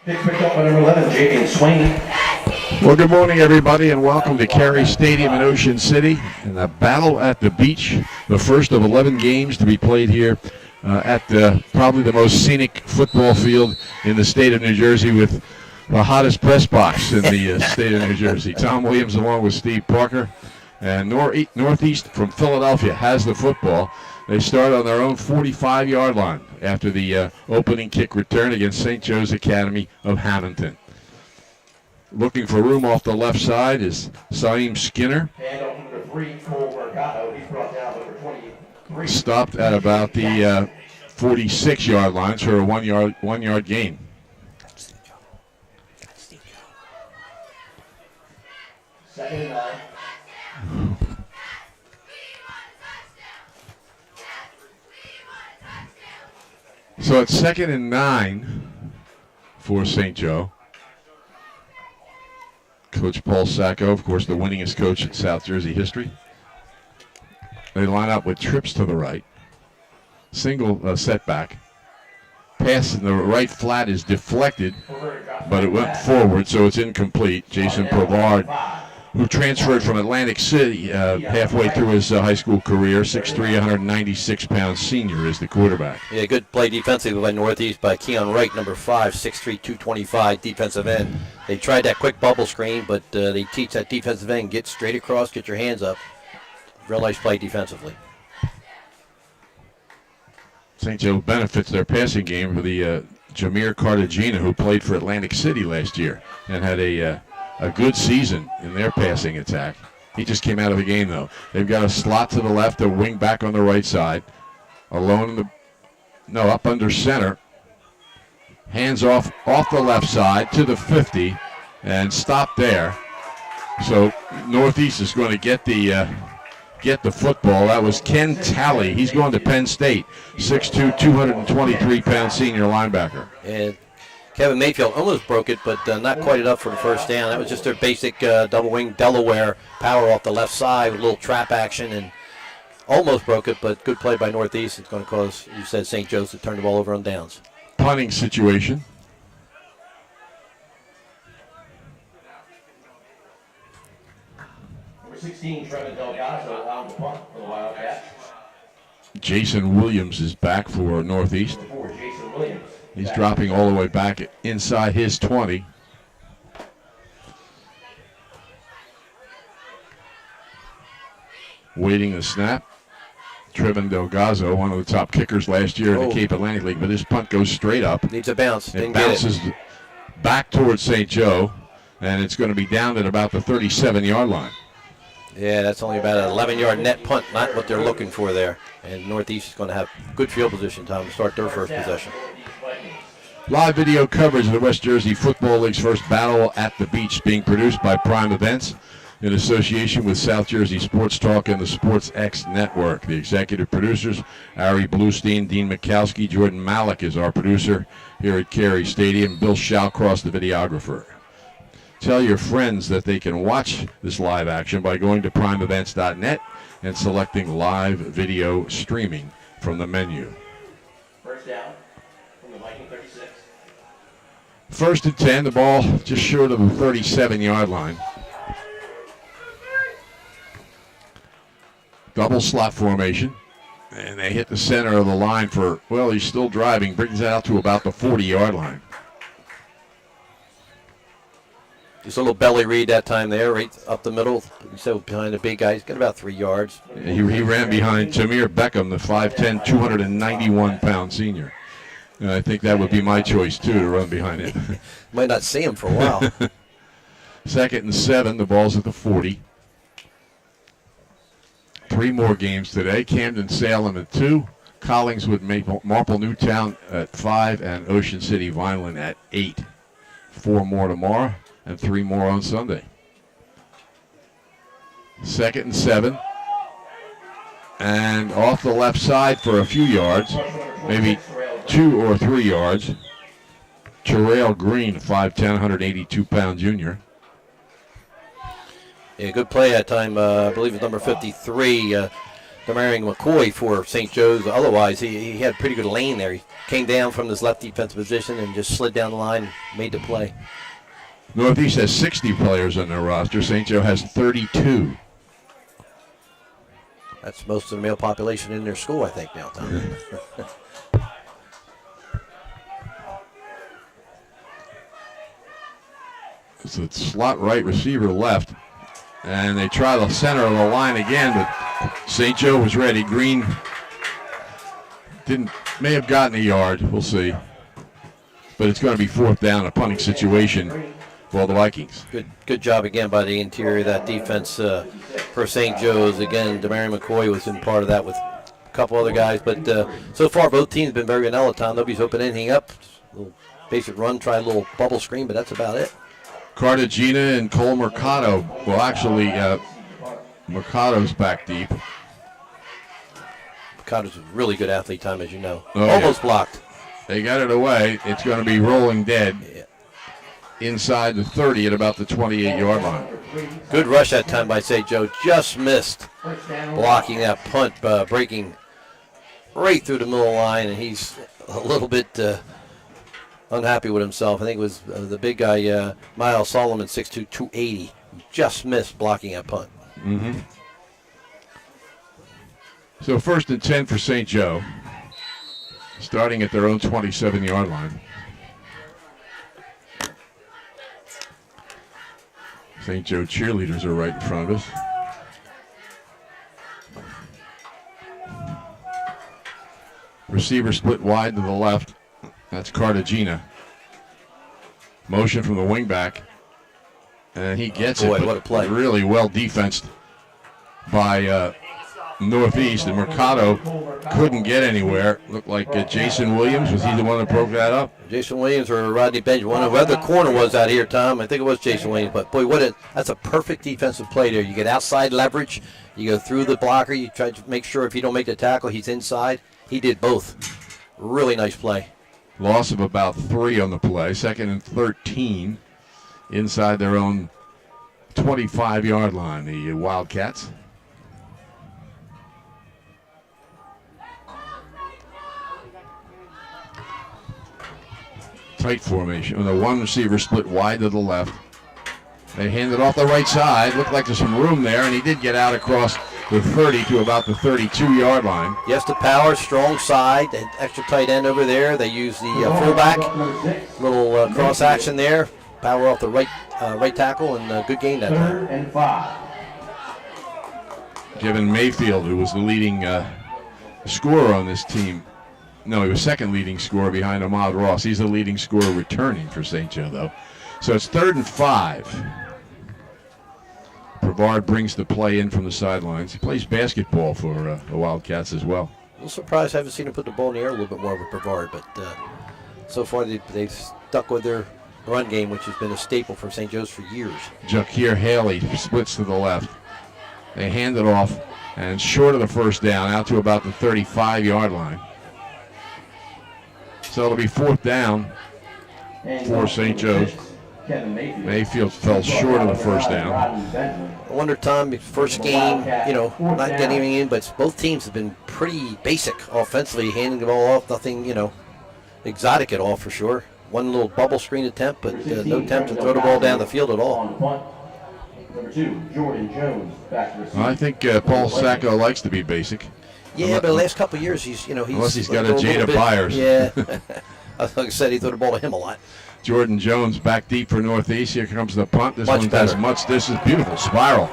Kick picked up by number 11, J.D. Swain. Well, good morning, everybody, and welcome to Carey Stadium in Ocean City and the Battle at the Beach, the first of 11 games to be played here at probably the most scenic football field in the state of New Jersey, with the hottest press box in the state of New Jersey. Tom Williams along with Steve Parker. And Northeast from Philadelphia has the football. They start on their own 45-yard line after the opening kick return against St. Joe's Academy of Hamilton. Looking for room off the left side is Saeem Skinner. And on number 3, Cole Mercado. He's brought down number 23. Stopped at about the 46-yard line for a one-yard gain. Second and 9. So it's 2nd and 9 for St. Joe. Coach Paul Sacco, of course, the winningest coach in South Jersey history. They line up with trips to the right. Single setback. Pass in the right flat is deflected, but it went forward, so it's incomplete. Jason Pavard, who transferred from Atlantic City halfway through his high school career, 6'3", 196-pound senior, is the quarterback. Yeah, good play defensively by Northeast by Keon Wright, number 5, 6'3", 225, defensive end. They tried that quick bubble screen, but they teach that defensive end, get straight across, get your hands up. Real nice play defensively. St. Joe benefits their passing game for the Jameer Cartagena, who played for Atlantic City last year and had a good season in their passing attack. He just came out of the game, though. They've got a slot to the left, a wing back on the right side. Alone up under center. Hands off the left side to the 50 and stop there. So Northeast is going to get the football. That was Ken Talley. He's going to Penn State, 6'2", 223-pound senior linebacker. And Kevin Mayfield almost broke it, but not quite enough for the first down. That was just their basic double wing Delaware power off the left side with a little trap action, and almost broke it, but good play by Northeast. It's going to cause, you said, St. Joe's to turn the ball over on downs. Punting situation. Number 16, Trevin Delgado on the punt for the Wildcats. Jason Williams is back for Northeast. Number 4, Jason Williams. He's dropping all the way back inside his 20. Waiting the snap. Trevin Delgado, one of the top kickers last year in the Cape Atlantic League, but his punt goes straight up. Needs a bounce. It bounces back towards St. Joe, and it's going to be down at about the 37-yard line. Yeah, that's only about an 11-yard net punt, not what they're looking for there. And Northeast is going to have good field position time to start their first possession. Live video coverage of the West Jersey Football League's first Battle at the Beach, being produced by Prime Events in association with South Jersey Sports Talk and the Sports X Network. The executive producers, Ari Bluestein, Dean Mikowski, Jordan Malik is our producer here at Carey Stadium, Bill Shallcross, the videographer. Tell your friends that they can watch this live action by going to primeevents.net and selecting live video streaming from the menu. First down from the Viking 36. 1st and 10, the ball just short of the 37-yard line. Double slot formation, and they hit the center of the line for, well, he's still driving, brings it out to about the 40-yard line. Just a little belly read that time there, right up the middle. You said behind the big guy. He's got about 3 yards. He ran behind Tamir Beckham, the 5'10", 291-pound senior. And I think that would be my choice, too, to run behind him. Might not see him for a while. 2nd and 7, the ball's at the 40. 3 more games today. Camden Salem at 2, Collingswood Marple Newtown at 5, and Ocean City Vineland at 8. 4 more tomorrow and 3 more on Sunday. 2nd and 7. And off the left side for a few yards, maybe 2 or 3 yards. Terrell Green, 5'10", 182-pound junior. Yeah, good play that time. I believe it's number 53. Damian Mccoy for St. Joe's. Otherwise, he had a pretty good lane there. He came down from his left defensive position and just slid down the line and made the play. Northeast has 60 players on their roster. St. Joe has 32. That's most of the male population in their school, I think, now, Tom. It's a slot right, receiver left. And they try the center of the line again, but St. Joe was ready. Green may have gotten a yard. We'll see. But it's going to be 4th down, a punting situation for the Vikings. Good job again by the interior of that defense for St. Joe's. Again, Damian Mccoy was in part of that with a couple other guys. But so far, both teams have been very vanilla, Tom. Nobody's opened anything up. A little basic run, try a little bubble screen, but that's about it. Cartagena and Cole Mercado. Well, actually, Mercado's back deep. Mercado's a really good athlete, Tom, as you know. Oh, Almost blocked. They got it away. It's going to be rolling dead. Yeah. Inside the 30 at about the 28-yard line. Good rush that time by St. Joe. Just missed blocking that punt, breaking right through the middle of the line, and he's a little bit unhappy with himself. I think it was the big guy, Miles Solomon, 6'2", 280. Just missed blocking that punt. Mm-hmm. So 1st and 10 for St. Joe, starting at their own 27-yard line. St. Joe cheerleaders are right in front of us. Receiver split wide to the left. That's Cartagena. Motion from the wingback. And he gets it. What a play. Really well defensed by Northeast. And Mercado couldn't get anywhere. Looked like Jason Williams. Was he the one that broke that up? Jason Williams or Rodney Benjamin. One of the corner was out here, Tom. I think it was Jason Williams. But, boy, that's a perfect defensive play there. You get outside leverage. You go through the blocker. You try to make sure if you don't make the tackle, he's inside. He did both. Really nice play. Loss of about 3 on the play. 2nd and 13 inside their own 25-yard line, the Wildcats. Tight formation. The one receiver split wide to the left. They hand it off the right side. Looked like there's some room there, and he did get out across the 30 to about the 32-yard line. Yes, the power, strong side, and extra tight end over there. They use the fullback, little cross action there. Power off the right tackle, and good gain that time. 3rd and 5. Given Mayfield, who was the leading scorer on this team. No, he was second leading scorer behind Ahmad Ross. He's the leading scorer returning for St. Joe, though. So it's 3rd and 5. Brevard brings the play in from the sidelines. He plays basketball for the Wildcats as well. A little surprised I haven't seen him put the ball in the air a little bit more with Brevard, but so far they've stuck with their run game, which has been a staple for St. Joe's for years. Jakir Haley splits to the left. They hand it off, and short of the 1st down, out to about the 35-yard line. So it'll be 4th down for St. Joe's. Mayfield fell short of the 1st down. I wonder, Tom, first game, not getting anything in, but both teams have been pretty basic offensively, handing the ball off, nothing, exotic at all for sure. One little bubble screen attempt, but no attempt to throw the ball down the field at all. Number 2, Jordan Jones, back to receive. I think Paul Sacco likes to be basic. Yeah, but the last couple of years, he's unless he's got a Jada Byers. Yeah, like I said, he threw the ball to him a lot. Jordan Jones back deep for Northeast. Here comes the punt. This Much one better. has this is beautiful spiral.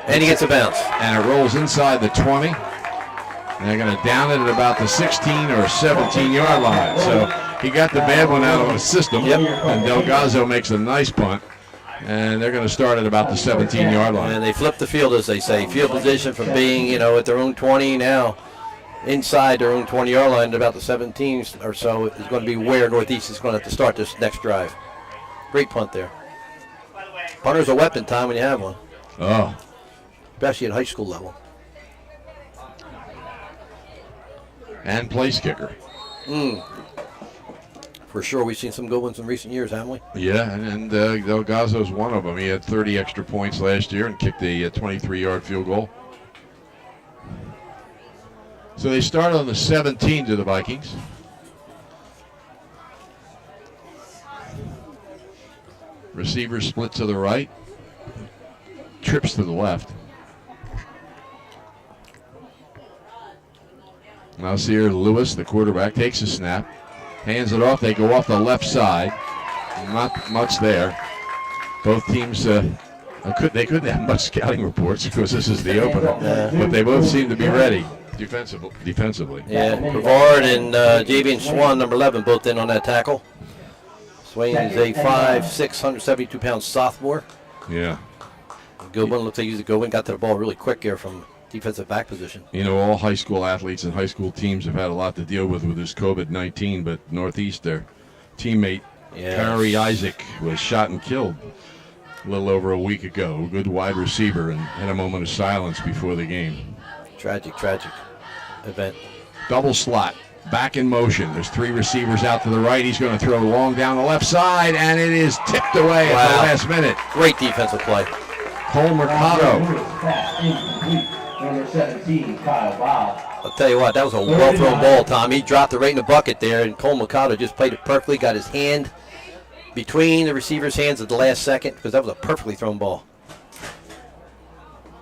And he gets a bounce. And it rolls inside the 20. And they're going to down it at about the 16 or 17-yard line. So he got the bad one out of the system. Yep. And Delgado makes a nice punt. And they're going to start at about the 17-yard line. And they flip the field, as they say. Field position from being, at their own 20 now inside their own 20-yard line at about the 17 or so is going to be where Northeast is going to have to start this next drive. Great punt there. Punter's a weapon, Tom, when you have one. Oh. Especially at high school level. And place kicker. For sure, we've seen some good ones in recent years, haven't we? Yeah, and Delgazo's one of them. He had 30 extra points last year and kicked a 23-yard field goal. So they start on the 17 to the Vikings. Receiver split to the right. Trips to the left. Now see here, Lewis, the quarterback, takes a snap. Hands it off. They go off the left side. Not much there. Both teams, they couldn't have much scouting reports because this is the opener. But they both seem to be ready defensively. Yeah, Brevard and Javian Swan, number 11, both in on that tackle. Swain is a 5'6", 172-pound sophomore. Yeah. Goodwin looks like he's a Goodwin. Got to the ball really quick here from defensive back position. You know, all high school athletes and high school teams have had a lot to deal with this COVID-19, but Northeast, their teammate, Harry Isaac, was shot and killed a little over a week ago. Good wide receiver, and had a moment of silence before the game. Tragic event. Double slot, back in motion. There's 3 receivers out to the right. He's going to throw long down the left side, and it is tipped away at the last minute. Great defensive play. Cole Mercado. Number 17, Kyle Bob. I'll tell you what, that was a well-thrown ball, Tom. He dropped it right in the bucket there, and Cole Mercado just played it perfectly, got his hand between the receiver's hands at the last second, because that was a perfectly thrown ball.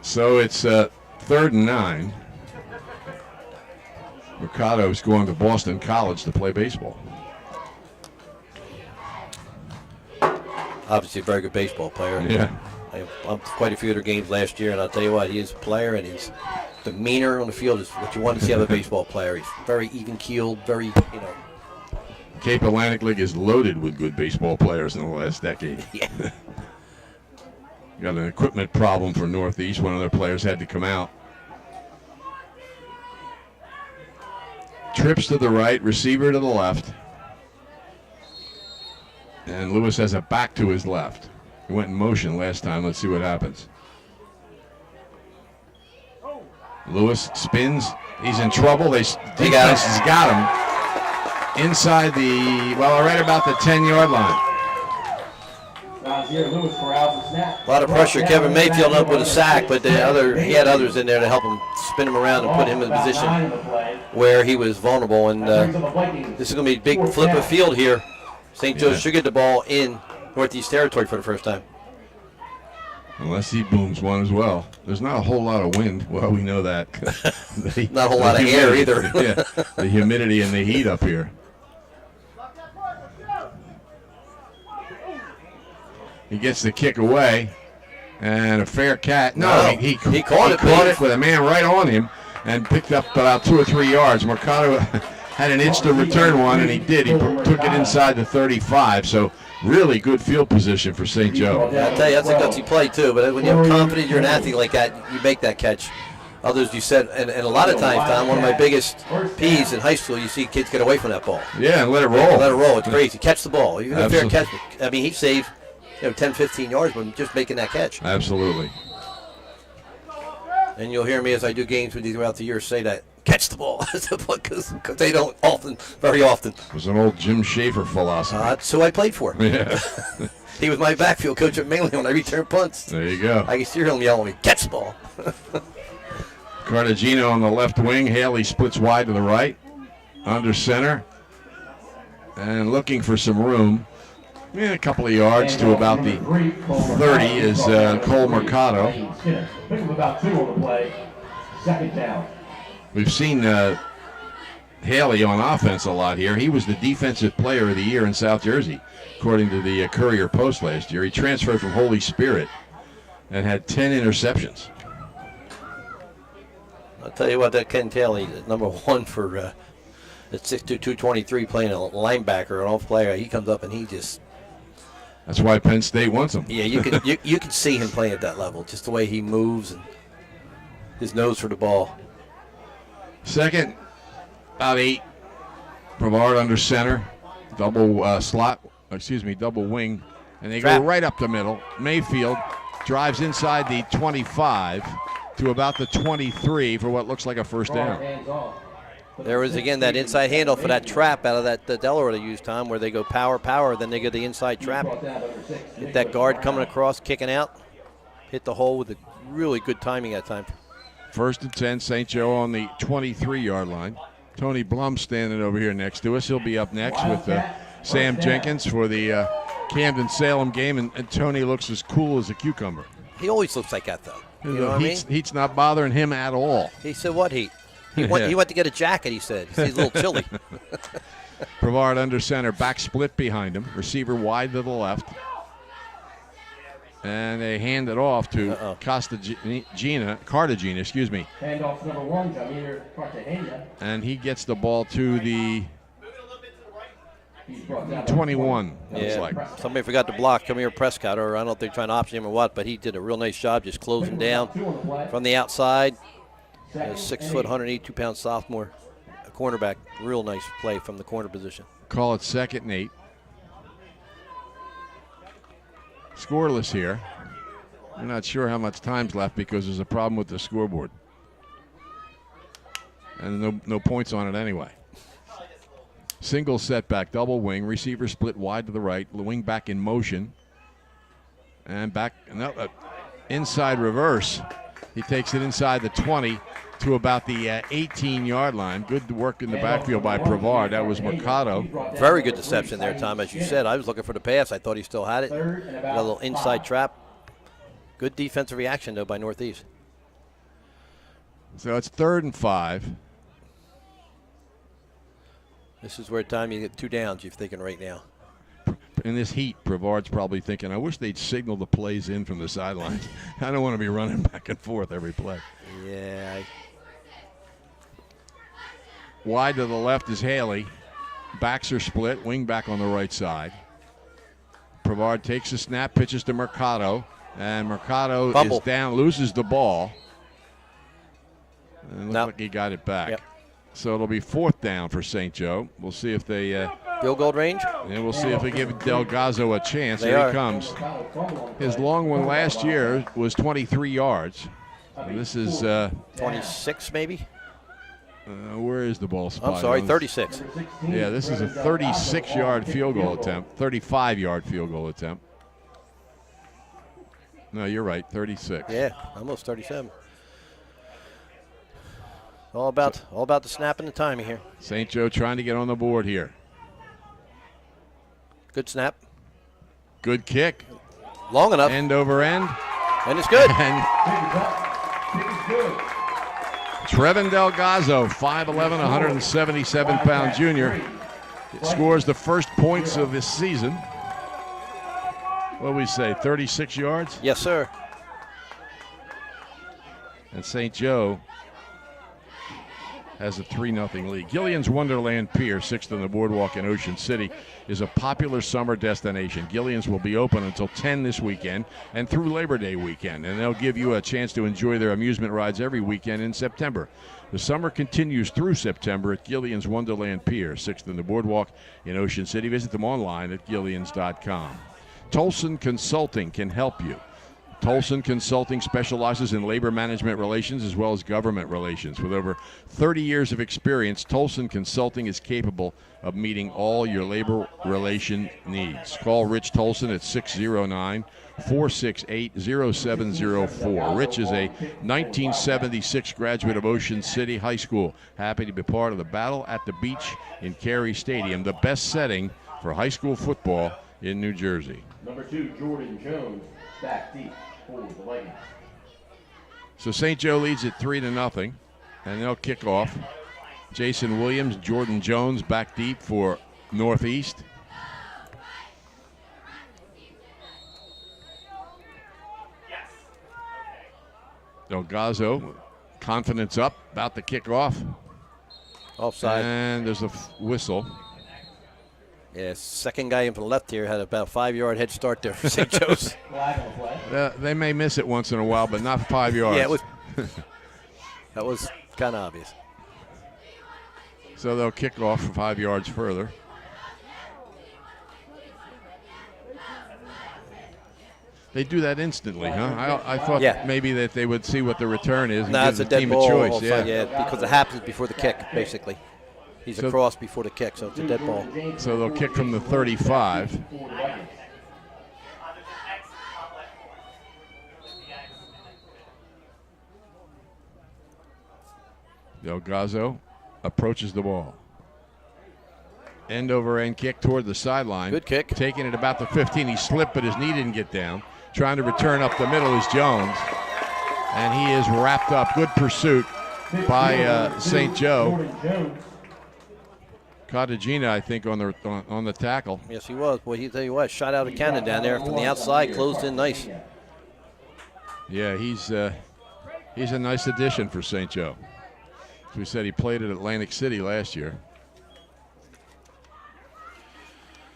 So it's 3rd and 9. Mercado's going to Boston College to play baseball. Obviously a very good baseball player. Yeah. I bumped quite a few of their games last year, and I'll tell you what, he is a player, and his demeanor on the field is what you want to see out of a baseball player. He's very even-keeled, very, Cape Atlantic League is loaded with good baseball players in the last decade. Yeah. Got an equipment problem for Northeast. One of their players had to come out. Trips to the right, receiver to the left. And Lewis has a back to his left. He went in motion last time. Let's see what happens. Lewis spins. He's in trouble. Defense has got him inside right about the 10-yard line. A lot of pressure. Kevin Mayfield up with a sack, but he had others in there to help him spin him around and put him in a position where he was vulnerable. And this is going to be a big flip of field here. St. Joe should get the ball in Northeast territory for the first time. Unless he booms one as well. There's not a whole lot of wind. Well, we know that. Not a whole lot of air either. Yeah, the humidity and the heat up here. He gets the kick away, and a fair catch. No, he caught it with a man right on him and picked up about 2 or 3 yards. Mercado had an itch to return one, and he did. He took it inside the 35, so really good field position for St. Joe. Yeah, I'll tell you, that's a gutsy play, too. But when you're confident you're an athlete like that, you make that catch. Others, you said, and a lot of times, Tom, one of my biggest peeves in high school, you see kids get away from that ball. Yeah, and let it roll. It's crazy. Catch the ball. Even a fair catch. I mean, he saved 10, 15 yards by just making that catch. Absolutely. And you'll hear me as I do games with you throughout the year say that. Catch the ball, because they don't very often. It was an old Jim Schaefer philosophy. That's who I played for. Yeah. He was my backfield coach at Mainland when I returned punts. There you go. I can hear him yelling at me, catch the ball. Cartagena on the left wing. Haley splits wide to the right. Under center. And looking for some room. A couple of yards to about the 30 is Cole Mercado. About 2 on the play. 2nd down. We've seen Haley on offense a lot here. He was the defensive player of the year in South Jersey, according to the Courier Post last year. He transferred from Holy Spirit and had 10 interceptions. I'll tell you what, that Ken Haley, number 1 for at 6'2", 223, playing a linebacker, an off player, he comes up and he just... That's why Penn State wants him. Yeah, you can see him playing at that level, just the way he moves and his nose for the ball. Second, about 8. Brevard under center. Double wing. And they go right up the middle. Mayfield drives inside the 25 to about the 23 for what looks like a first down. There was, again, that inside handle for that trap out of that the Delaware they used, Tom, where they go power, then they get the inside trap. Hit that guard coming across, kicking out. Hit the hole with a really good timing that time First and 10, St. Joe on the 23-yard line. Tony Blum standing over here next to us. He'll be up next with Sam Jenkins for the Camden-Salem game, and Tony looks as cool as a cucumber. He always looks like that, though. You know what I mean? Heat's not bothering him at all. He said, what heat? He went to get a jacket, he said. He's a little chilly. Brevard under center, back split behind him. Receiver wide to the left. And they hand it off to Cartagena, excuse me. Handoff to number 1, Jamir Cartagena. And he gets the ball to the 21, looks like. Somebody forgot to block Kamir Prescott, or I don't know if they're trying to option him or what, but he did a real nice job just closing down from the outside. A 6 foot, 182-pound sophomore cornerback. Real nice play from the corner position. Call it 2nd and 8. Scoreless here. I'm not sure how much time's left because there's a problem with the scoreboard. And no points on it anyway. Single setback, double wing, receiver split wide to the right, wing back in motion. And back, inside reverse. He takes it inside the 20 to about the 18-yard line. Good work in the backfield by Brevard. That was Mercado. Very good deception there, Tom. As you said, I was looking for the pass. I thought he still had it. A little inside trap. Good defensive reaction, though, by Northeast. So it's 3rd and 5. This is where time you get 2 downs, you're thinking right now. In this heat, Brevard's probably thinking, I wish they'd signal the plays in from the sidelines. I don't want to be running back and forth every play. Yeah. Wide to the left is Haley. Backs are split, wing back on the right side. Brevard takes a snap, pitches to Mercado, and Mercado is down, loses the ball. And looks like he got it back. Yep. So it'll be 4th down for St. Joe. We'll see if they field goal range. And we'll see if they give Delgazo a chance. Here he comes. His long one last year was 23 yards. And this is 26 maybe. Where is the ball spot? I'm sorry, 36. Yeah, this is a 36-yard field goal attempt, 35-yard field goal attempt. No, you're right, 36. Yeah, almost 37. All about the snap and the timing here. St. Joe trying to get on the board here. Good snap. Good kick. Long enough. End over end. And it's good. And Trevin Delgazo, 5'11", 177-pound junior, scores the first points of this season. What do we say, 36 yards? Yes, sir. And St. Joe has a 3-0 lead. Gillian's Wonderland Pier, 6th on the boardwalk in Ocean City, is a popular summer destination. Gillian's will be open until 10 this weekend and through Labor Day weekend, and they'll give you a chance to enjoy their amusement rides every weekend in September. The summer continues through September at Gillian's Wonderland Pier, 6th on the boardwalk in Ocean City. Visit them online at gillians.com. Tolson Consulting can help you. Tolson Consulting specializes in labor management relations as well as government relations. With over 30 years of experience, Tolson Consulting is capable of meeting all your labor relation needs. Call Rich Tolson at 609-468-0704. Rich is a 1976 graduate of Ocean City High School. Happy to be part of the Battle at the Beach in Carey Stadium, the best setting for high school football in New Jersey. Number 2, Jordan Jones, back deep. So St. Joe leads it 3-0, and they'll kick off. Jason Williams, Jordan Jones back deep for Northeast. Delgazo, confidence up, about to kick off. Offside. And there's a whistle. Yeah, second guy in from the left here had about a 5-yard head start there for St. Joe's. They may miss it once in a while, but not 5 yards. Yeah, that was kind of obvious. So they'll kick off 5 yards further. They do that instantly, huh? I thought maybe that they would see what the return is and give the team a choice. Yeah, because it happens before the kick, basically. He's across before the kick, so it's a dead ball. So they'll kick from the 35. Delgazo approaches the ball. End over end kick toward the sideline. Good kick. Taking it about the 15. He slipped, but his knee didn't get down. Trying to return up the middle is Jones. And he is wrapped up. Good pursuit by St. Joe. Cartagena, I think, on the tackle. Yes, he was. Boy, he tell you what, shot out of cannon down there from the outside, closed in nice. Yeah, he's a nice addition for St. Joe. As we said, he played at Atlantic City last year.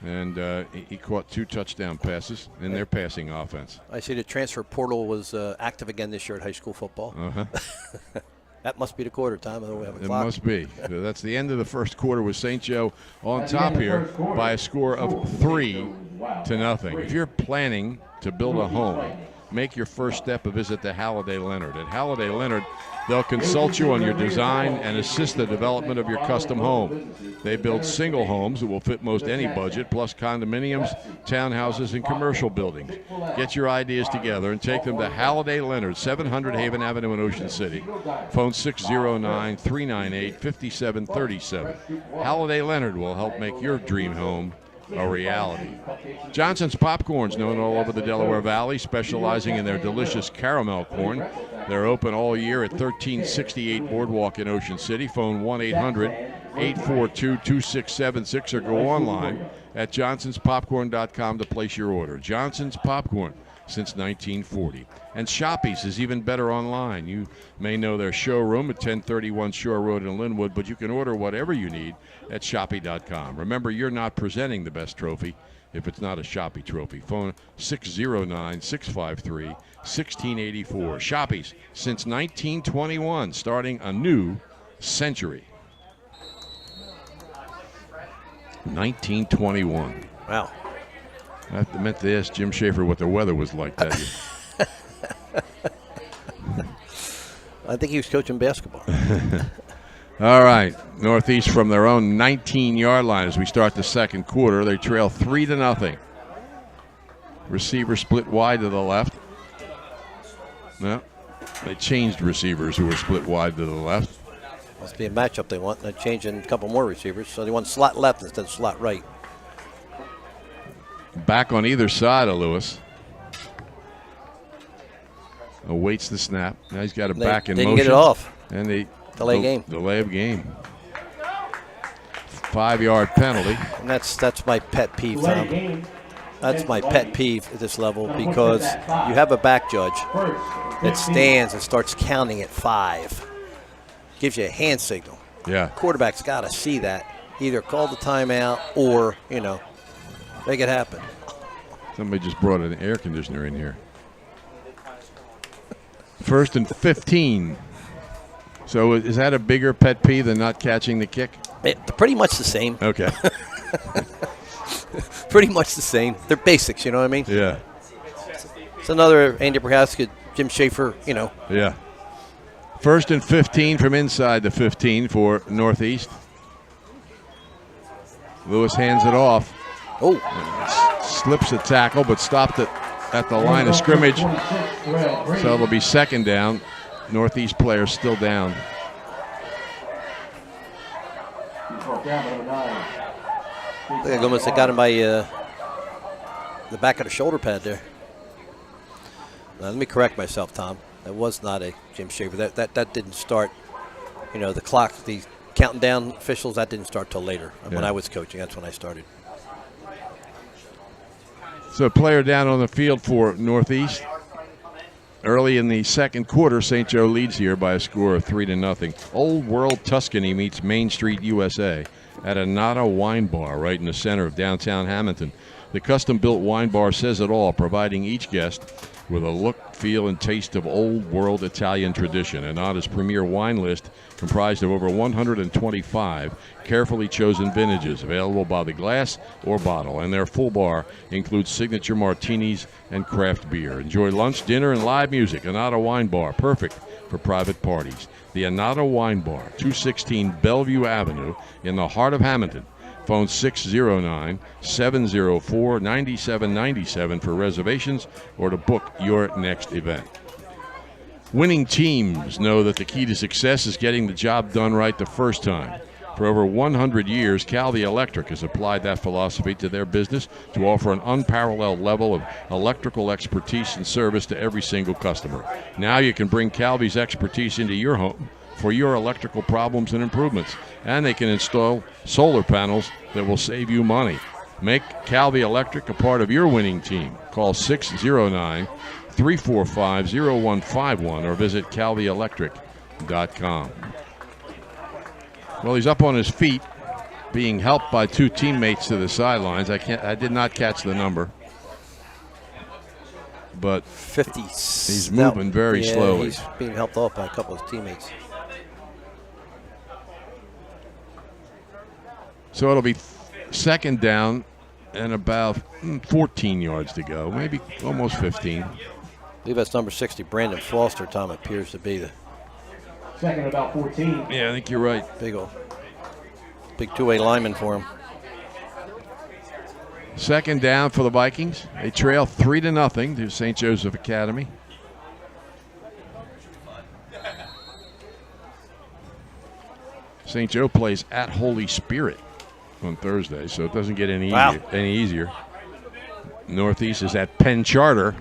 And he caught 2 touchdown passes in their passing offense. I see the transfer portal was active again this year at high school football. That must be the quarter time. It must be. That's the end of the first quarter with St. Joe on top here by a score of 3-0. If you're planning to build a home, make your first step a visit to Halliday Leonard. At Halliday Leonard, they'll consult you on your design and assist the development of your custom home. They build single homes that will fit most any budget, plus condominiums, townhouses, and commercial buildings. Get your ideas together and take them to Halliday Leonard, 700 Haven Avenue in Ocean City. Phone 609-398-5737. Halliday Leonard will help make your dream home a reality. Johnson's Popcorn's known all over the Delaware Valley, specializing in their delicious caramel corn. They're open all year at 1368 Boardwalk in Ocean City. Phone 1-800-842-2676 or go online at johnsonspopcorn.com to place your order. Johnson's Popcorn, since 1940. And Shoppy's is even better online. You may know their showroom at 1031 Shore Road in Linwood, but you can order whatever you need at Shoppy.com. Remember, you're not presenting the best trophy if it's not a Shoppy trophy. Phone 609-653-1684. Shoppy's, since 1921, starting a new century. 1921. Wow. I meant to ask Jim Schaefer what the weather was like that year. I think he was coaching basketball. All right, Northeast from their own 19-yard line as we start the second quarter. They trail 3-0. Receiver split wide to the left. No, they changed receivers who were split wide to the left. Must be a matchup they want. They're changing a couple more receivers, so they want slot left instead of slot right. Back on either side of Lewis. Awaits the snap. Now he's got it back in motion. Didn't get it off. And they delay game. Delay of game. 5-yard penalty. And that's my pet peeve, Tom. That's my pet peeve at this level, because you have a back judge that stands and starts counting at 5. Gives you a hand signal. Yeah. Quarterback's got to see that. Either call the timeout or, make it happen. Somebody just brought an air conditioner in here. 1st and 15. So is that a bigger pet peeve than not catching the kick? Pretty much the same. Okay. Pretty much the same. They're basics, you know what I mean? Yeah. It's another Andy Prohaska, Jim Schaefer, Yeah. 1st and 15 from inside the 15 for Northeast. Lewis hands it off. Oh. Slips a tackle, but stopped it at the line of scrimmage. So it'll be 2nd down. Northeast players still down. I think almost got him by the back of the shoulder pad there. Now, let me correct myself, Tom. That was not a Jim Schaefer. That didn't start. The clock, the counting down officials, that didn't start till later. When I was coaching, that's when I started. So player down on the field for Northeast. Early in the second quarter, St. Joe leads here by a score of 3-0. Old World Tuscany meets Main Street USA at Anata Wine Bar right in the center of downtown Hamilton. The custom-built wine bar says it all, providing each guest with a look, feel, and taste of old world Italian tradition. Anata's premier wine list comprised of over 125 carefully chosen vintages available by the glass or bottle, and their full bar includes signature martinis and craft beer. Enjoy lunch, dinner, and live music. Anata Wine Bar, perfect for private parties. The Anata Wine Bar, 216 Bellevue Avenue in the heart of Hamilton. Phone 609-704-9797 for reservations or to book your next event. Winning teams know that the key to success is getting the job done right the first time. For over 100 years, Calvi Electric has applied that philosophy to their business to offer an unparalleled level of electrical expertise and service to every single customer. Now you can bring Calvi's expertise into your home for your electrical problems and improvements, and they can install solar panels that will save you money. Make Calvi Electric a part of your winning team. Call 609-345-0151 or visit calvielectric.com. Well, he's up on his feet, being helped by two teammates to the sidelines. I did not catch the number, but 50. He's moving very slowly. He's being helped off by a couple of his teammates. So it'll be second down and about 14 yards to go, maybe almost 15. I believe that's number 60, Brandon Foster, Tom, appears to be the Second about 14. Yeah, I think you're right. Big two-way lineman for him. Second down for the Vikings. They trail 3-0 to St. Joseph Academy. St. Joe plays at Holy Spirit on Thursday, so it doesn't get any easier. Northeast is at Penn Charter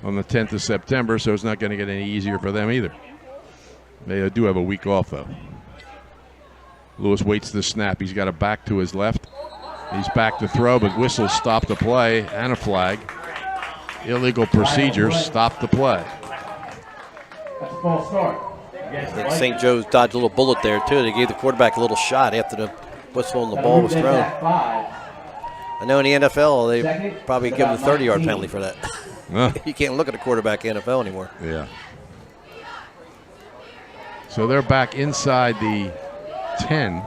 on the 10th of September, so it's not going to get any easier for them either. They do have a week off, though. Lewis waits the snap. He's got a back to his left. He's back to throw, but whistles stop the play and a flag. Illegal procedures stop the play. That's a false start. I think St. Joe's dodged a little bullet there, too. They gave the quarterback a little shot after the whistle and the ball was thrown. I know in the NFL, they probably give him a 30-yard penalty for that. You can't look at a quarterback in the NFL anymore. Yeah. So they're back inside the 10.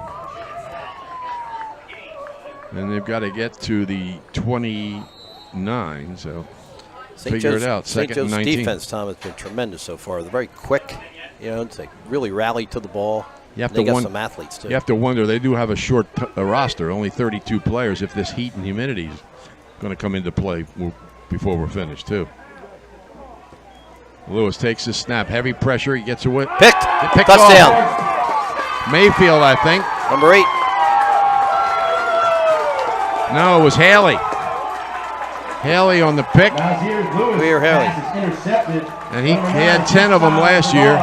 And they've got to get to the 29, so figure it out. St. Second and Joe's 19. defense, Tom, has been tremendous so far. They're very quick. They really rally to the ball. You have they to got some athletes, too. You have to wonder, they do have a short roster, only 32 players, if this heat and humidity is going to come into play before we're finished, too. Lewis takes his snap. Heavy pressure. He gets away. Picked Touchdown. Mayfield, I think. Number 8. No, it was Haley. Haley on the pick. Clear Haley. And he had 10 of them last year.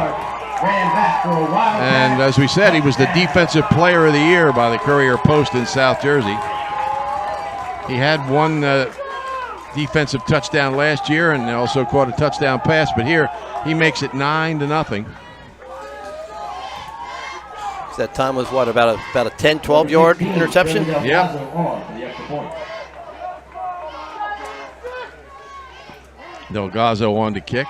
And as we said, he was the Defensive Player of the Year by the Courier Post in South Jersey. He had one defensive touchdown last year and also caught a touchdown pass, but here he makes it 9-0. That time was what, about a 10, 12-yard interception? Yeah. Delgado on to kick.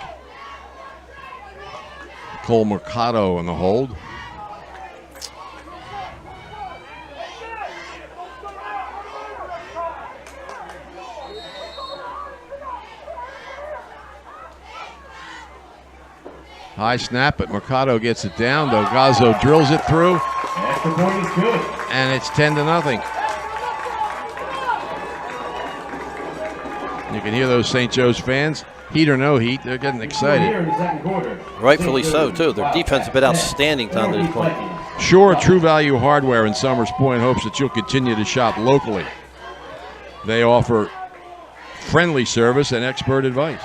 Cole Mercado on the hold. High snap, but Mercado gets it down. Delgado drills it through. Extra point is good. And it's 10-0. You can hear those St. Joe's fans, heat or no heat, they're getting excited. Rightfully so, too. Their defense has been outstanding to this point. Sure, True Value Hardware in Summers Point hopes that you'll continue to shop locally. They offer friendly service and expert advice.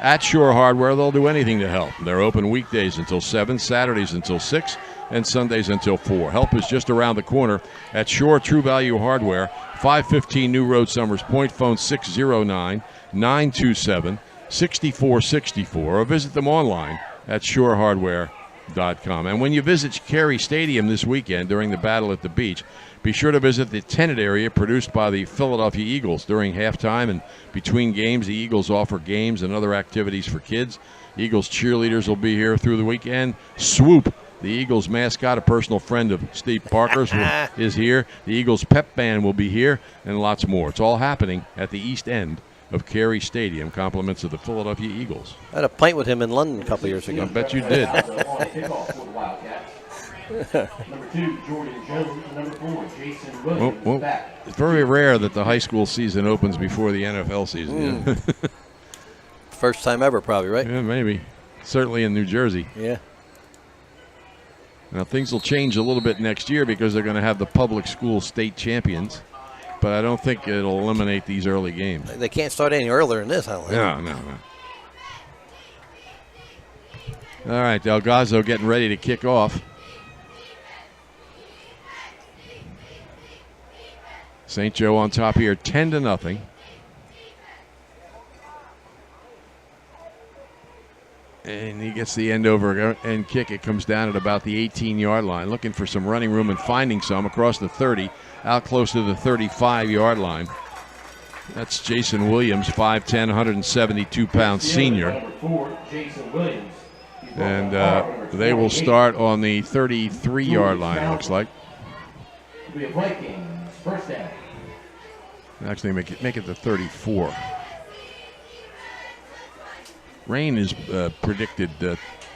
At Shore Hardware, they'll do anything to help. They're open weekdays until 7, Saturdays until 6, and Sundays until 4. Help is just around the corner at Shore True Value Hardware, 515 New Road, Summers Point. Phone 609-927-6464, or visit them online at shorehardware.com. And when you visit Carey Stadium this weekend during the Battle at the Beach, be sure to visit the tenant area produced by the Philadelphia Eagles. During halftime and between games, the Eagles offer games and other activities for kids. Eagles cheerleaders will be here through the weekend. Swoop, the Eagles mascot, a personal friend of Steve Parker's, is here. The Eagles pep band will be here, and lots more. It's all happening at the east end of Carey Stadium, compliments of the Philadelphia Eagles. I had a pint with him in London a couple years ago. I bet you did. Number 2, Jordan Jones. Number 4, Jason Williams. It's very rare that the high school season opens before the NFL season. First time ever, probably, right? Yeah, maybe. certainly in New Jersey. Yeah. Now, things will change a little bit next year because they're going to have the public school state champions, but I don't think it'll eliminate these early games. They can't start any earlier than this, I don't think. No. All right, Delgado getting ready to kick off. St. Joe on top here, 10-0. And he gets the end over end kick. It comes down at about the 18-yard line. Looking for some running room and finding some across the 30, out close to the 35-yard line. That's Jason Williams, 5'10", 172-pound senior. And they will start on the 33-yard line, it looks like. First down. Actually, make it the 34. Rain is predicted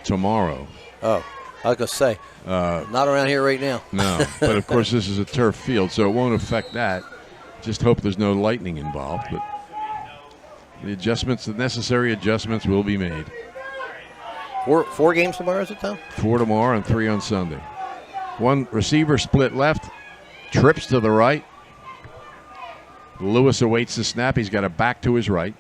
tomorrow. Oh, I was going to say, not around here right now. No, but of course this is a turf field, so it won't affect that. Just hope there's no lightning involved. But the necessary adjustments will be made. Four games tomorrow, is it, Tom? 4 tomorrow and 3 on Sunday. One receiver split left, trips to the right. Lewis awaits the snap. He's got a back to his right.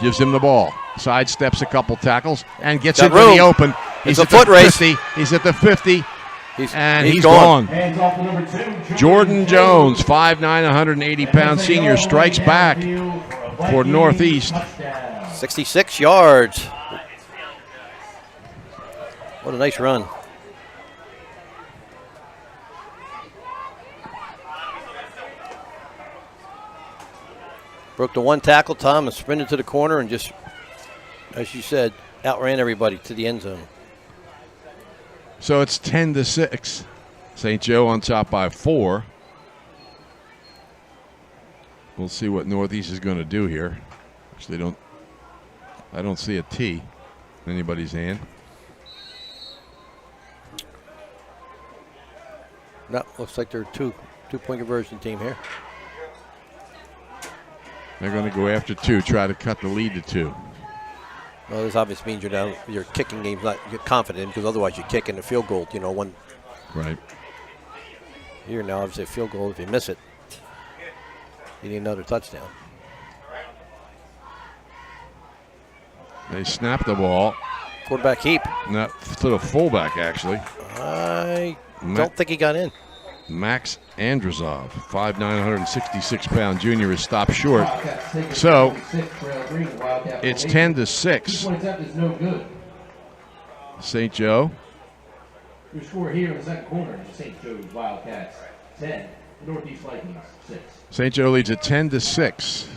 Gives him the ball. Sidesteps a couple tackles and gets into the open. He's a foot race. He's at the 50. He's gone. Jordan Jones, 5'9", 180-pound senior, strikes back for Northeast. 66 yards. What a nice run. Broke the one tackle, Tom, and sprinted to the corner and just, as you said, outran everybody to the end zone. So it's 10-6. St. Joe on top by 4. We'll see what Northeast is going to do here. Actually, I don't see a T in anybody's hand. No, looks like they're a two-point conversion team here. They're going to go after 2, try to cut the lead to 2. Well, this obviously means your kicking game's not confident, because otherwise you kick in the field goal, one. Right. Here now, obviously a field goal, if you miss it, you need another touchdown. They snap the ball. Quarterback keep. No, to the fullback, actually. I don't think he got in. Max Andrzejov, 5'9", 166-pound junior, is stopped short. So it's 10-6. St. Joe. Your score here in the second quarter is St. Joe's Wildcats 10, Northeast Vikings 6. St. Joe leads at 10-6,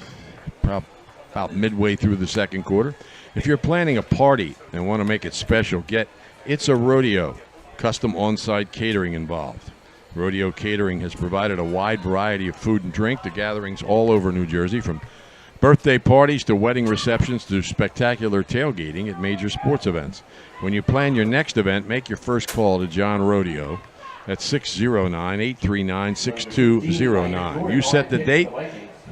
about midway through the second quarter. If you're planning a party and want to make it special, get It's a Rodeo, custom on-site catering involved. Rodeo Catering has provided a wide variety of food and drink to gatherings all over New Jersey, from birthday parties to wedding receptions to spectacular tailgating at major sports events. When you plan your next event, make your first call to John Rodeo at 609-839-6209. You set the date,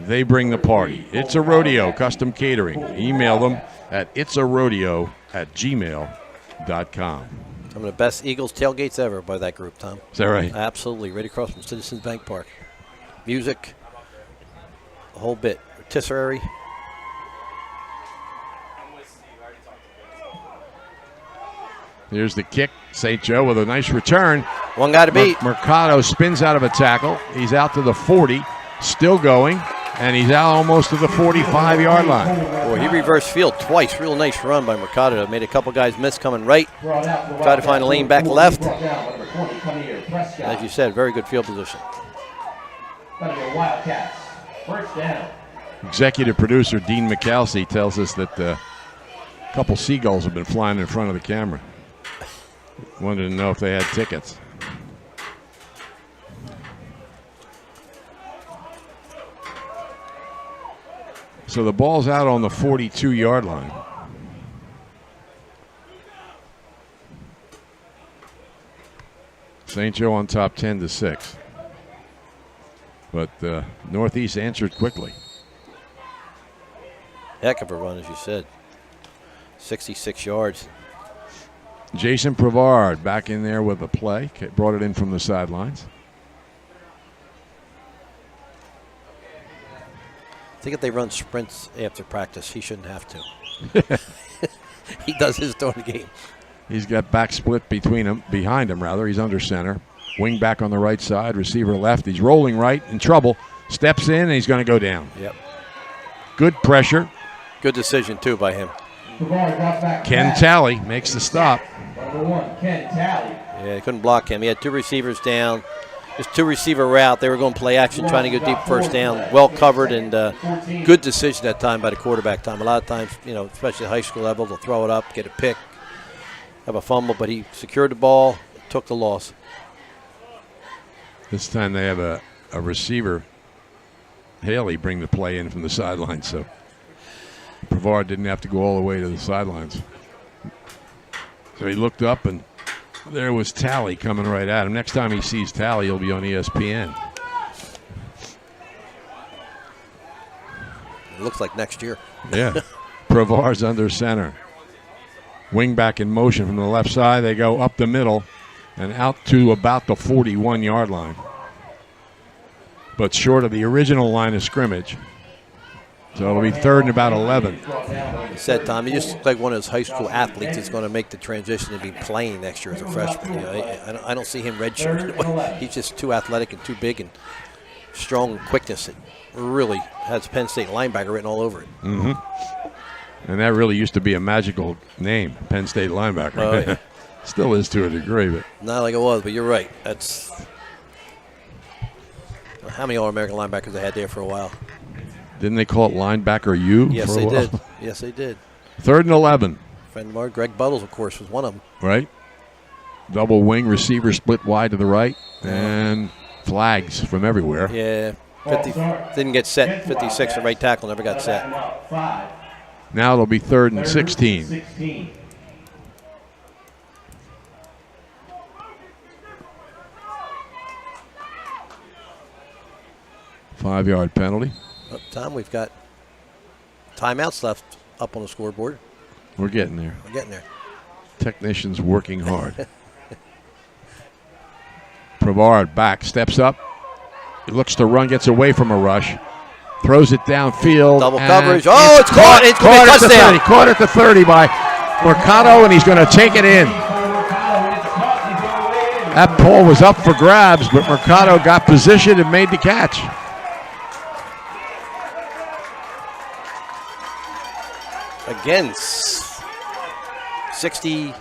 they bring the party. It's a Rodeo, custom catering. Email them at itsarodeo@gmail.com. Some of the best Eagles tailgates ever by that group, Tom. Is that right? Absolutely, right across from Citizens Bank Park. Music, a whole bit. Rotisserie. Here's the kick. St. Joe with a nice return. One guy to beat. Mercado spins out of a tackle. He's out to the 40, still going, and he's out almost to the 45-yard line. Boy, he reversed field twice. Real nice run by Mercado. Made a couple guys miss coming right. Tried to find a lane back left. As you said, very good field position. Wildcats, first down. Executive producer Dean McCalsey tells us that a couple seagulls have been flying in front of the camera. Wanted to know if they had tickets. So the ball's out on the 42-yard line. St. Joe on top 10-6. But Northeast answered quickly. Heck of a run, as you said. 66 yards. Jason Prevard back in there with a play. Brought it in from the sidelines. I think if they run sprints after practice, he shouldn't have to. He does his during the game. He's got back split behind him rather. He's under center. Wing back on the right side, receiver left. He's rolling right, in trouble. Steps in, and he's going to go down. Yep. Good pressure. Good decision, too, by him. Ken Talley makes the stop. Number 1, Ken Talley. Yeah, he couldn't block him. He had 2 receivers down. Just 2-receiver route. They were going to play action, trying to go deep first down. Well covered and good decision that time by the quarterback. A lot of times, especially at high school level, they'll throw it up, get a pick, have a fumble, but he secured the ball, took the loss. This time they have a receiver, Haley, bring the play in from the sidelines, so Prevard didn't have to go all the way to the sidelines. So he looked up, and there was Talley coming right at him. Next time he sees Talley, he'll be on ESPN. It looks like next year. Yeah. Prevard's under center. Wing back in motion from the left side. They go up the middle and out to about the 41-yard line. But short of the original line of scrimmage. So it'll be 3rd and about 11. He said, Tom, he just looks like one of those high school athletes that's going to make the transition to be playing next year as a freshman. I don't see him redshirt. He's just too athletic and too big and strong and quickness. It really has Penn State linebacker written all over it. Mm-hmm. And that really used to be a magical name, Penn State linebacker. Oh, yeah. Still is to a degree, but not like it was. But you're right. That's how many All-American linebackers they had there for a while. Didn't they call it linebacker U? Yes, for a they while? did. Yes, they did. 3rd and 11. Friend of ours, Greg Buttles, of course, was one of them. Right. Double wing receiver split wide to the right, and flags from everywhere. Yeah. 50, didn't get set. 56, the right tackle never got set. Now it'll be 3rd and 16. 5-yard penalty. Tom, we've got timeouts left up on the scoreboard. We're getting there. We're getting there. Technicians working hard. Prevard back, steps up. He looks to run, gets away from a rush. Throws it downfield. Double coverage. Oh, it's caught. It's going to be a touchdown. Caught at the 30 by Mercado, and he's going to take it in. That ball was up for grabs, but Mercado got positioned and made the catch. Again, 62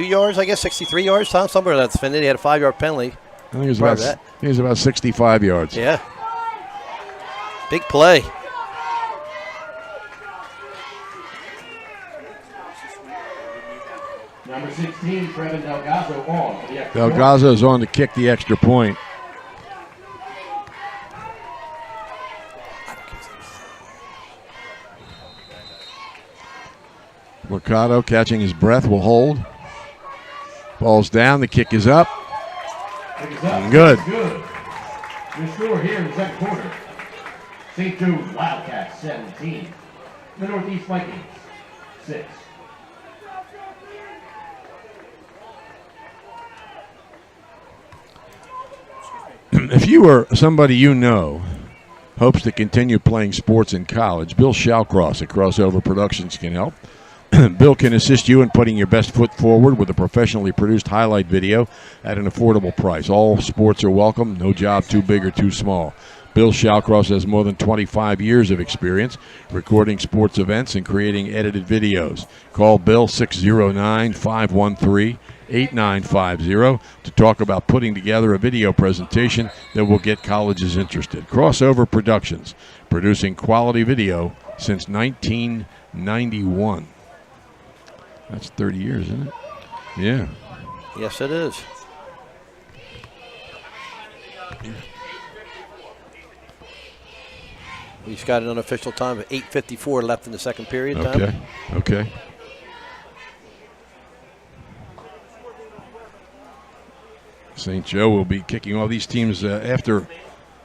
yards, I guess, 63 yards, Tom, somewhere that's defended. He had a 5-yard penalty. I think it was about 65 yards. Yeah. Big play. Number 16, Trevin Delgazo on for the extra Delgazo's on to kick the extra point. Mercado catching his breath will hold. Ball's down, the kick is up. Good. Your score here in the second quarter. St. Joe's Wildcats 17. The Northeast Vikings 6. If you or somebody you know hopes to continue playing sports in college, Bill Shallcross at Crossover Productions can help. Bill can assist you in putting your best foot forward with a professionally produced highlight video at an affordable price. All sports are welcome, no job too big or too small. Bill Shallcross has more than 25 years of experience recording sports events and creating edited videos. Call Bill 609-513-8950 to talk about putting together a video presentation that will get colleges interested. Crossover Productions, producing quality video since 1991. That's 30 years, isn't it? Yeah. Yes, it is. We've got an unofficial time of 8:54 left in the second period. Time. Okay. St. Joe will be kicking all these teams after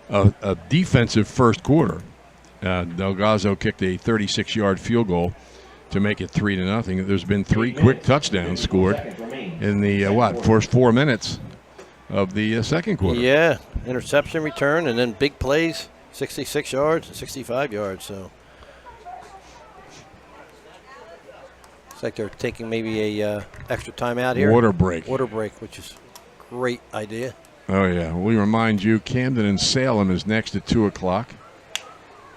a defensive first quarter. Delgazo kicked a 36-yard field goal to make it 3-0. There's been 3 quick touchdowns scored in the first 4 minutes of the second quarter. Yeah, interception return and then big plays, 66 yards and 65 yards. So it's like they're taking maybe a extra time out here. Water break, which is a great idea. Oh yeah, we remind you, Camden and Salem is next at 2 o'clock.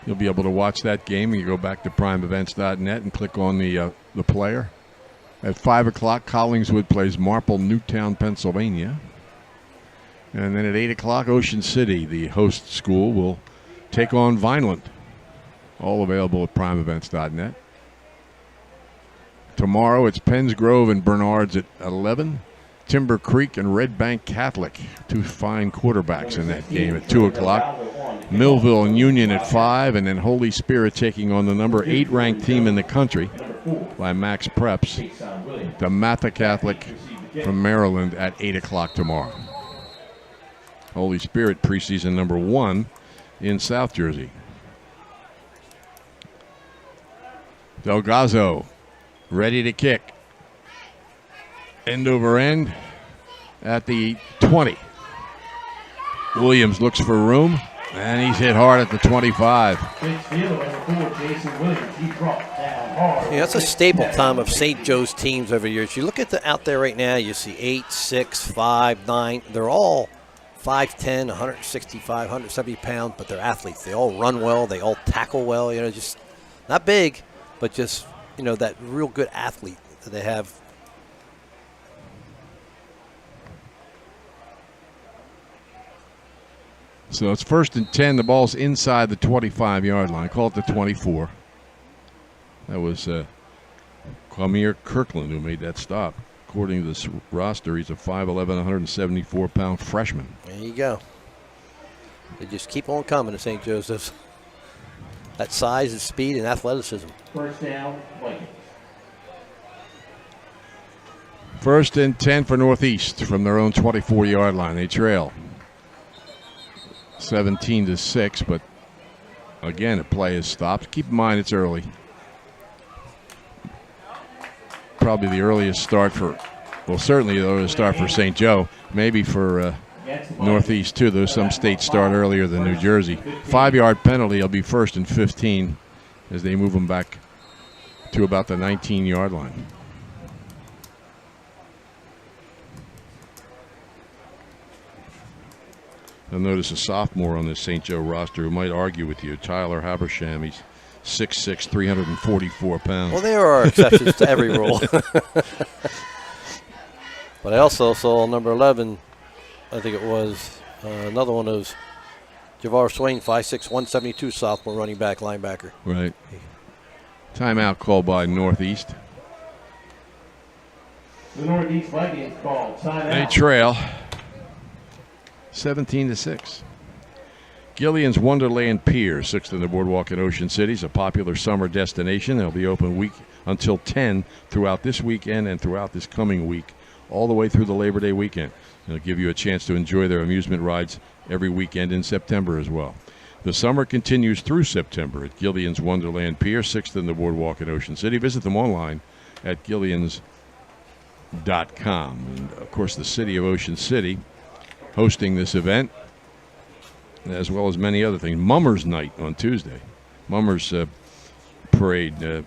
You'll be able to watch that game. You go back to primeevents.net and click on the player. At 5 o'clock, Collingswood plays Marple, Newtown, Pennsylvania. And then at 8 o'clock, Ocean City, the host school, will take on Vineland. All available at primeevents.net. Tomorrow, it's Penns Grove and Bernards at 11. Timber Creek and Red Bank Catholic, 2 fine quarterbacks in that game at 2 o'clock. Millville and Union at 5, and then Holy Spirit taking on the number 8 ranked team in the country by Max Preps, the Matha Catholic from Maryland at 8 o'clock tomorrow. Holy Spirit preseason number 1 in South Jersey. Delgazo ready to kick. End over end at the 20. Williams looks for room, and he's hit hard at the 25. Yeah, that's a staple, Tom, of St. Joe's teams over the years. You look at out there right now, you see 8, 6, 5, 9. They're all 5'10", 165, 170 pounds, but they're athletes. They all run well. They all tackle well. You know, just not big, but just, you know, that real good athlete that they have. So it's 1st and 10. The ball's inside the 25-yard line. Call it the 24. That was Kwamir Kirkland who made that stop. According to this roster, he's a 5'11", 174-pound freshman. There you go. They just keep on coming to St. Joseph's. That size and speed and athleticism. First down, Vikings. 1st and 10 for Northeast from their own 24-yard line. They trail 17-6, but again, a play is stopped. Keep in mind it's early. Probably the earliest start for, well, certainly the earliest start for St. Joe. Maybe for Northeast too. There's some states start earlier than New Jersey. 5-yard penalty. It'll be 1st and 15 as they move them back to about the 19-yard line. You'll notice a sophomore on this St. Joe roster who might argue with you, Tyler Habersham. He's 6'6", 344 pounds. Well, there are exceptions to every rule. But I also saw number 11, I think it was, another one of those, Javar Swain, 5'6", 172 sophomore running back, linebacker. Right. Timeout called by Northeast. The Northeast Vikings call timeout. They trail 17-6. Gillian's Wonderland Pier, 6th in the boardwalk in Ocean City, is a popular summer destination. They'll be open week until 10 throughout this weekend and throughout this coming week, all the way through the Labor Day weekend. They'll give you a chance to enjoy their amusement rides every weekend in September as well. The summer continues through September at Gillian's Wonderland Pier, 6th in the boardwalk in Ocean City. Visit them online at gillians.com. And, of course, the city of Ocean City hosting this event, as well as many other things. Mummers Night on Tuesday. Mummers Parade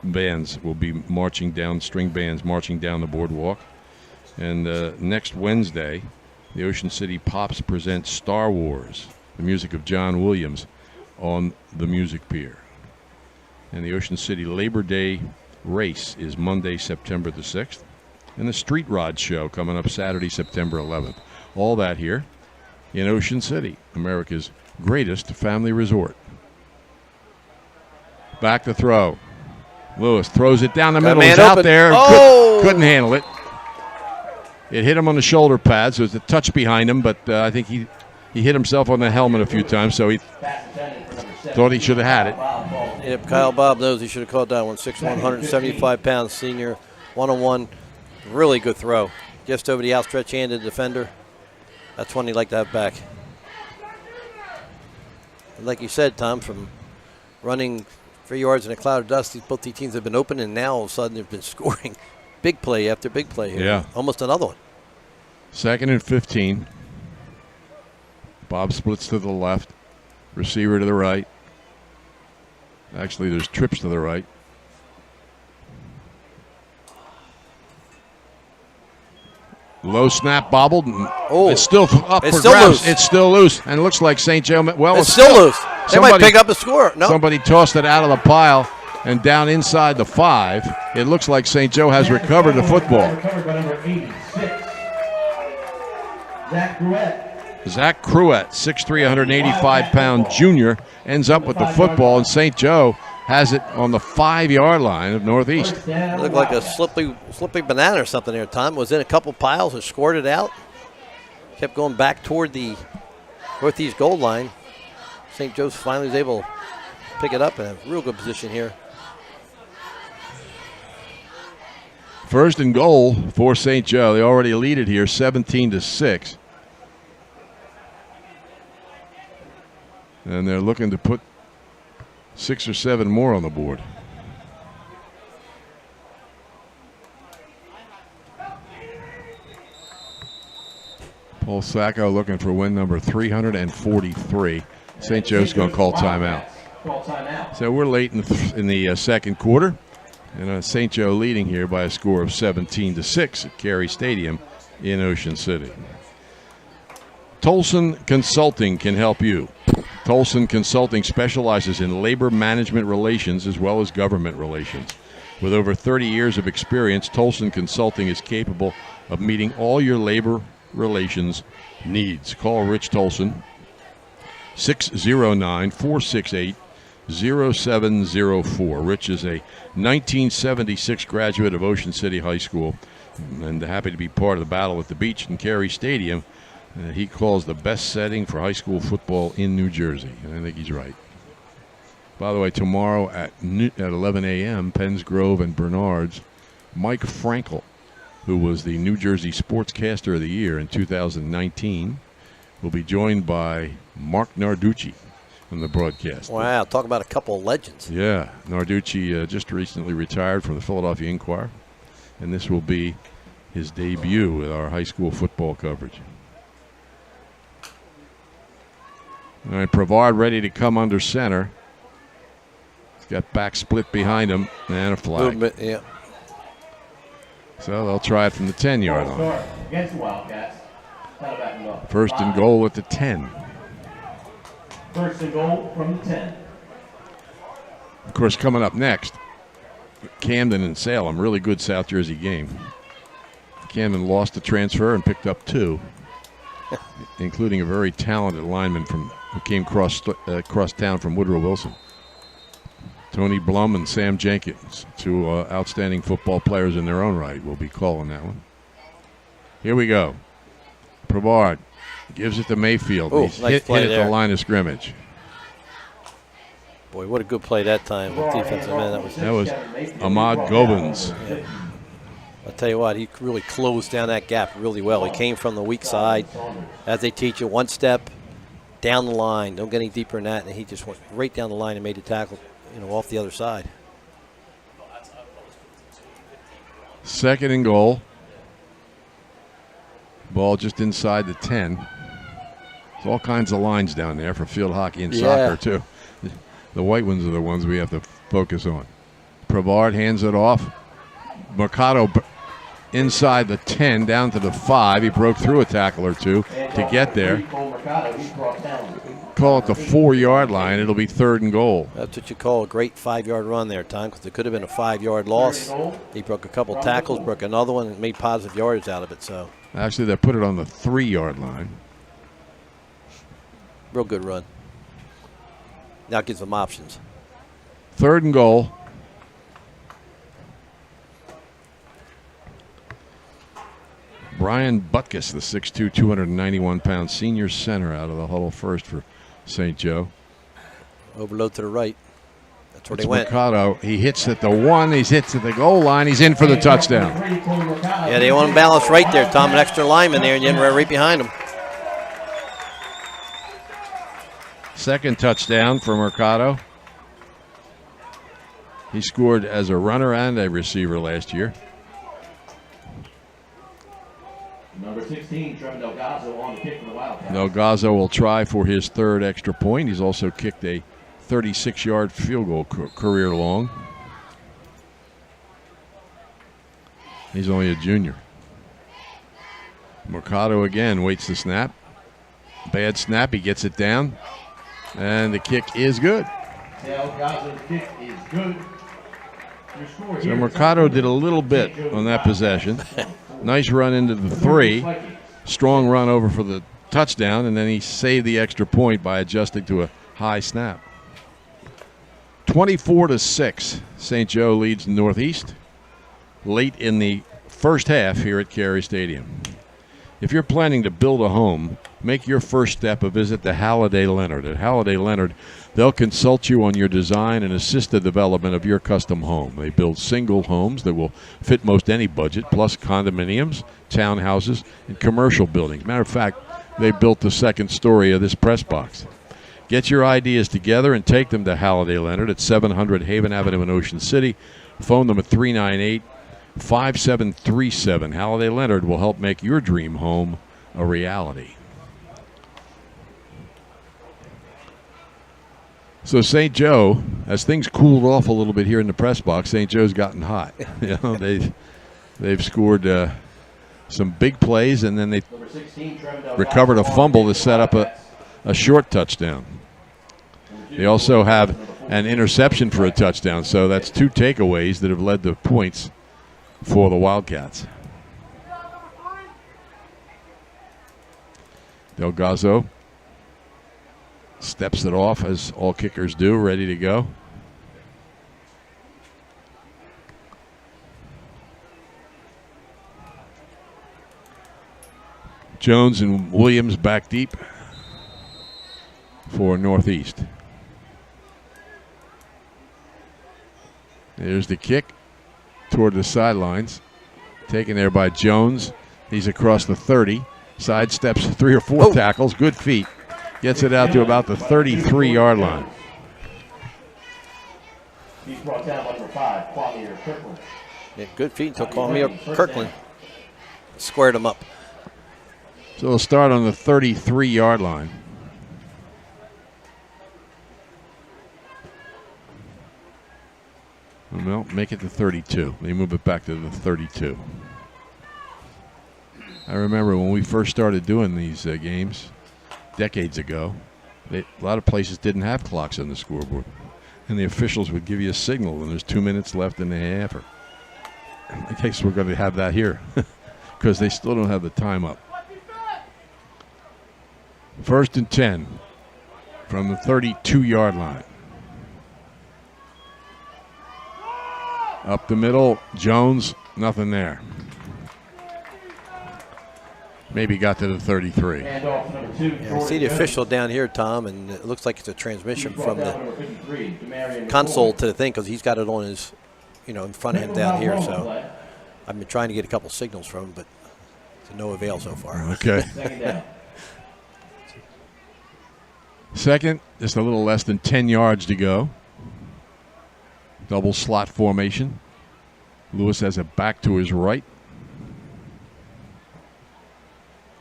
bands will be marching down, string bands marching down the boardwalk. And next Wednesday, the Ocean City Pops present Star Wars, the music of John Williams, on the Music Pier. And the Ocean City Labor Day race is Monday, September the 6th. And the Street Rod Show coming up Saturday, September 11th. All that here in Ocean City, America's greatest family resort. Back to throw. Lewis throws it down the middle. He's out there. Oh! Couldn't handle it. It hit him on the shoulder pad, so it's a touch behind him, but I think he hit himself on the helmet a few times, so he thought he should have had it. Yep, Kyle Bob knows he should have caught that one. 6'1", 175 pounds, senior, one-on-one. Really good throw. Just over the outstretched hand of the defender. That's one he'd like to have back. Like you said, Tom, from running 3 yards in a cloud of dust. Both these teams have been open, and now all of a sudden they've been scoring big play after big play here. Yeah. Almost another one. 2nd and 15. Bob splits to the left. Receiver to the right. Actually, there's trips to the right. Low snap bobbled. Oh, it's still up it's for still grabs. loose. It's still loose, and it looks like St. Joe. Well, It's still loose. They might pick up a score. No. Somebody tossed it out of the pile and down inside the 5. It looks like St. Joe has recovered the football. Recovered by number 86, Zach Gruette. Zach Cruett, 6'3", 185-pound junior, ends up with the football, and St. Joe has it on the 5-yard line of Northeast. It looked like a slippery banana or something there, Tom. Was in a couple piles and scored it out. Kept going back toward the Northeast goal line. St. Joe's finally was able to pick it up in a real good position here. 1st and goal for St. Joe. They already lead it here, 17-6. And they're looking to put 6 or 7 more on the board. Paul Sacco looking for win number 343. St. Joe's going to call timeout. So we're late in the 2nd quarter. And St. Joe leading here by a score of 17-6 at Carey Stadium in Ocean City. Tolson Consulting can help you. Tolson Consulting specializes in labor management relations as well as government relations. With over 30 years of experience, Tolson Consulting is capable of meeting all your labor relations needs. Call Rich Tolson, 609-468-0704. Rich is a 1976 graduate of Ocean City High School and happy to be part of the battle at the beach in Carey Stadium. He calls the best setting for high school football in New Jersey, and I think he's right. By the way, tomorrow at 11 a.m., Penns Grove and Bernard's, Mike Frankel, who was the New Jersey Sportscaster of the Year in 2019, will be joined by Mark Narducci on the broadcast. Wow, talk about a couple of legends. Yeah, Narducci just recently retired from the Philadelphia Inquirer, and this will be his debut with our high school football coverage. All right, Brevard ready to come under center. He's got back split behind him and a flag. Movement, yeah. So they'll try it from the 10-yard line. Against the Wildcats. 1st and goal at the 10. 1st and goal from the 10. Of course, coming up next, Camden and Salem, really good South Jersey game. Camden lost the transfer and picked up 2, including a very talented lineman who came cross town from Woodrow Wilson. Tony Blum and Sam Jenkins, 2 outstanding football players in their own right, will be calling that one. Here we go. Brevard gives it to Mayfield. Ooh, He's nice hit at there. the line of scrimmage. Boy, what a good play that time with defensive end. That was Ahmad Gobins. Yeah. I'll tell you what, he really closed down that gap really well. He came from the weak side. As they teach you, 1 step down the line. Don't get any deeper than that. And he just went right down the line and made the tackle, off the other side. 2nd and goal. Ball just inside the 10. There's all kinds of lines down there for field hockey and soccer, too. The white ones are the ones we have to focus on. Brevard hands it off. Mercado inside the 10, down to the 5. He broke through a tackle or 2 to get there. Call it the 4-yard line. It'll be 3rd and goal. That's what you call a great 5-yard run there, Tom, because it could have been a 5-yard loss. He broke a couple tackles, broke another one, and made positive yardage out of it. So actually, they put it on the 3-yard line. Real good run. Now it gives them options. 3rd and goal. Brian Butkus, the 6'2", 291-pound senior center, out of the huddle first for St. Joe. Overload to the right. That's where they went. Mercado. He hits at the 1. He hits at the goal line. He's in for the touchdown. Yeah, they want him balanced right there, Tom. An extra lineman there, and then right behind him. 2nd touchdown for Mercado. He scored as a runner and a receiver last year. Number 16, Trevor Delgado on the kick for the Wildcats. Delgado will try for his third extra point. He's also kicked a 36-yard field goal career long. He's only a junior. Mercado again waits the snap. Bad snap. He gets it down. And the kick is good. Delgado's kick is good. So Mercado did a little bit on that possession. Nice run into the 3. Strong run over for the touchdown. And then he saved the extra point by adjusting to a high snap. 24-6. St. Joe leads Northeast late in the first half here at Carey Stadium. If you're planning to build a home, make your first step a visit to Halliday Leonard. At Halliday Leonard, they'll consult you on your design and assist the development of your custom home. They build single homes that will fit most any budget, plus condominiums, townhouses, and commercial buildings. Matter of fact, they built the second story of this press box. Get your ideas together and take them to Halliday Leonard at 700 Haven Avenue in Ocean City. Phone them at 398-5737. Halliday Leonard will help make your dream home a reality. So St. Joe, as things cooled off a little bit here in the press box, St. Joe's gotten hot. They've scored some big plays, and then they recovered a fumble to set up a short touchdown. They also have an interception for a touchdown, so that's 2 takeaways that have led to points for the Wildcats. Delgado steps it off, as all kickers do, ready to go. Jones and Williams back deep for Northeast. There's the kick toward the sidelines. Taken there by Jones. He's across the 30. Sidesteps 3 or 4 tackles. Good feet. Gets it out to about the 33-yard line. He's brought down by number 5, Kwame Kirkland. Yeah, good feet until Kwame Kirkland squared him up. So they'll start on the 33-yard line. Well, make it to 32. They move it back to the 32. I remember when we first started doing these games decades ago, a lot of places didn't have clocks on the scoreboard. And the officials would give you a signal when there's 2 minutes left in the half. I guess we're going to have that here because they still don't have the time up. 1st and 10 from the 32-yard line. Up the middle, Jones, nothing there. Maybe got to the 33. Yeah, I see the official down here, Tom, and it looks like it's a transmission from the console to the thing because he's got it on his, in front of him down here. So I've been trying to get a couple signals from him, but to no avail so far. Okay. Second, just a little less than 10 yards to go. Double slot formation. Lewis has it back to his right.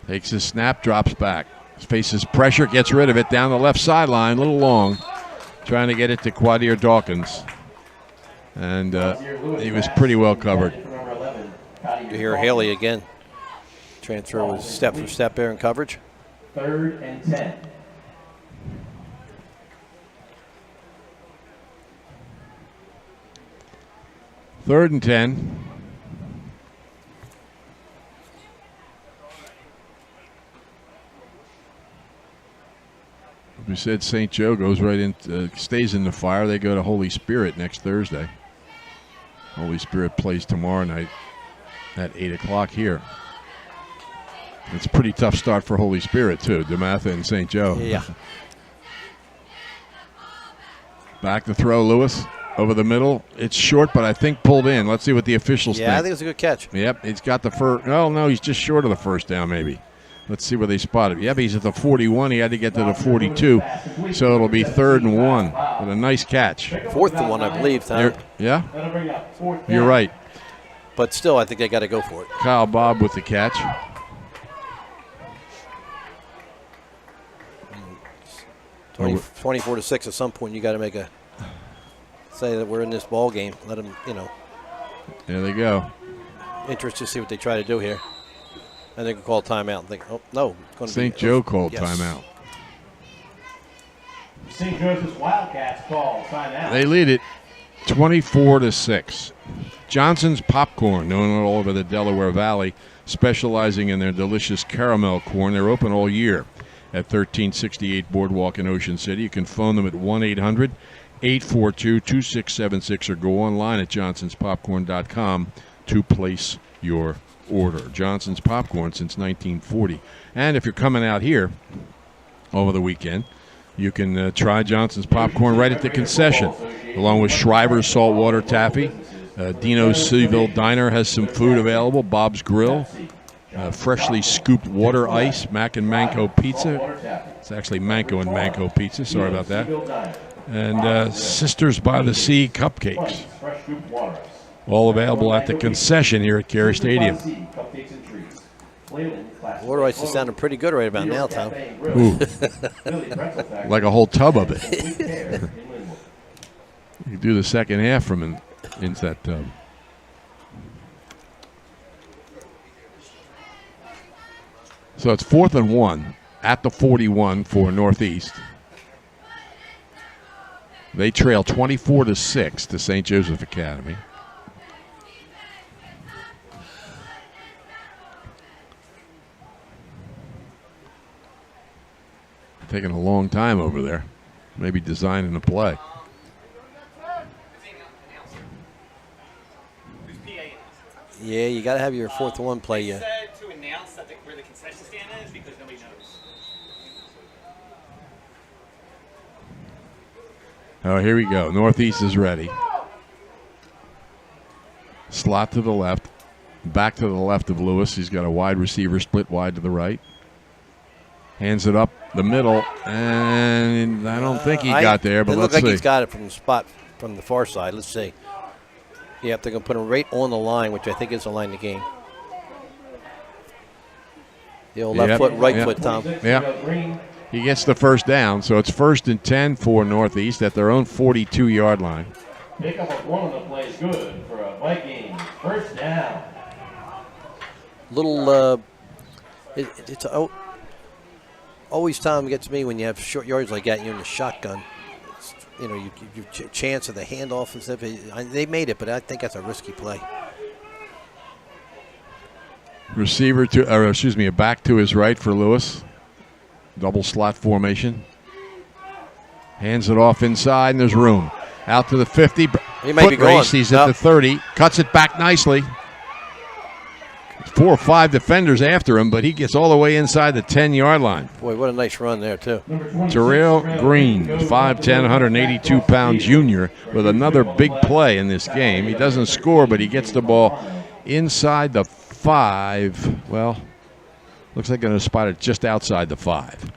Takes his snap, drops back. Faces pressure, gets rid of it down the left sideline, a little long. Trying to get it to Quadir Dawkins. And he was pretty well covered. You hear Haley again. Transfer was step for step there in coverage. 3rd and 10. Third and 10. We said St. Joe goes right in, stays in the fire. They go to Holy Spirit next Thursday. Holy Spirit plays tomorrow night at 8 o'clock here. It's a pretty tough start for Holy Spirit, too. DeMatha and St. Joe. Yeah. Back to throw, Lewis. Over the middle. It's short, but I think pulled in. Let's see what the officials think. Yeah, I think it's a good catch. Yep, he's got the first. Oh, no, he's just short of the first down, maybe. Let's see where they spot him. Yep, he's at the 41. He had to get to the 42. So it'll be 3rd and 1 with a nice catch. 4th and 1, I believe, Tom. Yeah? You're right. But still, I think they got to go for it. Kyle Bob with the catch. 24-6 at some point, you got to say that we're in this ball game. Let them, There they go. Interested to see what they try to do here. And they can call timeout and think, oh, no. It's going to St. Joe called timeout. St. Joseph's Wildcats call timeout. They lead it 24-6. Johnson's Popcorn, known all over the Delaware Valley, specializing in their delicious caramel corn. They're open all year at 1368 Boardwalk in Ocean City. You can phone them at 1-800-842-2676 or go online at johnsonspopcorn.com to place your order. Johnson's Popcorn since 1940. And if you're coming out here over the weekend, you can try Johnson's Popcorn right at the concession, along with Shriver's Saltwater Taffy. Dino's Seaville Diner has some food available. Bob's Grill, freshly scooped water ice, Mac and Manco Pizza. It's actually Manco and Manco Pizza. Sorry about that. And Sisters by the Sea cupcakes. All available at the concession here at Carey Stadium. Water ice is sounding pretty good right about now, Tom. Ooh. Like a whole tub of it. You can do the second half from into that tub. So it's 4th and 1 at the 41 for Northeast. They trail 24-6 to St. Joseph Academy. Taking a long time over there. Maybe designing a play. Yeah, you got to have your 4th and 1 play. Yeah. To announce that where the concession stand is because nobody knows. Oh, here we go. Northeast is ready. Slot to the left. Back to the left of Lewis. He's got a wide receiver split wide to the right. Hands it up the middle, and I don't think he got there, but let's see. It looks like he's got it from the spot from the far side. Let's see. Yep, they're going to put him right on the line, which I think is the line of the game. The old left foot, right foot, Tom. Yeah. He gets the first down, so it's 1st and 10 for Northeast at their own 42-yard line. Pickup of one of the plays good for a Vikings first down. Little, it's always Tom gets me when you have short yards like that. You're in the shotgun. You chance of the handoff and stuff. They made it, but I think that's a risky play. A back to his right for Lewis. Double slot formation. Hands it off inside, and there's room. Out to the 50. He may be going. He's at the 30. Cuts it back nicely. 4 or 5 defenders after him, but he gets all the way inside the 10-yard line. Boy, what a nice run there, too. Terrell Green, 5'10", 182-pound junior, with another big play in this game. He doesn't score, but he gets the ball inside the 5. Well, looks like going to spot it just outside the 5.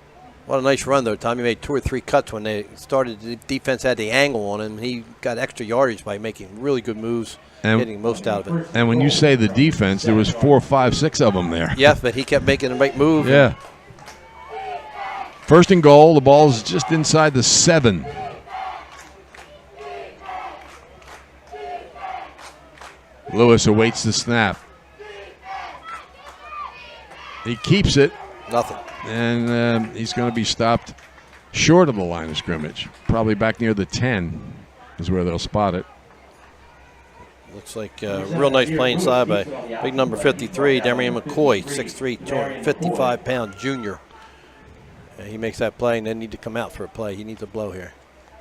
What a nice run, though, Tom. He made 2 or 3 cuts when they started. The defense had the angle on him. He got extra yardage by making really good moves. And getting most out of it. And when you say the defense, there was 4, 5, 6 of them there. Yes, but he kept making the right move. Yeah. 1st and goal. The ball's just inside the 7. Lewis awaits the snap. He keeps it. Nothing. And he's going to be stopped short of the line of scrimmage. Probably back near the 10 is where they'll spot it. Looks like a real nice play inside by big number 53, Damian Mccoy, 6'3", 255-pound junior. And he makes that play, and they need to come out for a play. He needs a blow here.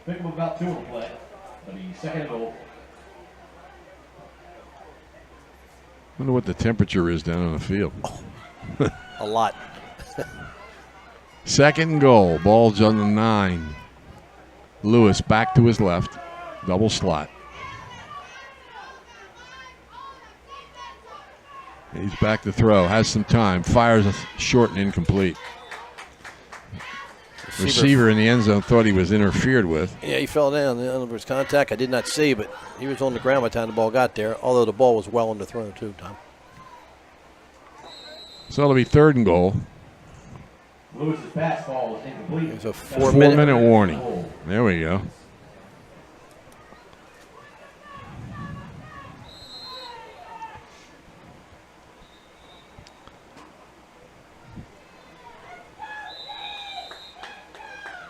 Pick him about 2 on play. That'll be 2nd and goal. Wonder what the temperature is down on the field. A lot. 2nd and goal. Ball's on the 9. Lewis back to his left. Double slot. He's back to throw. Has some time. Fires short and incomplete. Receiver in the end zone thought he was interfered with. Yeah, he fell down. The other was contact. I did not see, but he was on the ground by the time the ball got there, although the ball was well underthrown too, Tom. So it'll be 3rd and goal. Lewis's pass ball is incomplete. There's a Four 4-minute minute warning. There we go.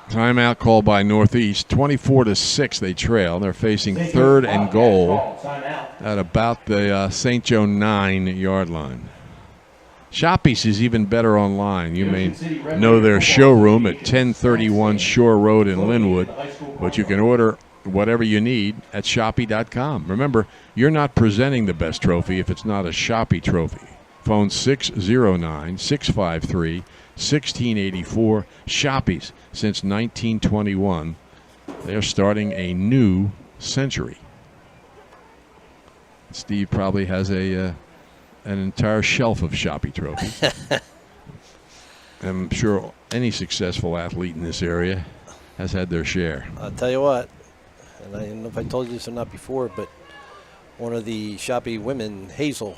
Timeout called by Northeast. 24-6 they trail. They're facing 3rd and goal at about the St. Joe 9-yard line. Shoppies is even better online. You may know their showroom at 1031 Shore Road in Linwood, but you can order whatever you need at Shoppy.com. Remember, you're not presenting the best trophy if it's not a Shoppy trophy. Phone 609-653-1684. Shoppies since 1921. They're starting a new century. Steve probably has an entire shelf of Shoppy trophies. I'm sure any successful athlete in this area has had their share. I'll tell you what, and I don't know if I told you this or not before, but one of the Shoppy women, Hazel,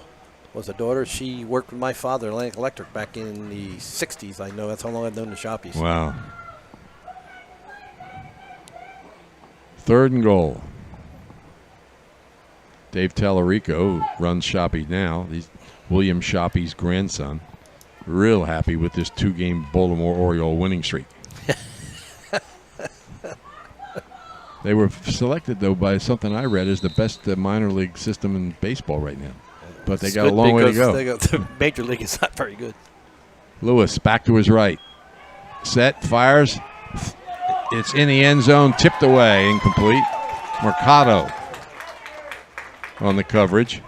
was a daughter. She worked with my father at Atlantic Electric back in the 60s. I know that's how long I've known the Shoppies. Wow. 3rd and goal. Dave Tallarico, who runs Shoppy now, he's William Shoppy's grandson, real happy with this 2-game Baltimore Oriole winning streak. They were selected, though, by something I read as the best minor league system in baseball right now. But they got a long way to go. The major league is not very good. Lewis back to his right. Set, fires. It's in the end zone, tipped away, incomplete. Mercado on the coverage.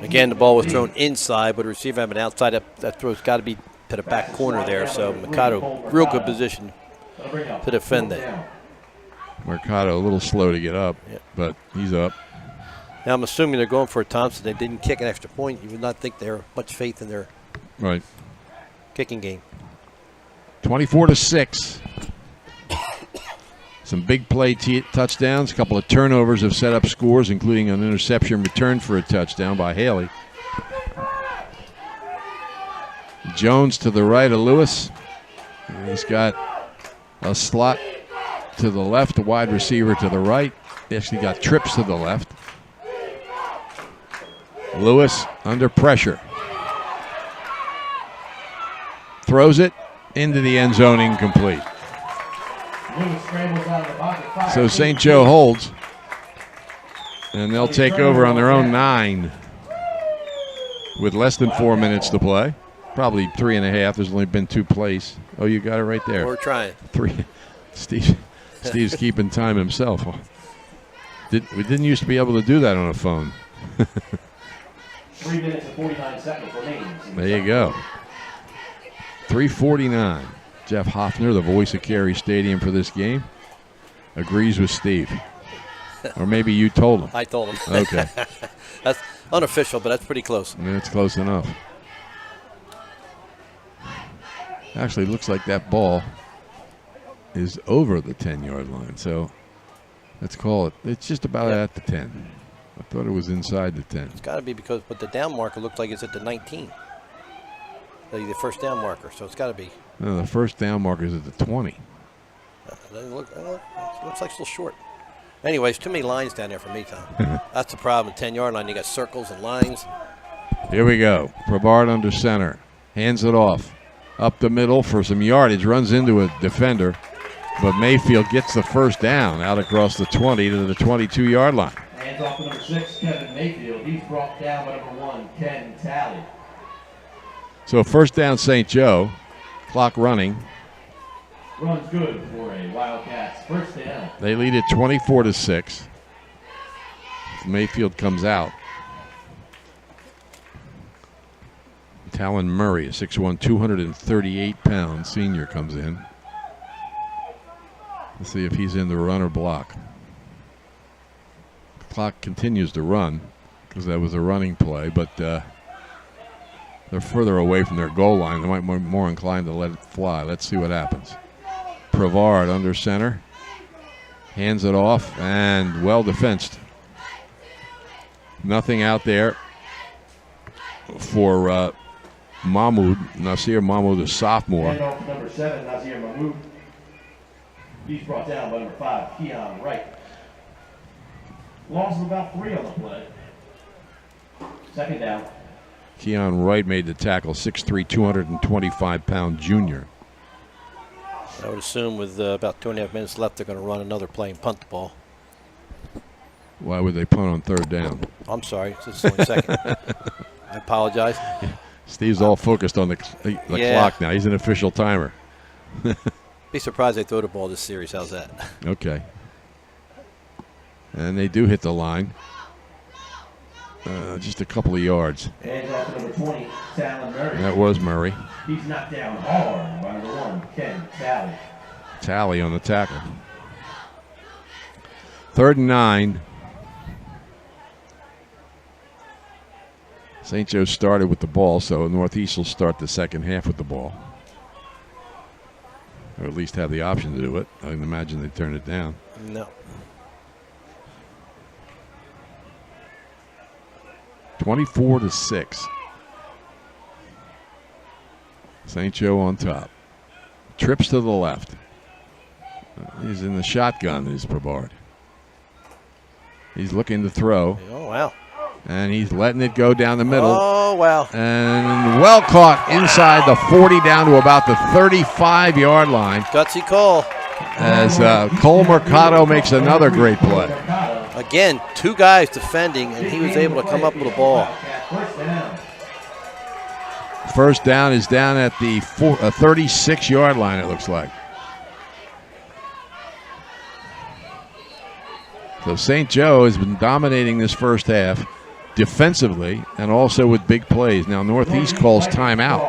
Again, the ball was thrown inside, but the receiver had been outside. That throw's got to be to the back corner there. So Mercado, real good position to defend that. Mercado a little slow to get up, but he's up. Now I'm assuming they're going for a Thompson. They didn't kick an extra point. You would not think they have much faith in their kicking game. 24-6. Some big play touchdowns. A couple of turnovers have set up scores, including an interception return for a touchdown by Haley. Jones to the right of Lewis. And he's got a slot to the left, a wide receiver to the right. He actually got trips to the left. Lewis under pressure. Throws it into the end zone, incomplete. So St. Joe holds, and they'll take over on their own 9 with less than 4 minutes to play. Probably 3.5. There's only been 2 plays. Oh, you got it right there. We're trying. 3. Steve's keeping time himself. We didn't used to be able to do that on a phone. 3 minutes and 49 seconds remaining. There you go. 3:49. Jeff Hoffner, the voice of Cary Stadium for this game, agrees with Steve. Or maybe you told him. I told him. Okay. That's unofficial, but that's pretty close. It's close enough. Actually, looks like that ball is over the 10-yard line. So let's call it. It's just about at the 10. I thought it was inside the 10. It's got to be because, but the down marker looks like it's at the 19. The first down marker, so it's got to be. No, the first down marker is at the 20. It looks like it's a little short. Anyways, too many lines down there for me, Tom. That's the problem. 10-yard line, you got circles and lines. Here we go. Brevard under center. Hands it off. Up the middle for some yardage. Runs into a defender. But Mayfield gets the first down out across the 20 to the 22-yard line. Hands off to number 6, Kevin Mayfield. He's brought down by number 1, Ken Talley. So first down St. Joe. Clock running. Runs good for a Wildcats first down. They lead it 24-6. Mayfield comes out. Talon Murray, a 6'1", 238-pound senior, comes in. Let's see if he's in the run or block. The clock continues to run because that was a running play, but they're further away from their goal line. They might be more inclined to let it fly. Let's see what happens. Brevard under center. Hands it off, and well defensed. Nothing out there for Mahmoud. Nasir Mahmoud, a sophomore. And off number 7, Nasir Mahmoud. He's brought down by number 5, Keon Wright. Loss of about 3 on the play. Second down. Keon Wright made the tackle, 6'3", 225-pound junior. I would assume with about 2.5 minutes left, they're going to run another play and punt the ball. Why would they punt on 3rd down? I'm sorry, it's only second. I apologize. Steve's all focused on the clock now. He's an official timer. Be surprised they throw the ball this series. How's that? Okay. And they do hit the line. Just a couple of yards. And off to number 20, Talon Murray. That was Murray. He's knocked down hard by number 1, Ken Talley. Talley on the tackle. 3rd and 9. St. Joe started with the ball, so Northeast will start the second half with the ball. Or at least have the option to do it. I can imagine they turn it down. No. 24-6. St. Joe on top. Trips to the left. He's in the shotgun, is Brevard. He's looking to throw. Oh, wow. And he's letting it go down the middle. Oh, wow. And well caught inside the 40 down to about the 35-yard line. Gutsy call. As Cole Mercado makes another great play. Again, 2 guys defending, and he was able to come up with a ball. First down is down at the 36-yard line, it looks like. So St. Joe has been dominating this first half defensively and also with big plays. Now Northeast calls timeout.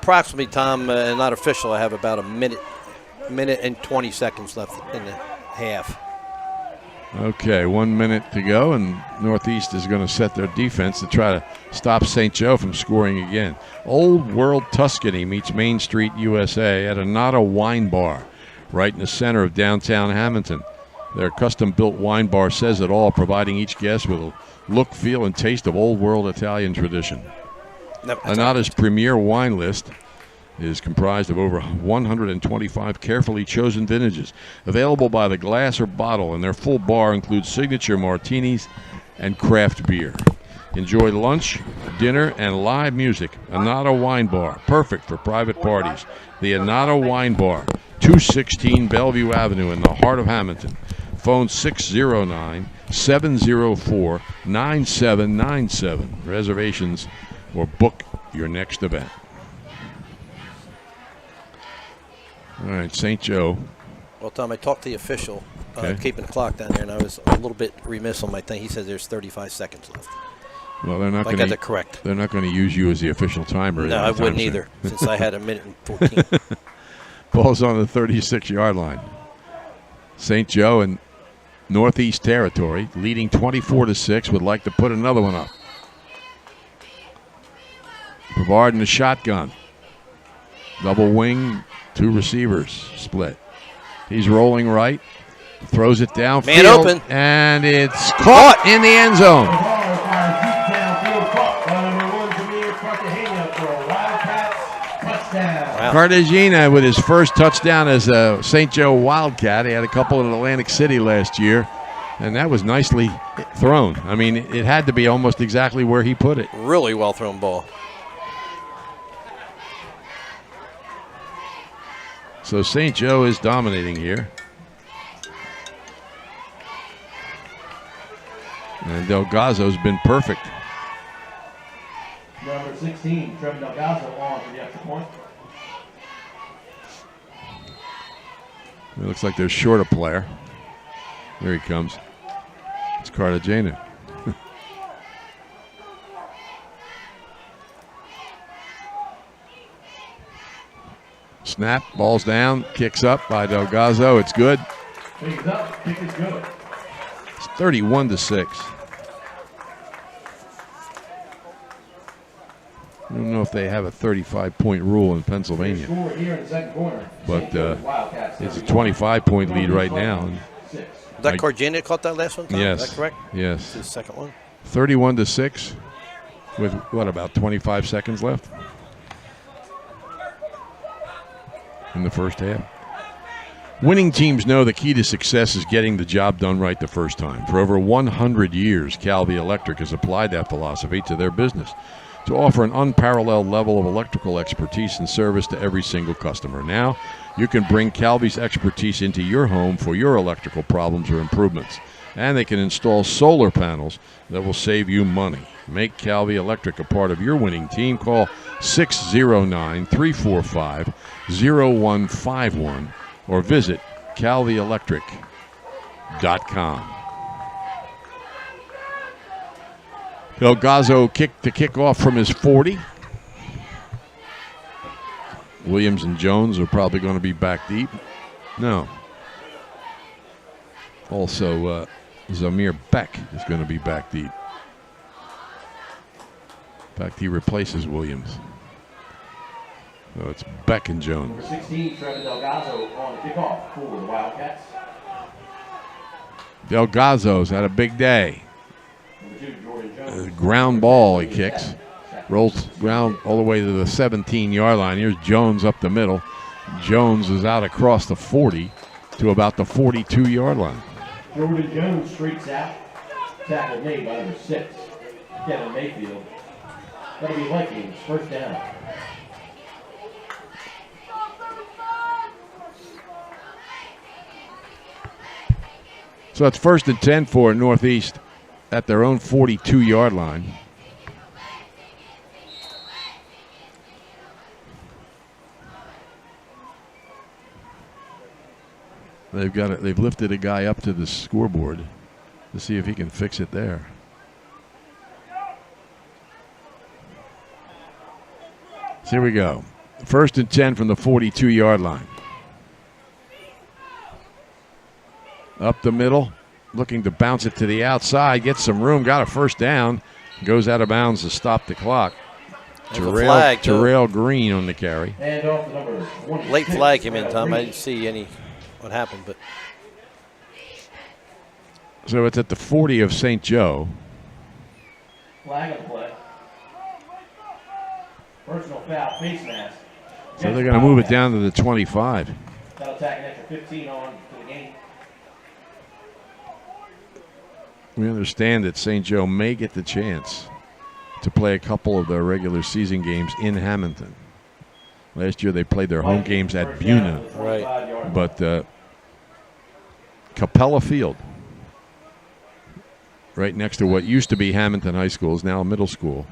Approximately, Tom, not official, I have about a minute and 20 seconds left in the half. Okay, 1 minute to go, and Northeast is going to set their defense to try to stop St. Joe from scoring again. Old World Tuscany meets Main Street USA at Anata Wine Bar, right in the center of downtown Hamilton. Their custom-built wine bar says it all, providing each guest with a look, feel, and taste of Old World Italian tradition. Anata's premier wine list is comprised of over 125 carefully chosen vintages, available by the glass or bottle, and their full bar includes signature martinis and craft beer. Enjoy lunch, dinner, and live music. Anata Wine Bar, perfect for private parties. The Anata Wine Bar, 216 Bellevue Avenue in the heart of Hamilton. Phone 609-704-9797. Reservations or book your next event. All right, St. Joe. Well, Tom, I talked to the official, Okay. keeping the clock down there, and I was a little bit remiss on my thing. He said there's 35 seconds left. Well, they're not I going got that correct. They're not going to use you as the official timer. No, I wouldn't soon. either, since I had a minute and 14. Ball's on the 36-yard line. St. Joe in Northeast territory, leading 24-6, would like to put another one up. Brevard in the shotgun. Double wing, 2 receivers split. He's rolling right, throws it downfield. Man open. And it's caught in the end zone. Wow. Cartagena with his first touchdown as a St. Joe Wildcat. He had a couple in Atlantic City last year, and that was nicely thrown. I mean, it had to be almost exactly where he put it. Really well thrown ball. So St. Joe is dominating here. And Delgazo's been perfect. Number 16, Trevor Delgado on for the extra point. It looks like they're short a player. There he comes. It's Cartagena. Snap, ball's down, kicks up by Delgazo. It's good. Kick is up, kick is good. It's 31-6. I don't know if they have a 35-point rule in Pennsylvania, Score here in the second quarter. but St. Joe's Wildcats it's a 31. 25-point lead right now. Six. Was that Corgina caught that last one, Tom? Yes. Is that correct? Yes. The second one. 31-6 with, what, about 25 seconds left in the first half. Winning teams know the key to success is getting the job done right the first time. For over 100 years, Calvi Electric has applied that philosophy to their business to offer an unparalleled level of electrical expertise and service to every single customer. Now, you can bring Calvi's expertise into your home for your electrical problems or improvements. And they can install solar panels that will save you money. Make Calvi Electric a part of your winning team. Call 609-345-0151 or visit calvielectric.com. Del Gazzo kicked to kick off from his 40. Williams and Jones are probably going to be back deep. No. Also, Zamir Beck is going to be back deep. In fact, he replaces Williams. So it's Beck and Jones. Number 16, Trevor Del Gazzo on the kickoff for the Wildcats. Del Gazzo's had a big day. Number 2, Jordan Jones. Ground ball he kicks. Rolls ground all the way to the 17-yard line. Here's Jones up the middle. Jones is out across the 40 to about the 42-yard line. Jordan Jones streaks out. Tackle made by number 6, Kevin Mayfield. That'll be Vikings, first down. So it's 1st and 10 for Northeast at their own 42-yard line. They've lifted a guy up to the scoreboard to see if he can fix it there. So here we go. 1st and 10 from the 42-yard line. Up the middle, looking to bounce it to the outside, gets some room, got a first down, goes out of bounds to stop the clock. Terrell Green on the carry. And off the number 26, Late flag came in, Tom. I didn't see what happened, but So it's at the 40 of St. Joe. Flag on the play. Personal foul, face mask. So they're going to move it down to the 25. That'll tack an extra 15 on to the game. We understand that St. Joe may get the chance to play a couple of their regular season games in Hamilton. Last year they played their home games at Buna, Right. but Capella Field, right next to what used to be Hamilton High School, is now a middle school,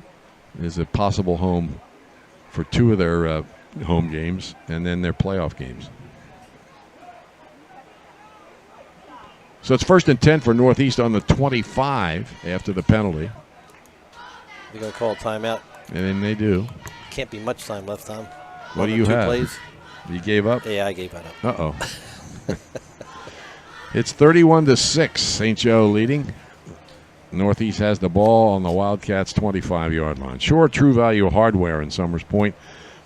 is a possible home for 2 of their home games and then their playoff games. So it's 1st and 10 for Northeast on the 25 after the penalty. They're going to call a timeout. And then they do. Can't be much time left, Tom. What do you have? Plays. You gave up? Yeah, I gave that up. Uh-oh. It's 31-6, St. Joe leading. Northeast has the ball on the Wildcats' 25-yard line. Sure True Value Hardware in Summers Point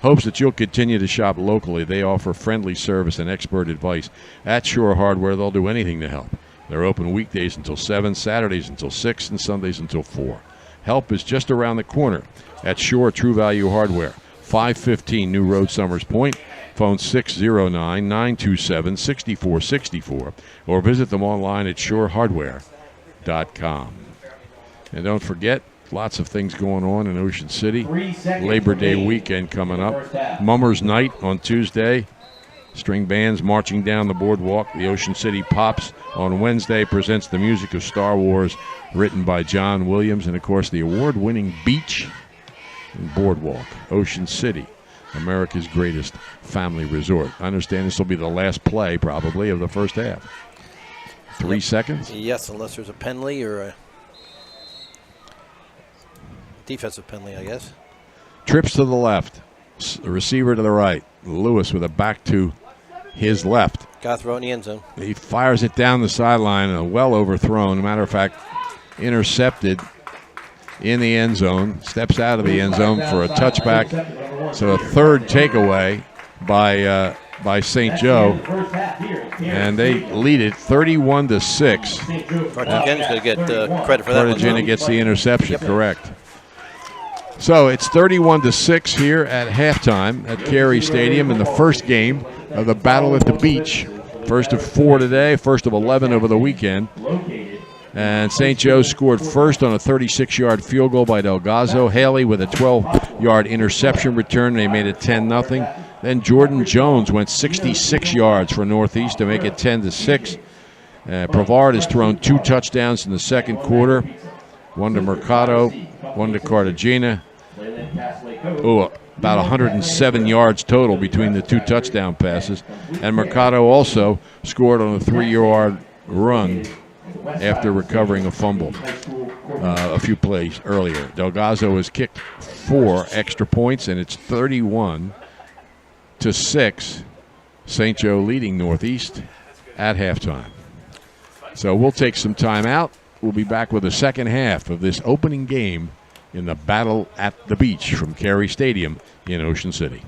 hopes that you'll continue to shop locally. They offer friendly service and expert advice. At Shore Hardware, they'll do anything to help. They're open weekdays until 7, Saturdays until 6, and Sundays until 4. Help is just around the corner at Shore True Value Hardware, 515 New Road, Summers Point. Phone 609-927-6464 or visit them online at shorehardware.com. And don't forget, lots of things going on in Ocean City. Labor Day weekend coming up. Mummers Night on Tuesday. String bands marching down the boardwalk. The Ocean City Pops on Wednesday presents the music of Star Wars, written by John Williams. And, of course, the award-winning Beach and Boardwalk, Ocean City, America's greatest family resort. I understand this will be the last play, probably, of the first half. 3 seconds? Yes, unless there's a penalty or a defensive penalty, I guess. Trips to the left. Receiver to the right. Lewis with a back to his left. Got to throw it in the end zone. He fires it down the sideline, well overthrown. Matter of fact, intercepted in the end zone, steps out of the end zone for a touchback. So a third takeaway by St. Joe, and they lead it 31-6. Cartagena's going to get credit for that one. Cartagena gets the interception, correct. So it's 31-6 here at halftime at Carey Stadium in the first game of the Battle at the Beach. First of 4 today, first of 11 over the weekend. And St. Joe scored first on a 36-yard field goal by Delgazo. Haley with a 12-yard interception return. They made it 10-0. Then Jordan Jones went 66 yards for Northeast to make it 10-6. Brevard has thrown 2 touchdowns in the second quarter. One to Mercado, one to Cartagena. About 107 yards total between the 2 touchdown passes. And Mercado also scored on a 3-yard run after recovering a fumble a few plays earlier. Delgazo has kicked 4 extra points, and it's 31-6. St. Joe leading Northeast at halftime. So we'll take some time out. We'll be back with the second half of this opening game in the Battle at the Beach from Carey Stadium in Ocean City.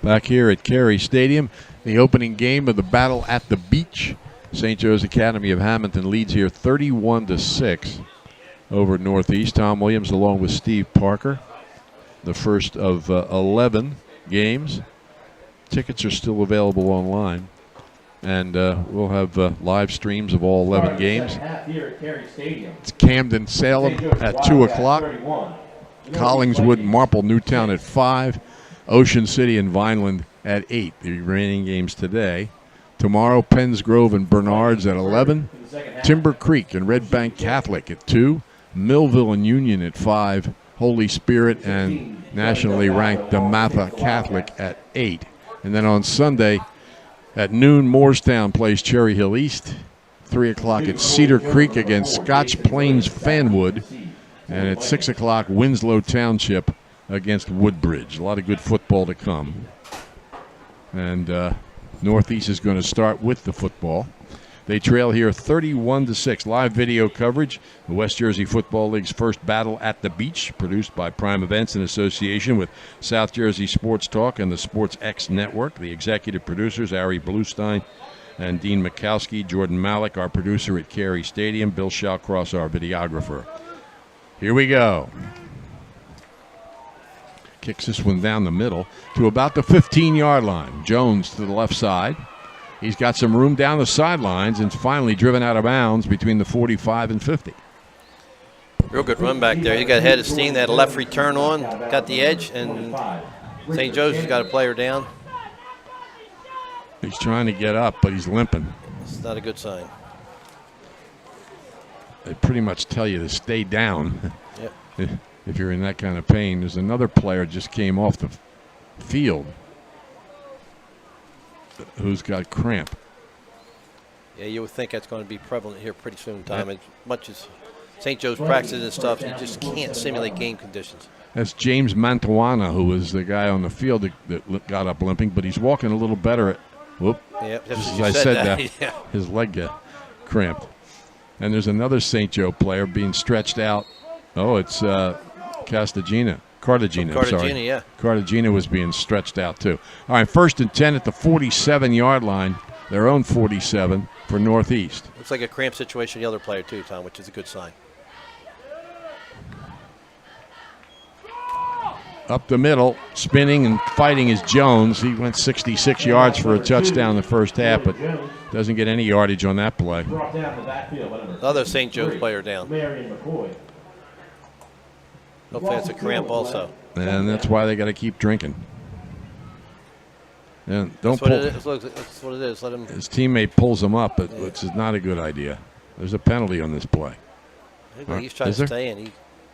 Back here at Carey Stadium, the opening game of the Battle at the Beach. St. Joe's Academy of Hamilton leads here 31-6 over Northeast. Tom Williams along with Steve Parker. The first of 11 games. Tickets are still available online. And we'll have live streams of all 11 games. It's Camden, Salem at 2 o'clock. Collingswood, Marple, Newtown at 5. Ocean City and Vineland at 8. The remaining games today. Tomorrow, Penns Grove and Bernards at 11. Timber Creek and Red Bank Catholic at 2. Millville and Union at 5. Holy Spirit and nationally ranked DeMatha Catholic at 8. And then on Sunday at noon, Moorestown plays Cherry Hill East. 3 o'clock at Cedar Creek against Scotch Plains Fanwood. And at 6 o'clock, Winslow Township against Woodbridge. A lot of good football to come. And Northeast is going to start with the football. They trail here 31-6. Live video coverage. The West Jersey Football League's first Battle at the Beach, produced by Prime Events in association with South Jersey Sports Talk and the Sports X Network. The executive producers, Ari Bluestein and Dean Mikowski. Jordan Malik, our producer at Carey Stadium. Bill Shawcross, our videographer. Here we go. Kicks this one down the middle to about the 15-yard line. Jones to the left side. He's got some room down the sidelines and finally driven out of bounds between the 45 and 50. Real good run back there. He got ahead of steam. They had a left return on, got the edge, and St. Joe's has got a player down. He's trying to get up, but he's limping. It's not a good sign. They pretty much tell you to stay down. Yep. If you're in that kind of pain. There's another player just came off the field who's got cramp. Yeah, you would think that's going to be prevalent here pretty soon, Tom. As much as St. Joe's practices and stuff, you just can't simulate game conditions. That's James Mantuana, who was the guy on the field that got up limping, but he's walking a little better. Whoop. Yeah, just as I said that, yeah. His leg got cramped. And there's another St. Joe player being stretched out. Oh, it's Cartagena. Cartagena, yeah. Cartagena was being stretched out, too. All right, 1st and 10 at the 47-yard line, their own 47 for Northeast. Looks like a cramp situation the other player, too, Tom, which is a good sign. Up the middle, spinning and fighting is Jones. He went 66 yards for a touchdown in the first half, but doesn't get any yardage on that play. Another St. Joe's player down. Hopefully that's a cramp also. And that's why they got to keep drinking. And don't that's what it is. Let him. His teammate pulls him up, which is not a good idea. There's a penalty on this play. He's trying to stay in.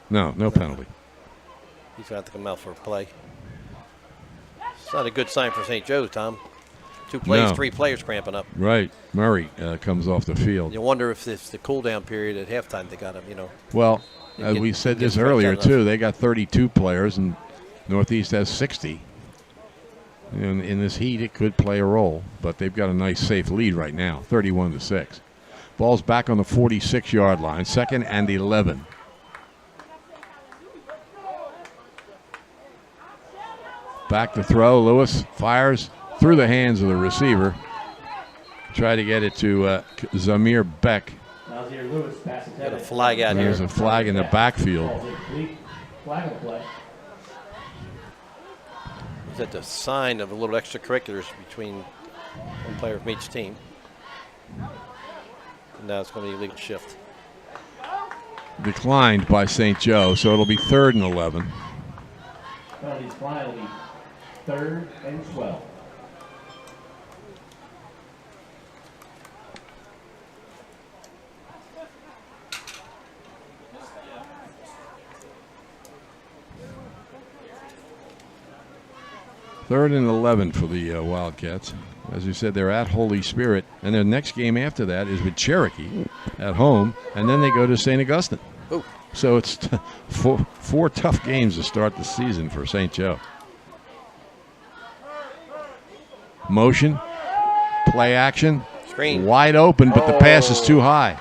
No penalty. He's going to have to come out for a play. It's not a good sign for St. Joe's, Tom. 2 plays, 3 players cramping up. Right. Murray comes off the field. You wonder if it's the cool-down period at halftime they got him, Well, we said this earlier, too. They got 32 players, and Northeast has 60. In this heat, it could play a role, but they've got a nice, safe lead right now, 31-6. Ball's back on the 46-yard line, 2nd and 11. Back to throw. Lewis fires through the hands of the receiver. Try to get it to Zamir Beck. Got a flag out here. There's a flag in the backfield. Is that the sign of a little extracurriculars between one player from each team? And now it's going to be a legal shift. Declined by St. Joe, so it'll be 3rd and 11. Penalties fly will be 3rd and 12. Third and 11 for the Wildcats. As you said, they're at Holy Spirit, and their next game after that is with Cherokee at home, and then they go to St. Augustine. Ooh. So it's four tough games to start the season for St. Joe. Motion, play action, screen, wide open, but the pass is too high.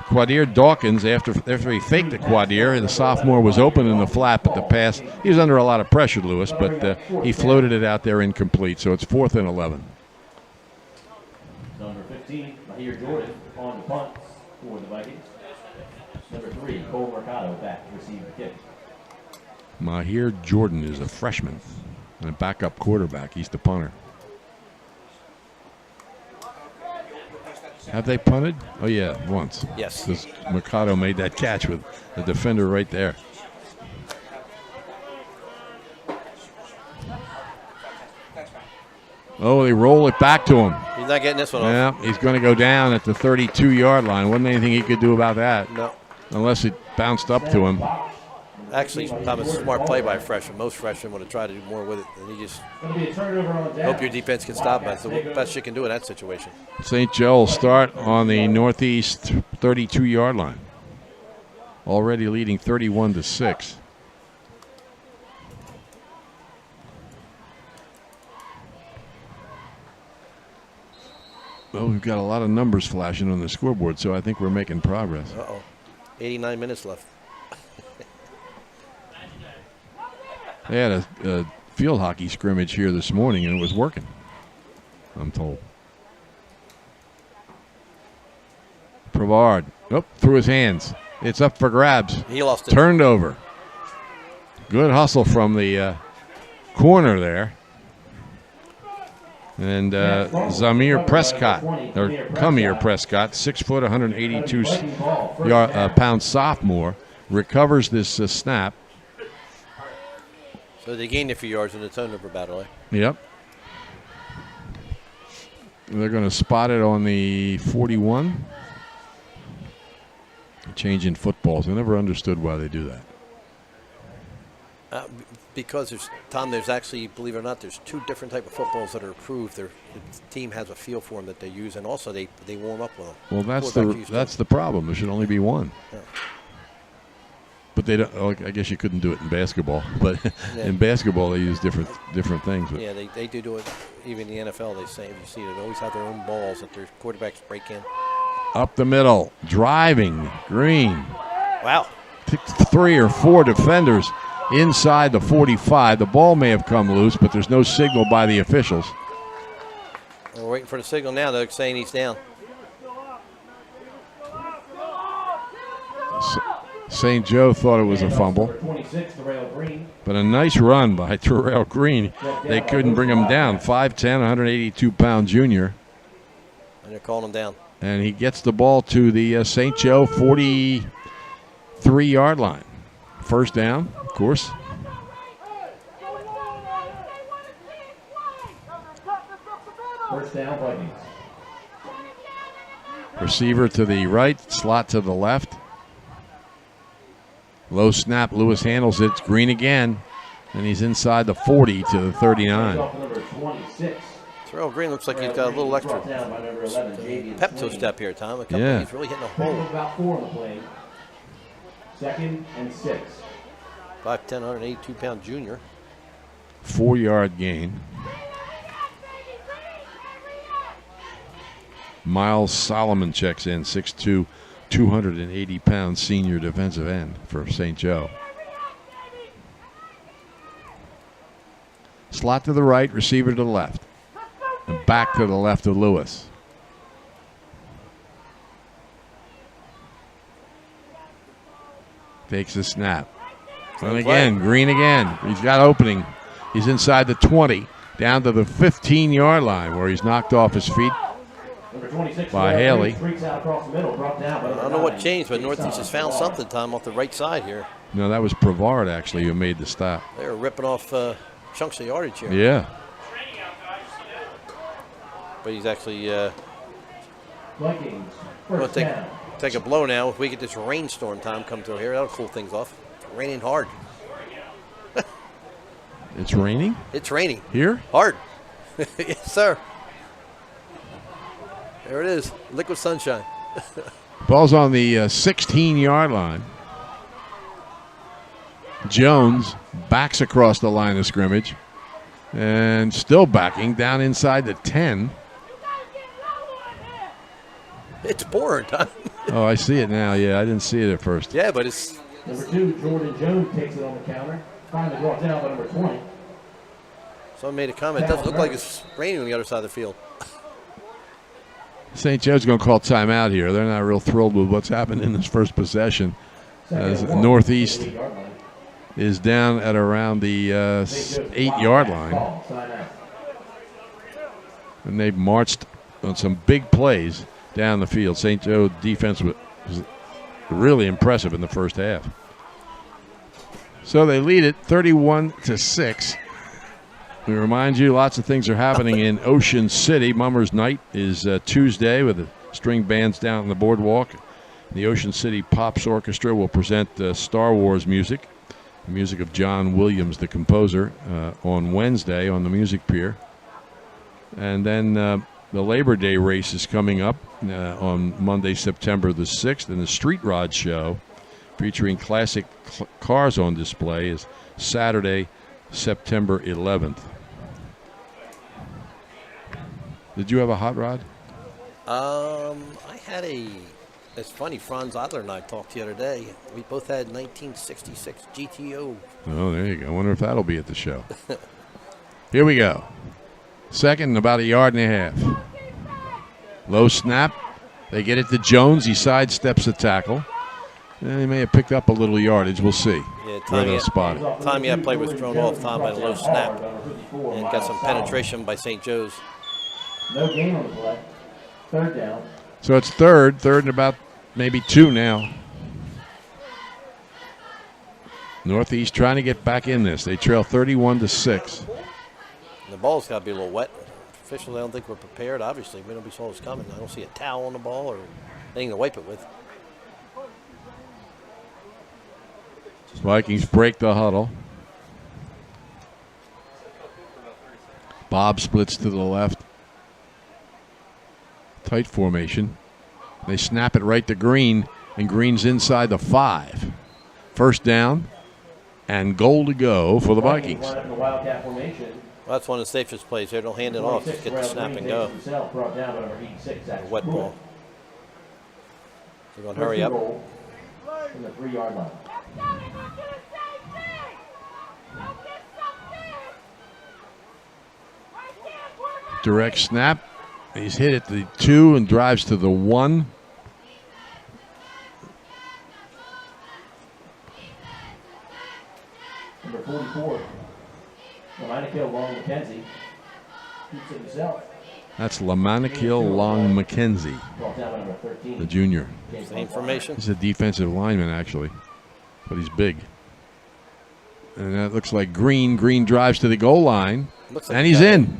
Quadir Dawkins, after he faked the Quadir, the sophomore was open in the flat, but the pass, he was under a lot of pressure, Lewis, but he floated it out there incomplete. So it's 4th and 11. Number 15, Mahir Jordan on the punt for the Vikings. Number 3, Cole Mercado back to receive the kick. Mahir Jordan is a freshman and a backup quarterback. He's the punter. Have they punted? Oh, yeah, once. Yes. Because Mercado made that catch with the defender right there. Oh, they roll it back to him. He's not getting this one off. Yeah, he's going to go down at the 32-yard line. Wasn't anything he could do about that. No. Unless it bounced up to him. Actually, Tom, it's a smart play by a freshman. Most freshmen would have tried to do more with it. And he just hope your defense can stop it. That's the best you can do in that situation. St. Joe will start on the northeast 32-yard line. Already leading 31-6. Well, we've got a lot of numbers flashing on the scoreboard, so I think we're making progress. Uh-oh. 89 minutes left. They had a field hockey scrimmage here this morning, and it was working, I'm told. Brevard, through his hands. It's up for grabs. He lost it. Turned over. Good hustle from the corner there. And Zamir Prescott, or Kamir Prescott, 6 foot, 182 pound sophomore, recovers this snap. So they gained a few yards in the turnover battle, eh? Yep. They're going to spot it on the 41. Changing footballs. I never understood why they do that. Because there's actually, believe it or not, there's 2 different type of footballs that are approved. The team has a feel for them that they use, and also they warm up with them. Well, that's the problem. There should only be one. Yeah. But they don't. Oh, I guess you couldn't do it in basketball. But in basketball, they use different things. But yeah, they do it. Even in the NFL, they say, if you see, they always have their own balls that their quarterbacks break in. Up the middle, driving, Green. Wow. 3 or 4 defenders inside the 45. The ball may have come loose, but there's no signal by the officials. We're waiting for the signal now. They're saying he's down. St. Joe thought it was a fumble. But a nice run by Terrell Green. They couldn't bring him down. 5'10", 182-pound junior. And they're calling him down. And he gets the ball to the St. Joe 43-yard line. First down, of course. First down, Vikings. Receiver to the right, slot to the left. Low snap, Lewis handles it. It's Green again, and he's inside the 40 to the 39. Terrell Green looks like he's got a little extra pep to his step here, Tom. Yeah. He's really hitting a hole. About 4 on the play. 2nd and 6. 5'10", 182-pound junior. 4-yard gain. Miles Solomon checks in, 6'2", 280-pound senior defensive end for St. Joe. Slot to the right, receiver to the left. And back to the left of Lewis. Takes the snap. And again, Green again. He's got opening. He's inside the 20, down to the 15-yard line where he's knocked off his feet by Haley. I don't know what changed, but Northeast has found something, Tom, off the right side here. No, that was Brevard, actually, who made the stop. They were ripping off chunks of yardage here. Yeah. But he's actually Vikings, going first to down. take a blow now. If we get this rainstorm, Tom, come through here, that'll cool things off. It's raining hard. It's raining? It's raining. Here? Hard. Yes, sir. There it is. Liquid sunshine. Ball's on the 16-yard line. Jones backs across the line of scrimmage and still backing down inside the 10. It's pouring, Tom. Oh, I see it now. Yeah, I didn't see it at first. Yeah, but it's Number 2, Jordan Jones takes it on the counter. Finally brought down by number 20. someone made a comment. It doesn't look like it's raining on the other side of the field. St. Joe's going to call timeout here. They're not real thrilled with what's happened in this first possession. As Northeast is down at around the 8-yard line. And they've marched on some big plays down the field. St. Joe defense was really impressive in the first half. So they lead it 31-6. We remind you, lots of things are happening in Ocean City. Mummers Night is Tuesday with the string bands down on the boardwalk. The Ocean City Pops Orchestra will present Star Wars music, the music of John Williams, the composer, on Wednesday on the Music Pier. And then the Labor Day race is coming up on Monday, September the 6th. And the Street Rod Show, featuring classic cars on display, is Saturday, September 11th. Did you have a hot rod? I had it's funny, Franz Adler and I talked the other day. We both had 1966 GTO. Oh, there you go. I wonder if that'll be at the show. Here we go. Second, about 1.5 yards. Low snap. They get it to Jones. He sidesteps the tackle. And he may have picked up a little yardage. We'll see where they'll spot it. Time that play was thrown off, Tom, by a low snap. And got some penetration by St. Joe's. No gain on the play. Third down. So it's third and about maybe 2 now. Northeast trying to get back in this. They trail 31-6. The ball's got to be a little wet. Officials, I don't think we're prepared. Obviously, we don't saw this coming. I don't see a towel on the ball or anything to wipe it with. Vikings break the huddle. Bob splits to the left. Tight formation. They snap it right to Green, and Green's inside the 5. First down and goal to go for the Vikings. Well, that's one of the safest plays here. Don't hand it off. Just get the snap and go. Wet ball. They're going to hurry up. From the 3-yard line. Direct snap. He's hit at the 2 and drives to the 1. Number 44. Lamanikill Long McKenzie. Keeps it himself. That's Lamanikill Long McKenzie, Brought down by number 13. the junior. Same formation. He's a defensive lineman, actually, but he's big. And that looks like Green. Green drives to the goal line, Like and he's in.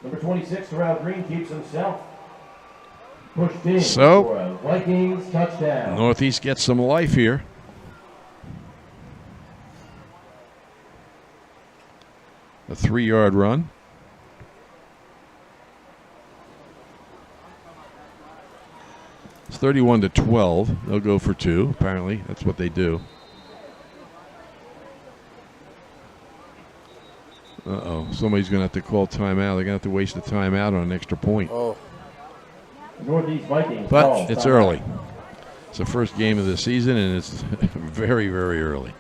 Number 26, Terrell Green, keeps himself. Pushed in So, for a Vikings touchdown. Northeast gets some life here. A 3-yard run. It's 31-12. They'll go for 2. Apparently, that's what they do. Uh-oh. Somebody's going to have to call timeout. They're going to have to waste a timeout on an extra point. Oh. Northeast Vikings. But it's early. It's the first game of the season, and it's very, very early.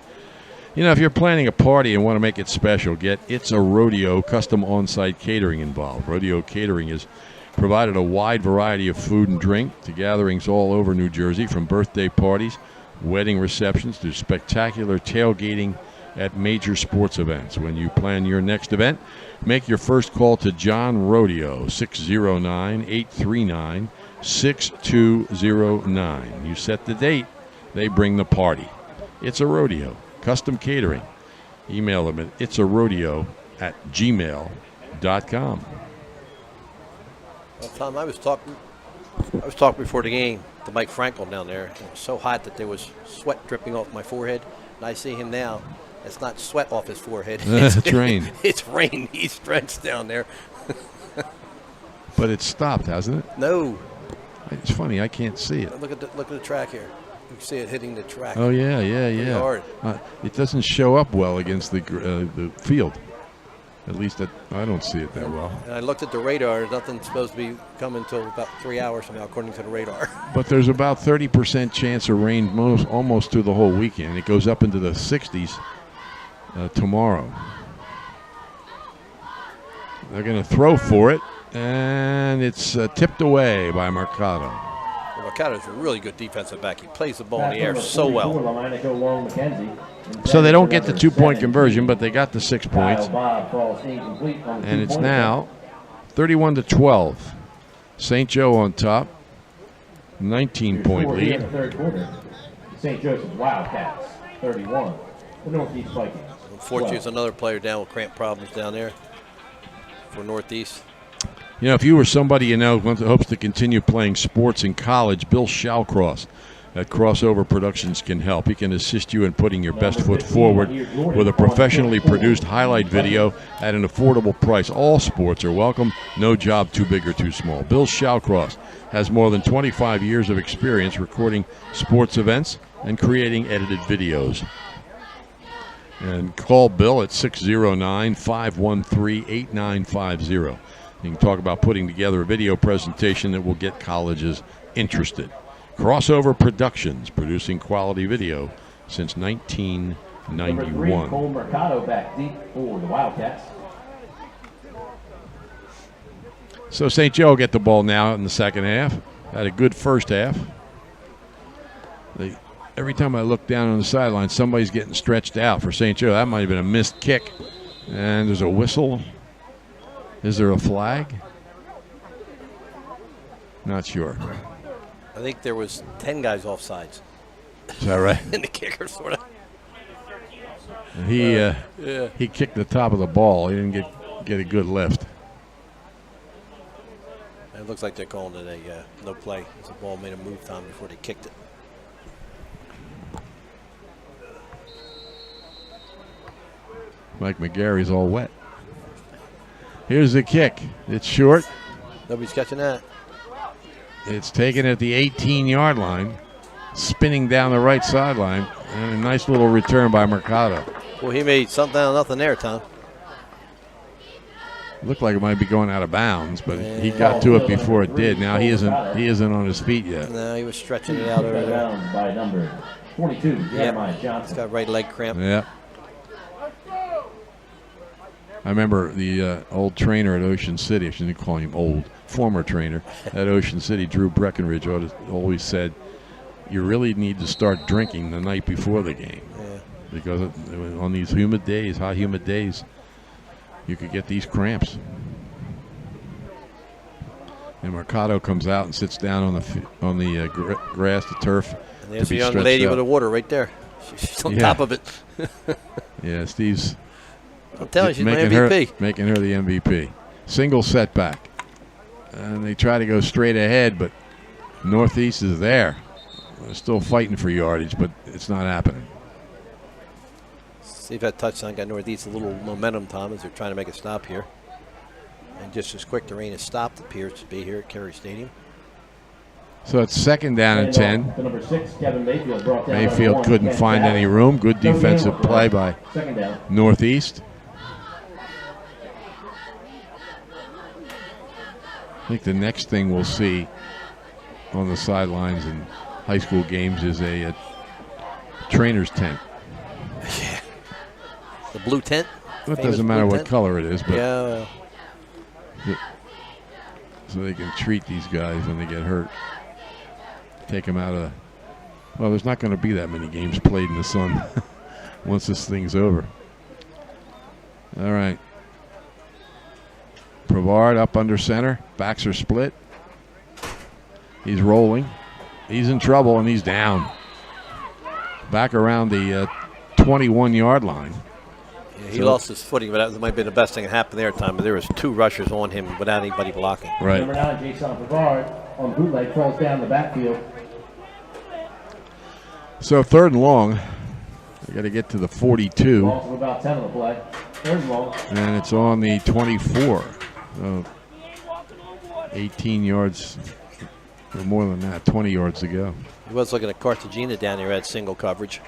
You know, if you're planning a party and want to make it special, get It's a Rodeo custom on-site catering involved. Rodeo Catering has provided a wide variety of food and drink to gatherings all over New Jersey, from birthday parties, wedding receptions, to spectacular tailgating at major sports events. When you plan your next event, make your first call to John Rodeo, 609-839-6209. You set the date, they bring the party. It's a Rodeo. Custom catering. Email them at itsarodeo@gmail.com. Well, Tom, I was talking before the game to Mike Frankel down there. It was so hot that there was sweat dripping off my forehead. And I see him now. It's not sweat off his forehead. It's rain. It's rain. He's drenched down there. But it's stopped, hasn't it? No. It's funny. I can't see it. Look at the track here. You can see it hitting the track. Oh, yeah. Pretty hard. It doesn't show up well against the field. At least I don't see it that well. And I looked at the radar. Nothing's supposed to be coming until about 3 hours from now, according to the radar. But there's about 30% chance of rain almost through the whole weekend. It goes up into the 60s tomorrow. They're going to throw for it, and it's tipped away by Mercado. Well, Mercado's a really good defensive back. He plays the ball in the air so well. So they don't get the 2-point conversion, but they got the 6 points. And it's now 31-12. St. Joe on top. 19-point lead. St. Joseph's Wildcats, 31. The Northeast Vikings. Unfortunately, there's another player down with cramp problems down there for Northeast. You know, if you were somebody you know who hopes to continue playing sports in college, Bill Shallcross at Crossover Productions can help. He can assist you in putting your best foot forward with a professionally produced highlight video at an affordable price. All sports are welcome. No job too big or too small. Bill Shallcross has more than 25 years of experience recording sports events and creating edited videos. And call Bill at 609-513-8950. You can talk about putting together a video presentation that will get colleges interested. Crossover Productions, producing quality video since 1991. Cole Mercado back deep for the Wildcats. So St. Joe get the ball now in the second half. Had a good first half. Every time I look down on the sideline, somebody's getting stretched out for St. Joe. That might have been a missed kick. And there's a whistle. Is there a flag? Not sure. I think there was 10 guys offsides. Is that right? In the kicker, sort of. He kicked the top of the ball. He didn't get a good lift. It looks like they're calling it a no play. The ball made a move time before they kicked it. Mike McGarry's all wet. Here's the kick. It's short. Nobody's catching that. It's taken at the 18-yard line, spinning down the right sideline, and a nice little return by Mercado. Well, he made something out of nothing there, Tom. Looked like it might be going out of bounds, but he got to it before it did. Now he isn't on his feet yet. No, he was stretching it out over there. By number 22, Jeremiah Johnson. He's got right leg cramp. Yeah. I remember the old trainer at Ocean City, I shouldn't call him old, former trainer at Ocean City, Drew Breckenridge, always said, you really need to start drinking the night before the game. Yeah. Because on these humid days, hot humid days, you could get these cramps. And Mercado comes out and sits down on the grass, the turf. And there's a young lady with the water right there. She's on top of it. Yeah, Steve's... I'm telling you, she's my MVP. Making her the MVP. Single setback. And they try to go straight ahead, but Northeast is there. They're still fighting for yardage, but it's not happening. See if that touchdown got Northeast a little momentum, Tom, as they're trying to make a stop here. And just as quick, the rain has stopped, appears to be here at Carey Stadium. So it's second down and 10. The number 6, Kevin Mayfield brought down Mayfield couldn't find any room. Good defensive play by Northeast. I think the next thing we'll see on the sidelines in high school games is a trainer's tent. Yeah. The blue tent? It doesn't matter what color it is, but yeah. So they can treat these guys when they get hurt. Take them out of... Well, there's not going to be that many games played in the sun once this thing's over. All right. Brevard up under center. Backs are split. He's rolling. He's in trouble, and he's down. Back around the 21-yard line. Yeah, he lost his footing, but that might be the best thing that happened there, Tom. But there was 2 rushers on him without anybody blocking. Right. Number 9, Jason Brevard on bootleg, crawls down the backfield. So 3rd and long. We got to get to the 42. Ball from about 10 on the play. 3rd and long. And it's on the 24. 18 yards, or more than that, 20 yards to go. He was looking at Cartagena down there at single coverage.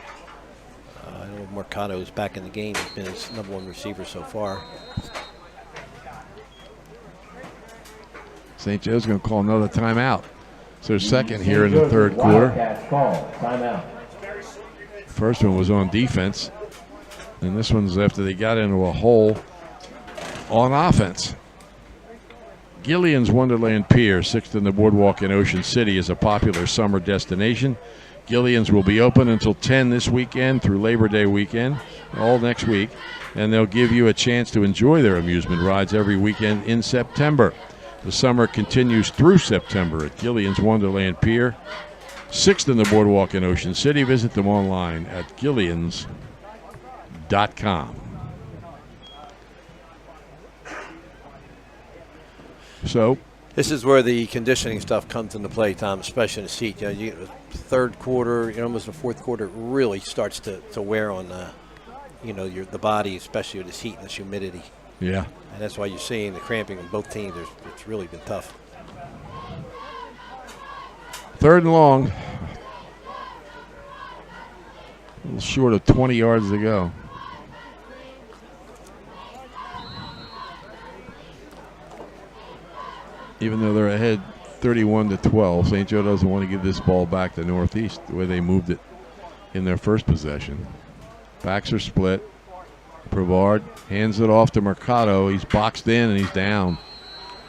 I know Mercado is back in the game. He's been his #1 receiver so far. St. Joe's going to call another timeout. It's their second here in the third quarter. Timeout. First one was on defense, and this one's after they got into a hole on offense. Gillian's Wonderland Pier, 6th in the boardwalk in Ocean City, is a popular summer destination. Gillian's will be open until 10 this weekend through Labor Day weekend, all next week, and they'll give you a chance to enjoy their amusement rides every weekend in September. The summer continues through September at Gillian's Wonderland Pier, 6th in the boardwalk in Ocean City. Visit them online at gillians.com. So this is where the conditioning stuff comes into play, Tom, especially in the seat. You know, you third quarter, almost the fourth quarter, it really starts to wear on, the body, especially with this heat and this humidity. Yeah. And that's why you're seeing the cramping on both teams. It's really been tough. 3rd and long. A little short of 20 yards to go. Even though they're ahead 31-12, St. Joe doesn't want to give this ball back to Northeast the way they moved it in their first possession. Backs are split. Brevard hands it off to Mercado. He's boxed in and he's down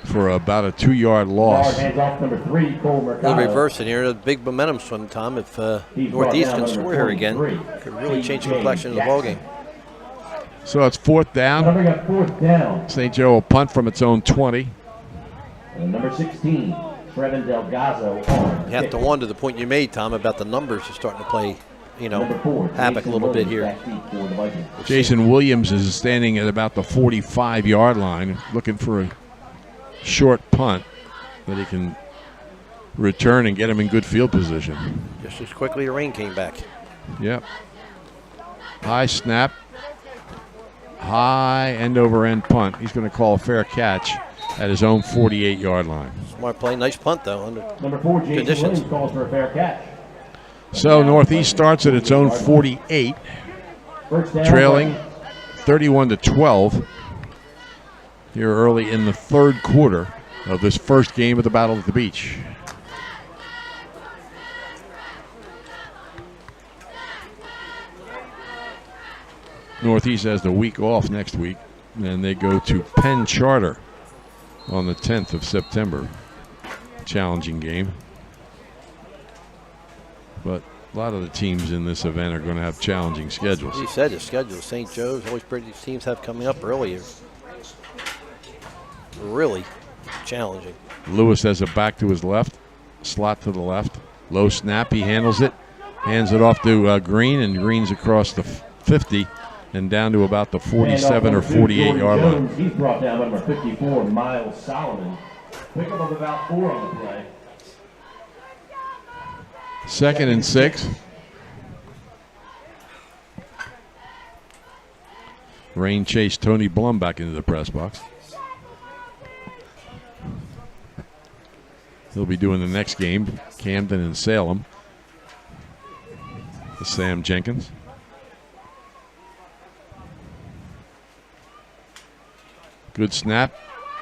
for about a 2-yard loss. Hands off number 3, Cole Mercado. They'll reverse it here. A big momentum swing, Tom. If Northeast can score here again, could really change the complexion of the ballgame. So it's 4th down. St. Joe will punt from its own 20. And number 16, Trevin Delgazo on. You have to wonder the point you made, Tom, about the numbers are starting to play, havoc a little bit here. Jason Williams is standing at about the 45-yard line, looking for a short punt that he can return and get him in good field position. Just as quickly the rain came back. Yep. High snap. High end-over-end punt. He's going to call a fair catch at his own 48-yard line. Smart play. Nice punt, though, under number 4, Jason conditions. Williams calls for a fair catch. So Northeast starts at its own 48, trailing 31-12 here early in the third quarter of this first game of the Battle at the Beach. Northeast has the week off next week, and they go to Penn Charter on the 10th of September. Challenging game. But a lot of the teams in this event are going to have challenging schedules. He said the schedule. St. Joe's, always pretty teams have coming up earlier. Really challenging. Lewis has a back to his left, slot to the left. Low snap, he handles it. Hands it off to Green, and Green's across the 50 and down to about the 47 or 48-yard line. He's brought down by number 54, Miles Solomon. Pick up of about 4 on the play. 2nd and 6. Rain chased Tony Blum back into the press box. He'll be doing the next game, Camden and Salem. Sam Jenkins. Good snap.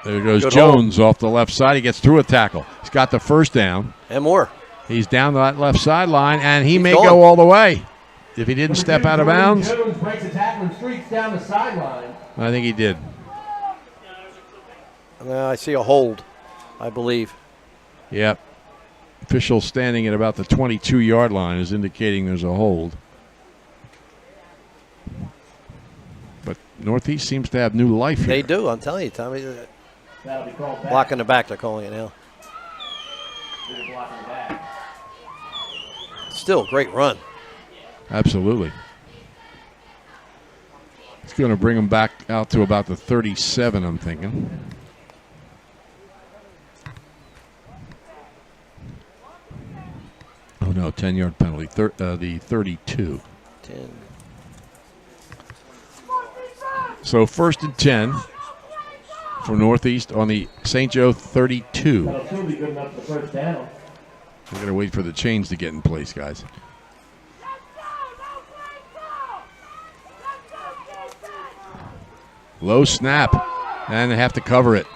There goes Good Jones off the left side. He gets through a tackle. He's got the first down. And more. He's down that left sideline, and he may gone. go all the way if he didn't step out of bounds. Jones breaks a tackle and streaks down the sideline. I think he did. I see a hold, I believe. Yep. Official standing at about the 22-yard line is indicating there's a hold. But Northeast seems to have new life here. They do, I'm telling you, Tommy. That'll be called back. Blocking the back, they're calling it now. Blocking back. Still, great run. Absolutely. It's going to bring him back out to about the 37, I'm thinking. Oh, no, 10-yard penalty. The 32. 10. So 1st and 10 for Northeast on the St. Joe 32. That'll still be good enough for the first down. We're going to wait for the chains to get in place, guys. Low snap, and they have to cover it.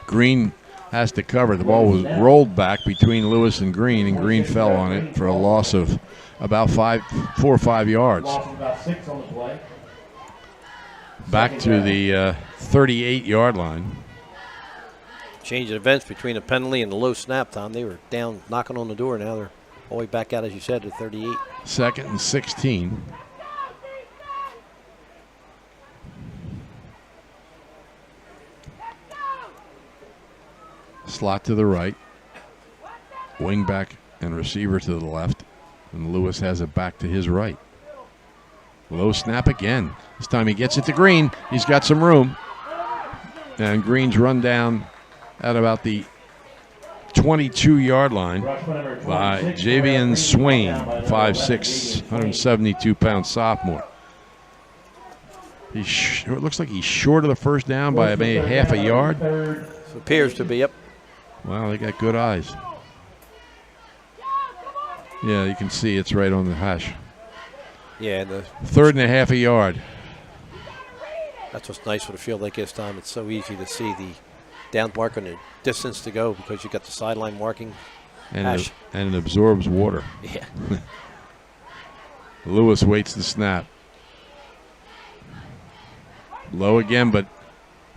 Green has to cover. The ball was rolled back between Lewis and Green fell on it for a loss of about 4 or 5 yards. Loss of about 6 on the play. Back to the 38-yard line. Change of events between a penalty and the low snap, Tom. They were down, knocking on the door. Now they're all the way back out, as you said, to 38. 2nd and 16. Slot to the right. Wing back and receiver to the left. And Lewis has it back to his right. Low snap again. This time he gets it to Green. He's got some room. And Green's run down at about the 22-yard line by Javian Swain, 5'6", 172-pound sophomore. It looks like he's short of the first down by maybe half a yard. So appears to be, yep. Wow, they got good eyes. Yeah, you can see it's right on the hash. Yeah, 3rd and a half a yard. That's what's nice for the field like this, Tom. It's so easy to see the down mark and the distance to go because you got the sideline marking. And it absorbs water. Yeah. Lewis waits the snap. Low again, but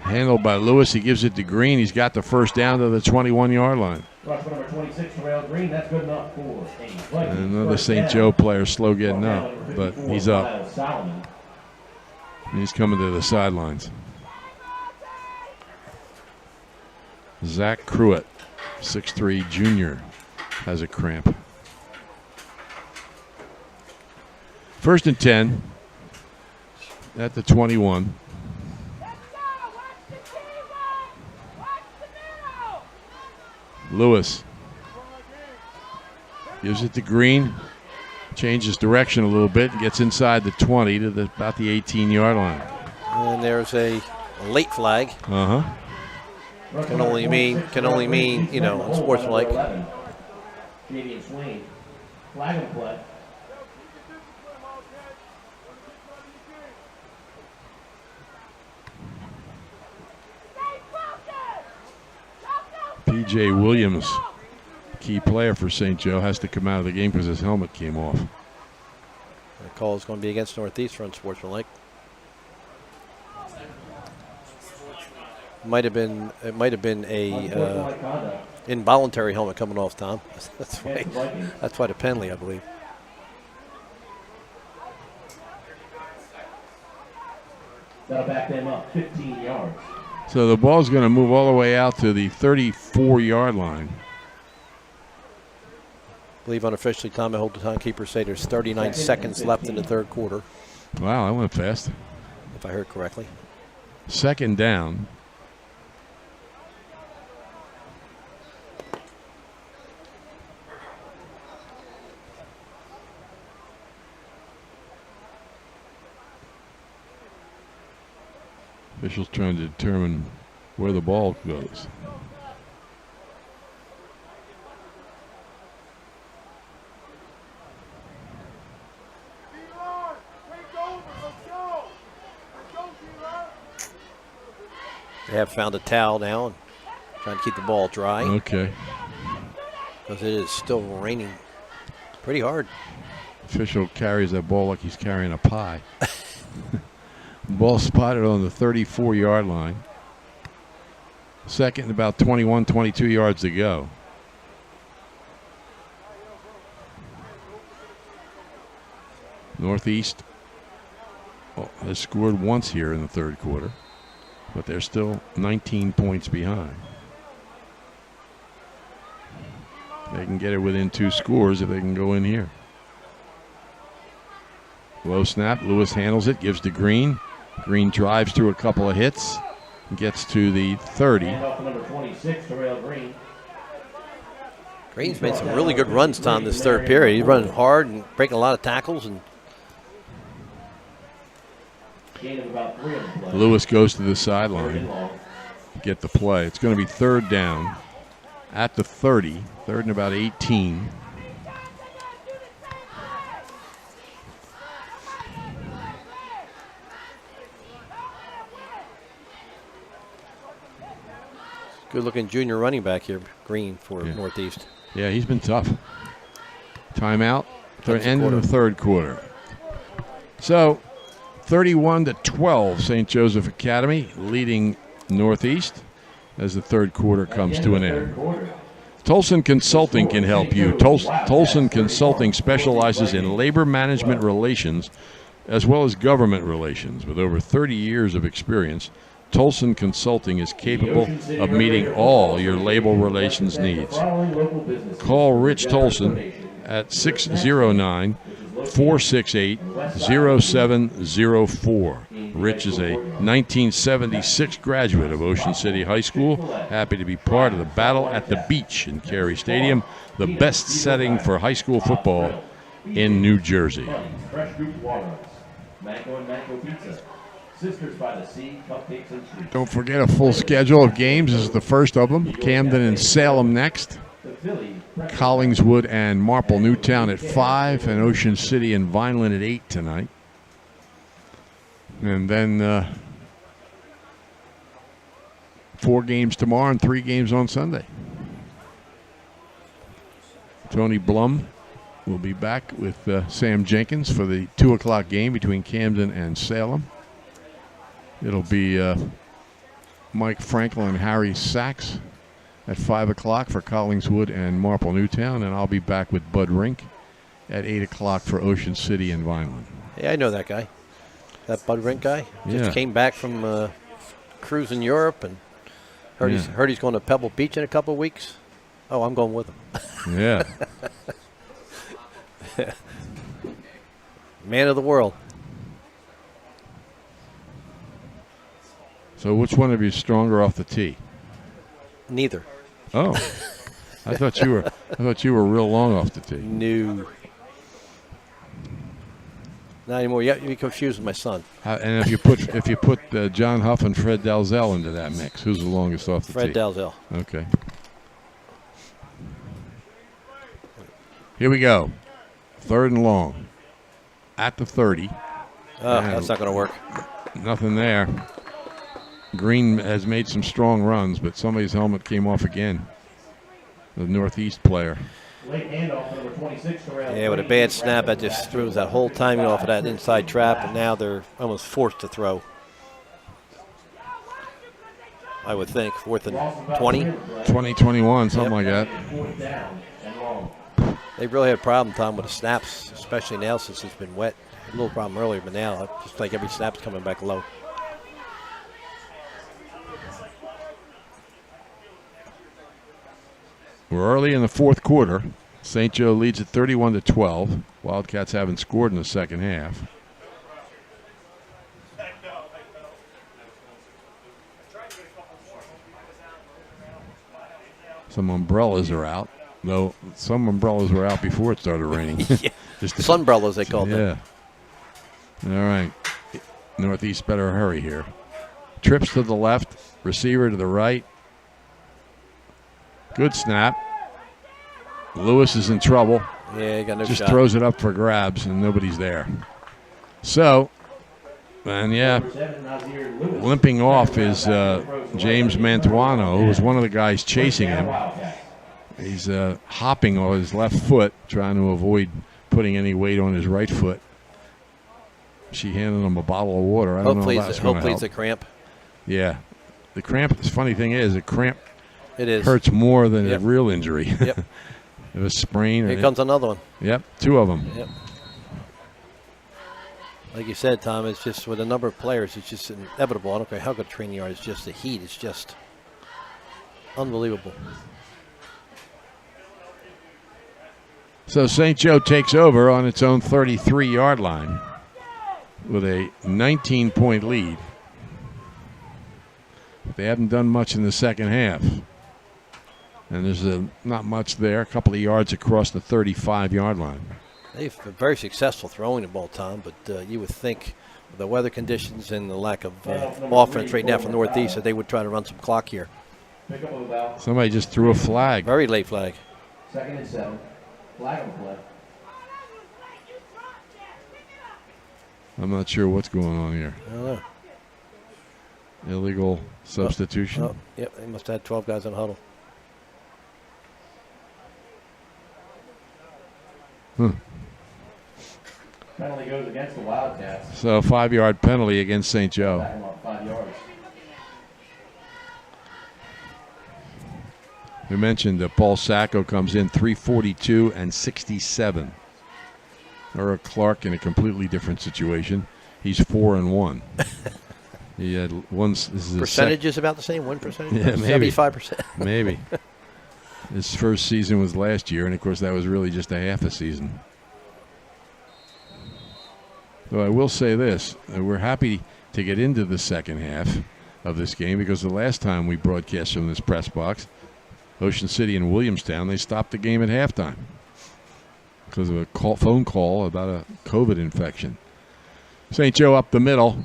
handled by Lewis. He gives it to Green. He's got the first down to the 21-yard line. Rush number 26, Terrell Green. That's good enough for a And another St. Joe player slow getting up, but he's up. And he's coming to the sidelines. Zach Cruitt, 6'3", junior, has a cramp. 1st and 10 at the 21. Lewis gives it to Green, changes direction a little bit, and gets inside the 20 to about the 18-yard line. And there's a late flag. Uh-huh. Can only mean, you know, unsportsmanlike. Damian Swain, flag and play. P.J. Williams, key player for St. Joe, has to come out of the game because his helmet came off. The call is going to be against Northeast for unsportsmanlike. It might have been a involuntary helmet coming off, Tom. That's why the penalty, I believe. That'll back them up 15 yards. So the ball's going to move all the way out to the 34-yard line. I believe unofficially, Tom, I hold the timekeeper say there's 39 seconds left in the 3rd quarter. Wow, that went fast. If I heard correctly. 2nd down. Officials trying to determine where the ball goes. They have found a towel now and trying to keep the ball dry. Okay. Because it is still raining pretty hard. Official carries that ball like he's carrying a pie. Ball spotted on the 34-yard line. 2nd and about 21, 22 yards to go. Northeast has scored once here in the 3rd quarter, but they're still 19 points behind. They can get it within 2 scores if they can go in here. Low snap. Lewis handles it, gives to Green. Green drives through a couple of hits, gets to the 30. Number 26, Terrell Green. Green's made some really good runs, Tom, this 3rd period. He's running hard and breaking a lot of tackles. And Lewis goes to the sideline, get the play. It's going to be 3rd down at the 30, 3rd and about 18. Good-looking junior running back here, Green, for Northeast. Yeah, he's been tough. Timeout. End of the third quarter. So, 31-12, St. Joseph Academy leading Northeast as the third quarter comes to an end. Tolson Consulting can help you. Tolson Consulting specializes in labor management relations as well as government relations. With over 30 years of experience, Tolson Consulting is capable of meeting all your labor relations needs. Call Rich Tolson at 609-468-0704. Rich is a 1976 graduate of Ocean City High School, happy to be part of the Battle at the Beach in Cary Stadium, the best setting for high school football in New Jersey. Don't forget a full schedule of games. This is the first of them. Camden and Salem next. Collingswood and Marple Newtown at 5, and Ocean City and Vineland at 8 tonight. And then 4 games tomorrow and 3 games on Sunday. Tony Blum will be back with Sam Jenkins for the 2 o'clock game between Camden and Salem. It'll be Mike Frankel and Harry Sachs at 5 o'clock for Collingswood and Marple Newtown, and I'll be back with Bud Rink at 8 o'clock for Ocean City and Vineland. Yeah, I know that guy. That Bud Rink guy. Just came back from a cruise in Europe and heard he's going to Pebble Beach in a couple of weeks. Oh, I'm going with him. Yeah. Man of the world. So which one of you is stronger off the tee? Neither. Oh, I thought you were real long off the tee. No. Not anymore. You be confused with my son. And if you put John Huff and Fred Dalzell into that mix, who's the longest off the tee? Fred Dalzell. Okay. Here we go. 3rd and long. At the 30. Oh, that's not going to work. Nothing there. Green has made some strong runs, but somebody's helmet came off again. The Northeast player. Yeah, with a bad snap, that just throws that whole timing off of that inside trap, and now they're almost forced to throw. I would think. 4th and 20? 20-21, something like that. They really had a problem, Tom, with the snaps, especially now since it's been wet. A little problem earlier, but now I just think every snap's coming back low. We're early in the 4th quarter. St. Joe leads at 31-12. Wildcats haven't scored in the second half. Some umbrellas are out, though some umbrellas were out before it started raining. Yeah. Sunbrellas, they call them. Yeah. All right. Northeast better hurry here. Trips to the left, receiver to the right. Good snap. Lewis is in trouble. Yeah, he got no Just shot. throws it up for grabs, and nobody's there. So, limping off is James Mantuano, who was one of the guys chasing him. He's hopping on his left foot, trying to avoid putting any weight on his right foot. She handed him a bottle of water. I don't know if that's going to help. Hopefully it's a cramp. Yeah. The cramp, the funny thing is, a cramp It is. hurts more than a real injury. Yep. Of a sprain. Here comes another one. Yep, 2 of them. Yep. Like you said, Tom, it's just with a number of players, it's just inevitable. I don't care how good training you are, it's just the heat. It's just unbelievable. So St. Joe takes over on its own 33-yard line with a 19-point lead. They haven't done much in the second half. And there's not much there, a couple of yards across the 35-yard line. They've been very successful throwing the ball, Tom, but you would think with the weather conditions and the lack of offense right now from Northeast that they would try to run some clock here. Somebody just threw a flag. Very late flag. 2nd and 7. Flag on the play. I'm not sure what's going on here. I don't know. Illegal substitution. Oh, yep, they must have had 12 guys in the huddle. Penalty goes against the Wildcats. So 5-yard penalty against St. Joe. Back him up 5 yards. We mentioned that Paul Sacco comes in 342 and 67. Eric Clark in a completely different situation. He's 4-1. He had one. This is percentage is about the same. 1%. Yeah, maybe 75%. Maybe. His first season was last year, and of course that was really just a half a season. Though I will say this: we're happy to get into the second half of this game because the last time we broadcast from this press box, Ocean City and Williamstown, they stopped the game at halftime because of a phone call about a COVID infection. St. Joe up the middle.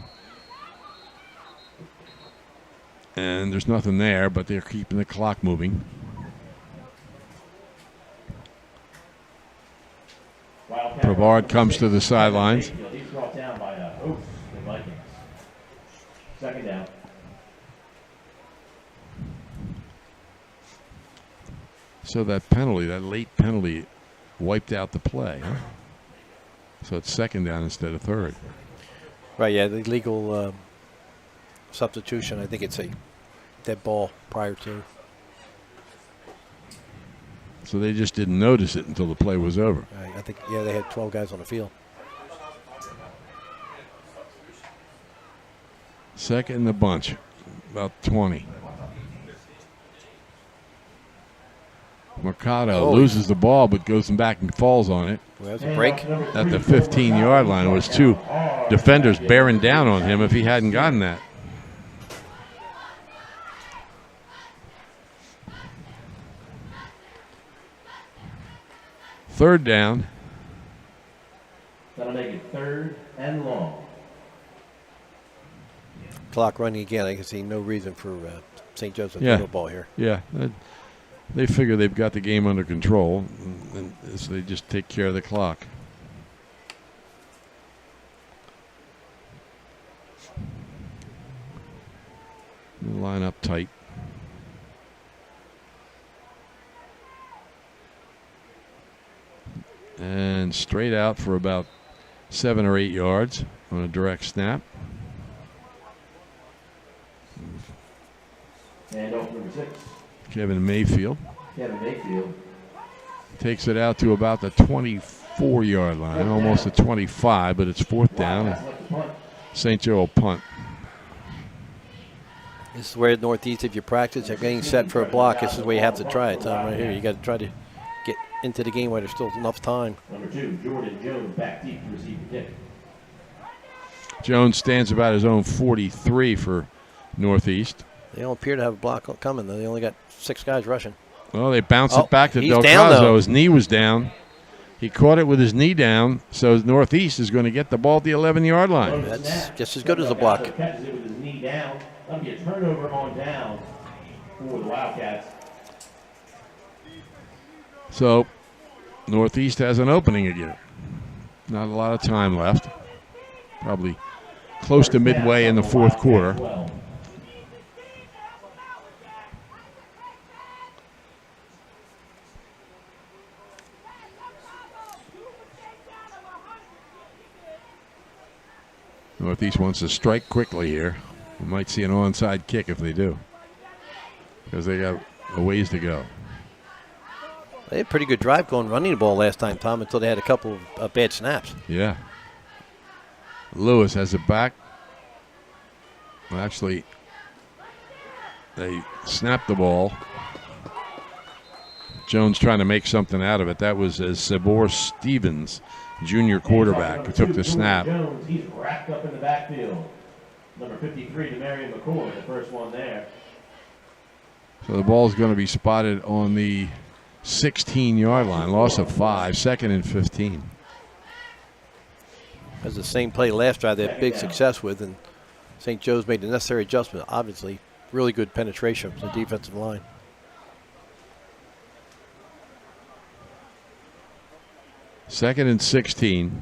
And there's nothing there, but they're keeping the clock moving. Brevard comes to the sidelines. He's brought down by the Vikings. Second down. So that penalty, that late penalty, wiped out the play. Huh? So it's second down instead of third. Right, yeah, the legal substitution. I think it's a dead ball prior to. So they just didn't notice it until the play was over. Right, I think, yeah, they had 12 guys on the field. Second in the bunch, about 20. Mercado loses the ball but goes back and falls on it. Well, that's a break. At the 15-yard line. It was two defenders bearing down on him if he hadn't gotten that. Third down. That'll make it third and long. Clock running again. I can see no reason for St. Joseph field ball here. Yeah. They figure they've got the game under control, and so they just take care of the clock. They line up tight. And straight out for about 7 or 8 yards on a direct snap. And off number 6. Kevin Mayfield. Kevin Mayfield. Takes it out to about the 24-yard line, almost the 25, but it's fourth down. St. Joe will punt. This is where Northeast, if you practice, you're getting set for a block. This is where you have to try it, Tom, right here. You got to try to get into the game while there's still enough time. Number 2, Jordan Jones, back deep to receive the kick. Jones stands about his own 43 for Northeast. They don't appear to have a block coming, though. They only got 6 guys rushing. Well, they bounce it back to he's Del down, Caso. though. His knee was down. He caught it with his knee down, so Northeast is going to get the ball at the 11-yard line. That's just as good as a block. Catches it with his knee down. That'll be a turnover on down for the Wildcats. So Northeast has an opening again. Not a lot of time left. Probably close to midway in the fourth quarter. Northeast wants to strike quickly here. We might see an onside kick if they do, because they got a ways to go. They had a pretty good drive going running the ball last time, Tom, until they had a couple of bad snaps. Yeah. Lewis has it back. Well, actually, they snapped the ball. Jones trying to make something out of it. That was Sabor Stevens, junior quarterback, who took the snap. Jones, he's wrapped up in the backfield. Number 53, Damian Mccoy, the first one there. So the ball's going to be spotted on the 16-yard line. Loss of 5, second and 15. That's the same play last drive they had big success with, and St. Joe's made the necessary adjustment. Obviously, really good penetration from the defensive line. Second and 16.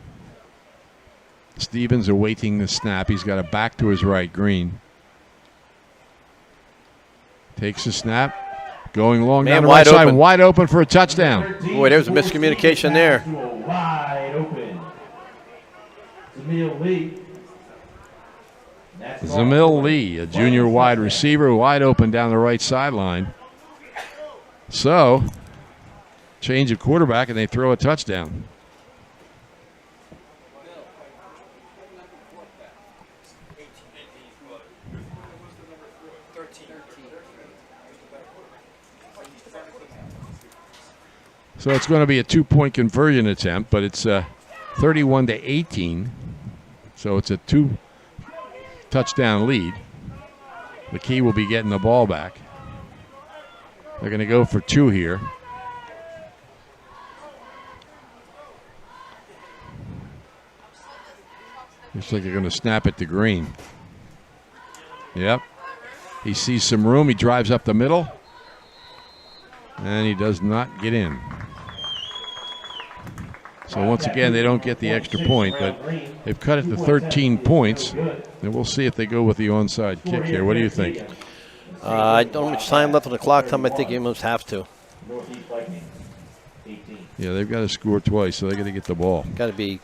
Stevens awaiting the snap. He's got a back to his right, Green. Takes a snap. Going long Man down the wide right side. open. Wide open for a touchdown. Boy, there's a miscommunication there. Wide open. Zamil Lee. Zamil Lee, a junior wide receiver, wide open down the right sideline. So, change of quarterback, and they throw a touchdown. So it's going to be a 2-point conversion attempt, but it's 31-18. So it's a 2-touchdown lead. The key will be getting the ball back. They're going to go for 2 here. Looks like they're going to snap it to Green. Yep. He sees some room. He drives up the middle. And he does not get in. So once again, they don't get the extra point, but they've cut it to 13 points. And we'll see if they go with the onside kick here. What do you think? I don't know much time left on the clock. Time I think you almost have to. Yeah, they've got to score twice, so they got to get the ball. Got to be,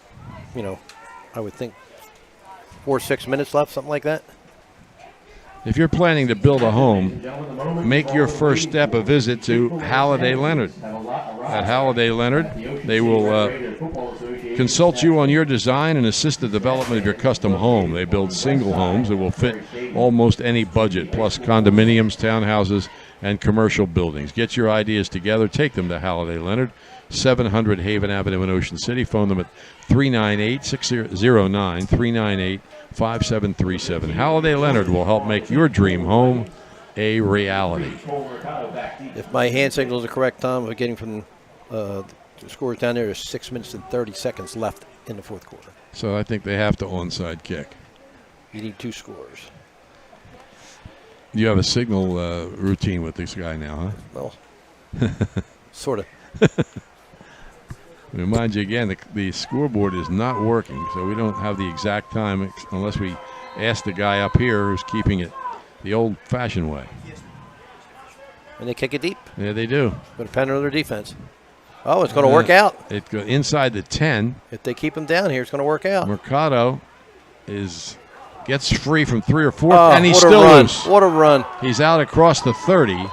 I would think 4 or 6 minutes left, something like that. If you're planning to build a home, make your first step a visit to Halliday Leonard. At Halliday Leonard, they will consult you on your design and assist the development of your custom home. They build single homes that will fit almost any budget, plus condominiums, townhouses, and commercial buildings. Get your ideas together. Take them to Halliday Leonard, 700 Haven Avenue in Ocean City. Phone them at 398-6009, 398-5737. Halliday Leonard will help make your dream home a reality. If my hand signals are correct, Tom, we're getting from the scores down there. There's 6 minutes and 30 seconds left in the fourth quarter. So I think they have to onside kick. You need 2 scores. You have a signal routine with this guy now, huh? Well, sort of. Remind you again, the scoreboard is not working, so we don't have the exact time unless we ask the guy up here who's keeping it the old-fashioned way. And they kick it deep. Yeah, they do. Going to depend on their defense. Oh, it's going to work out. It go inside the 10. If they keep him down here, it's going to work out. Mercado gets free from 3 or 4, and he's still loose. What a run. He's out across the 30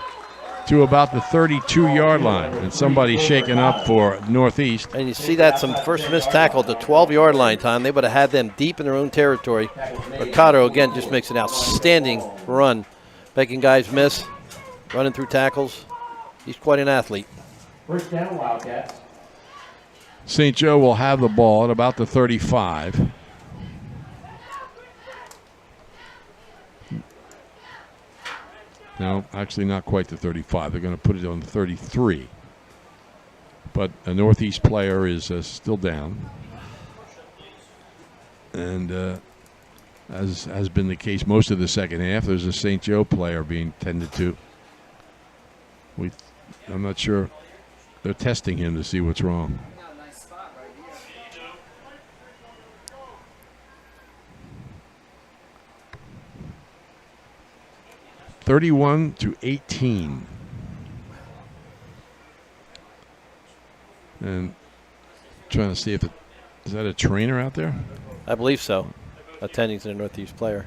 to about the 32-yard line, and somebody's shaking up for Northeast. And you see that some first missed tackle at the 12-yard line, Tom. They would have had them deep in their own territory. Mercado, again, just makes an outstanding run, making guys miss, running through tackles. He's quite an athlete. First down, Wildcats. St. Joe will have the ball at about the 35. No, actually not quite the 35. They're going to put it on the 33. But a Northeast player is still down. And as has been the case most of the second half, there's a St. Joe player being tended to. I'm not sure. They're testing him to see what's wrong. 31-18. And trying to see if is that a trainer out there? I believe so. Attending to the Northeast player.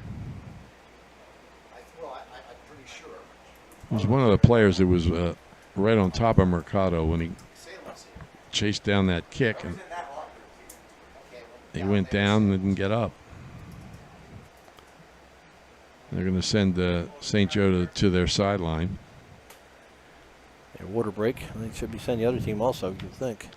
It was one of the players that was right on top of Mercado when he chased down that kick, and he went down and didn't get up. They're going to send St. Joe to their sideline. A water break. They should be sending the other team also, you think.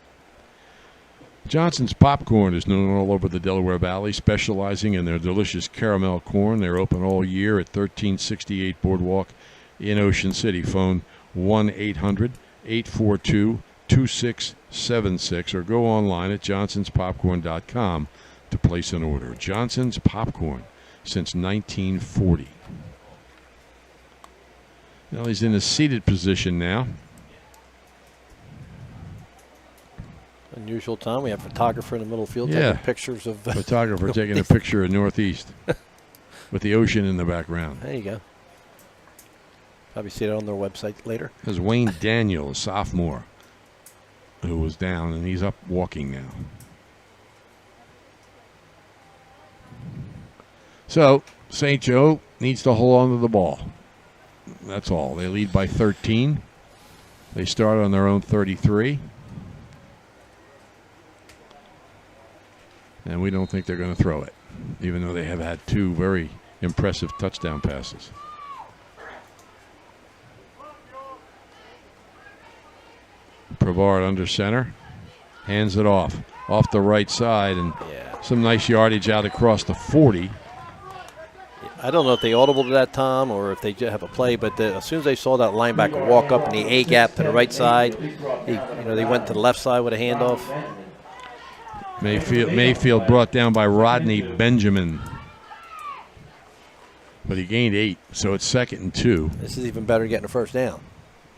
Johnson's Popcorn is known all over the Delaware Valley, specializing in their delicious caramel corn. They're open all year at 1368 Boardwalk in Ocean City. Phone 1-800-842-2676 or go online at johnsonspopcorn.com to place an order. Johnson's Popcorn, since 1940. Well, he's in a seated position now. Unusual time. We have a photographer in the middle field Yeah. taking pictures of. Photographer taking a picture of Northeast with the ocean in the background. There you go. Probably see it on their website later. There's Wayne Daniel, a sophomore, who was down, and he's up walking now. So, St. Joe needs to hold on to the ball. That's all. They lead by 13. They start on their own 33. And we don't think they're going to throw it, even though they have had 2 very impressive touchdown passes. Brevard under center. Hands it off the right side, and some nice yardage out across the 40. I don't know if they audible to that, Tom, or if they just have a play, but as soon as they saw that linebacker walk up in the A gap to the right side, they went to the left side with a handoff. Mayfield brought down by Rodney Benjamin, but he gained 8, so it's 2nd and 2. This is even better getting a first down,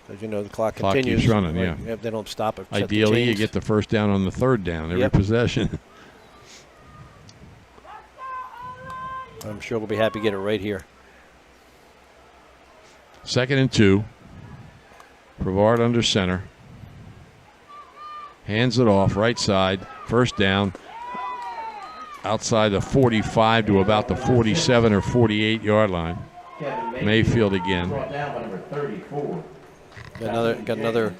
because the clock continues. Keeps running, yeah. If they don't stop it. Ideally, you get the first down on the 3rd down every possession. I'm sure we'll be happy to get it right here. 2nd and 2. Brevard under center. Hands it off right side. First down. Outside the 45 to about the 47 or 48 yard line. Mayfield again. Got another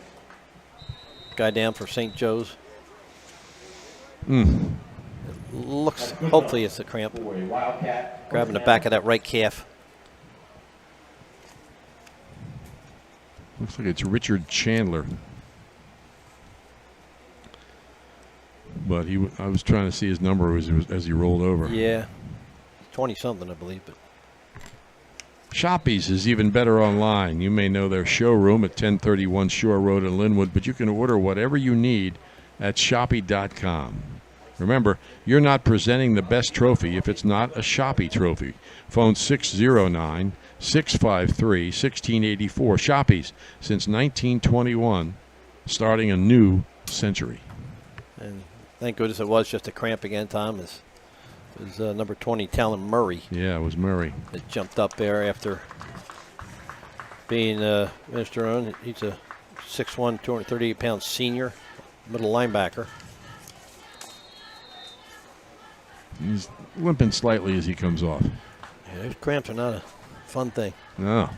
guy down for St. Joe's. Looks, hopefully it's a cramp. Grabbing the back of that right calf. Looks like it's Richard Chandler. But I was trying to see his number as he rolled over. Yeah, 20-something, I believe. But Shoppy's is even better online. You may know their showroom at 1031 Shore Road in Linwood, but you can order whatever you need at Shoppy.com. Remember, you're not presenting the best trophy if it's not a Shoppy trophy. Phone 609-653-1684. Shoppy's since 1921, starting a new century. And thank goodness it was just a cramp again, Tom. It was number 20, Talon Murray. Yeah, it was Murray. That jumped up there after being Minister on. He's a 6'1", 238-pound senior, middle linebacker. He's limping slightly as he comes off. Yeah, those cramps are not a fun thing. No.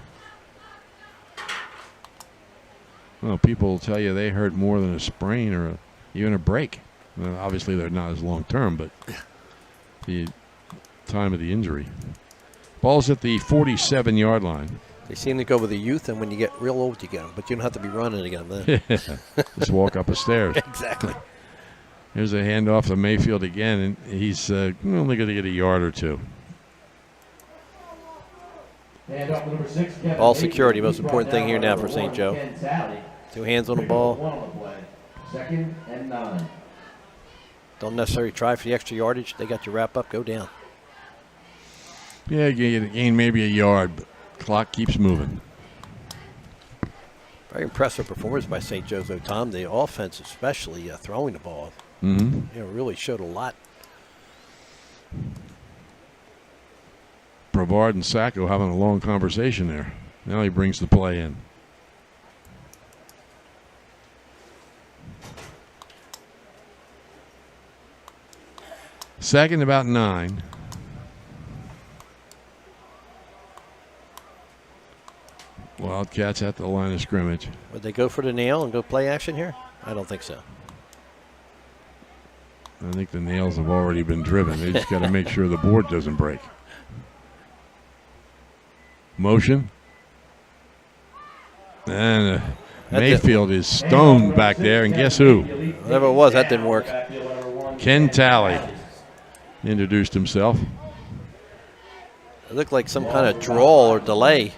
Well, people will tell you they hurt more than a sprain or even a break. Well, obviously, they're not as long term, but the time of the injury. Ball's at the 47-yard line. They seem to go with the youth, and when you get real old, you get them. But you don't have to be running to get them then. Just walk up the stairs. Exactly. Here's a handoff to Mayfield again, and he's only going to get a yard or 2. Ball security, most important thing here now for St. Joe. 2 hands on the ball. 2nd and 9. Don't necessarily try for the extra yardage. They got you wrap up, go down. Yeah, you gain maybe a yard, but clock keeps moving. Very impressive performance by St. Joe's, though, Tom. The offense, especially throwing the ball, really showed a lot. Brevard and Sacco having a long conversation there. Now he brings the play in. Second about 9. Wildcats at the line of scrimmage. Would they go for the nail and go play action here? I don't think so. I think the nails have already been driven. They just got to make sure the board doesn't break. Motion. And Mayfield is stoned back there, and guess who? Whatever it was, that didn't work. Ken Talley introduced himself. It looked like some kind of draw or delay.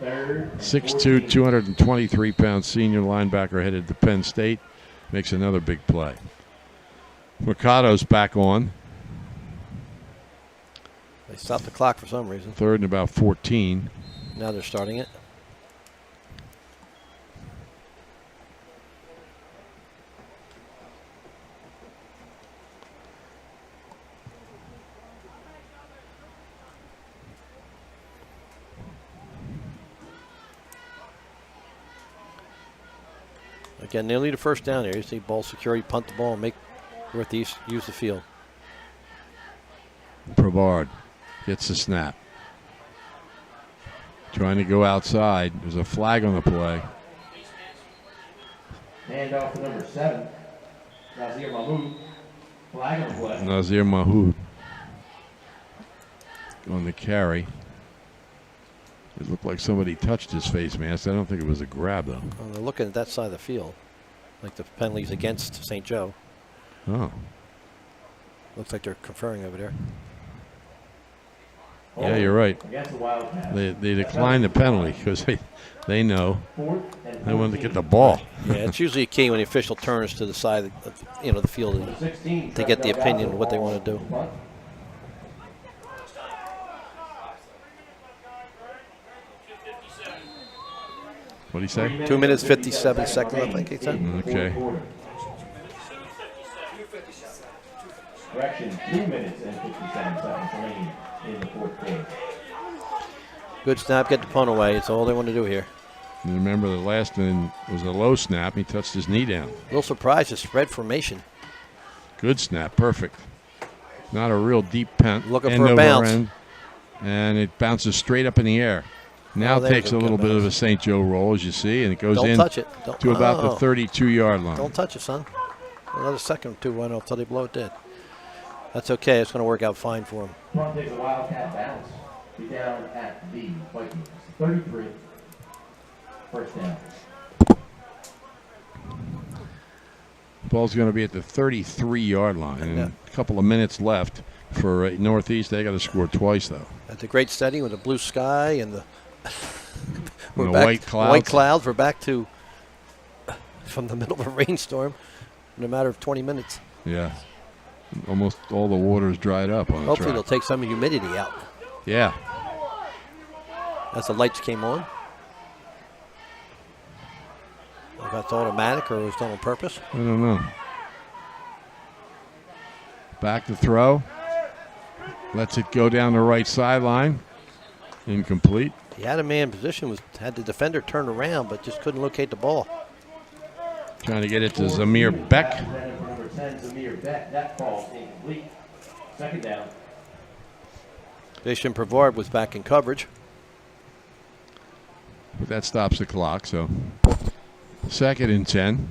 6'2", 223-pound senior linebacker headed to Penn State. Makes another big play. Mercado's back on. They stopped the clock for some reason. 3rd and about 14. Now they're starting it. Again, they need a first down here. You see ball security, punt the ball, and make Northeast use the field. Brevard gets the snap. Trying to go outside. There's a flag on the play. Handoff to number 7. Nazir Mahmoud. Flag on the play. Nazir Mahmoud on the carry. It looked like somebody touched his face mask. I don't think it was a grab, though. Well, they're looking at that side of the field, like the penalties against St. Joe. Oh. Looks like they're conferring over there. Yeah, you're right. Against the Wildcats. They declined the penalty because they know they wanted to get the ball. Yeah, it's usually a key when the official turns to the side of the field to get the opinion of what they want to do. What do you say? 2 minutes, 57 seconds, I think he said. Okay. Correction, 2 minutes and 57 seconds remaining in the fourth quarter. Good snap, get the punt away. It's all they want to do here. And remember, the last one was a low snap. He touched his knee down. A little surprised, the spread formation. Good snap, perfect. Not a real deep punt. Looking end for a over bounce. End, and it bounces straight up in the air. Now Oh, there's takes a a little good bit of a bounce. St. Joe roll, as you see, and it goes Don't in touch it. Don't, to about the oh. 32-yard line. Don't touch it, son. Another second or two went off till they blow it dead. That's okay. It's going to work out fine for him. Punt takes a Wildcat bounce. Be down at the Vikings. 33. First down. Ball's going to be at the 33-yard line, and a couple of minutes left for Northeast. They got to score twice, though. At the great setting with the blue sky and the And the back- white clouds. White clouds. We're back to from the middle of a rainstorm in a matter of 20 minutes. Yeah. Almost all the water's dried up on the Hopefully track. they'll take some humidity out. Yeah. As the lights came on. If that's automatic or it was done on purpose. I don't know. Back to throw. Lets it go down the right sideline. Incomplete. He had a man in position, had the defender turn around, but just couldn't locate the ball. Trying to get it to Zamir Beck. Number 10, Zamir Beck. That ball's incomplete. Second down. Jason Brevard was back in coverage. But that stops the clock, so 2nd and 10.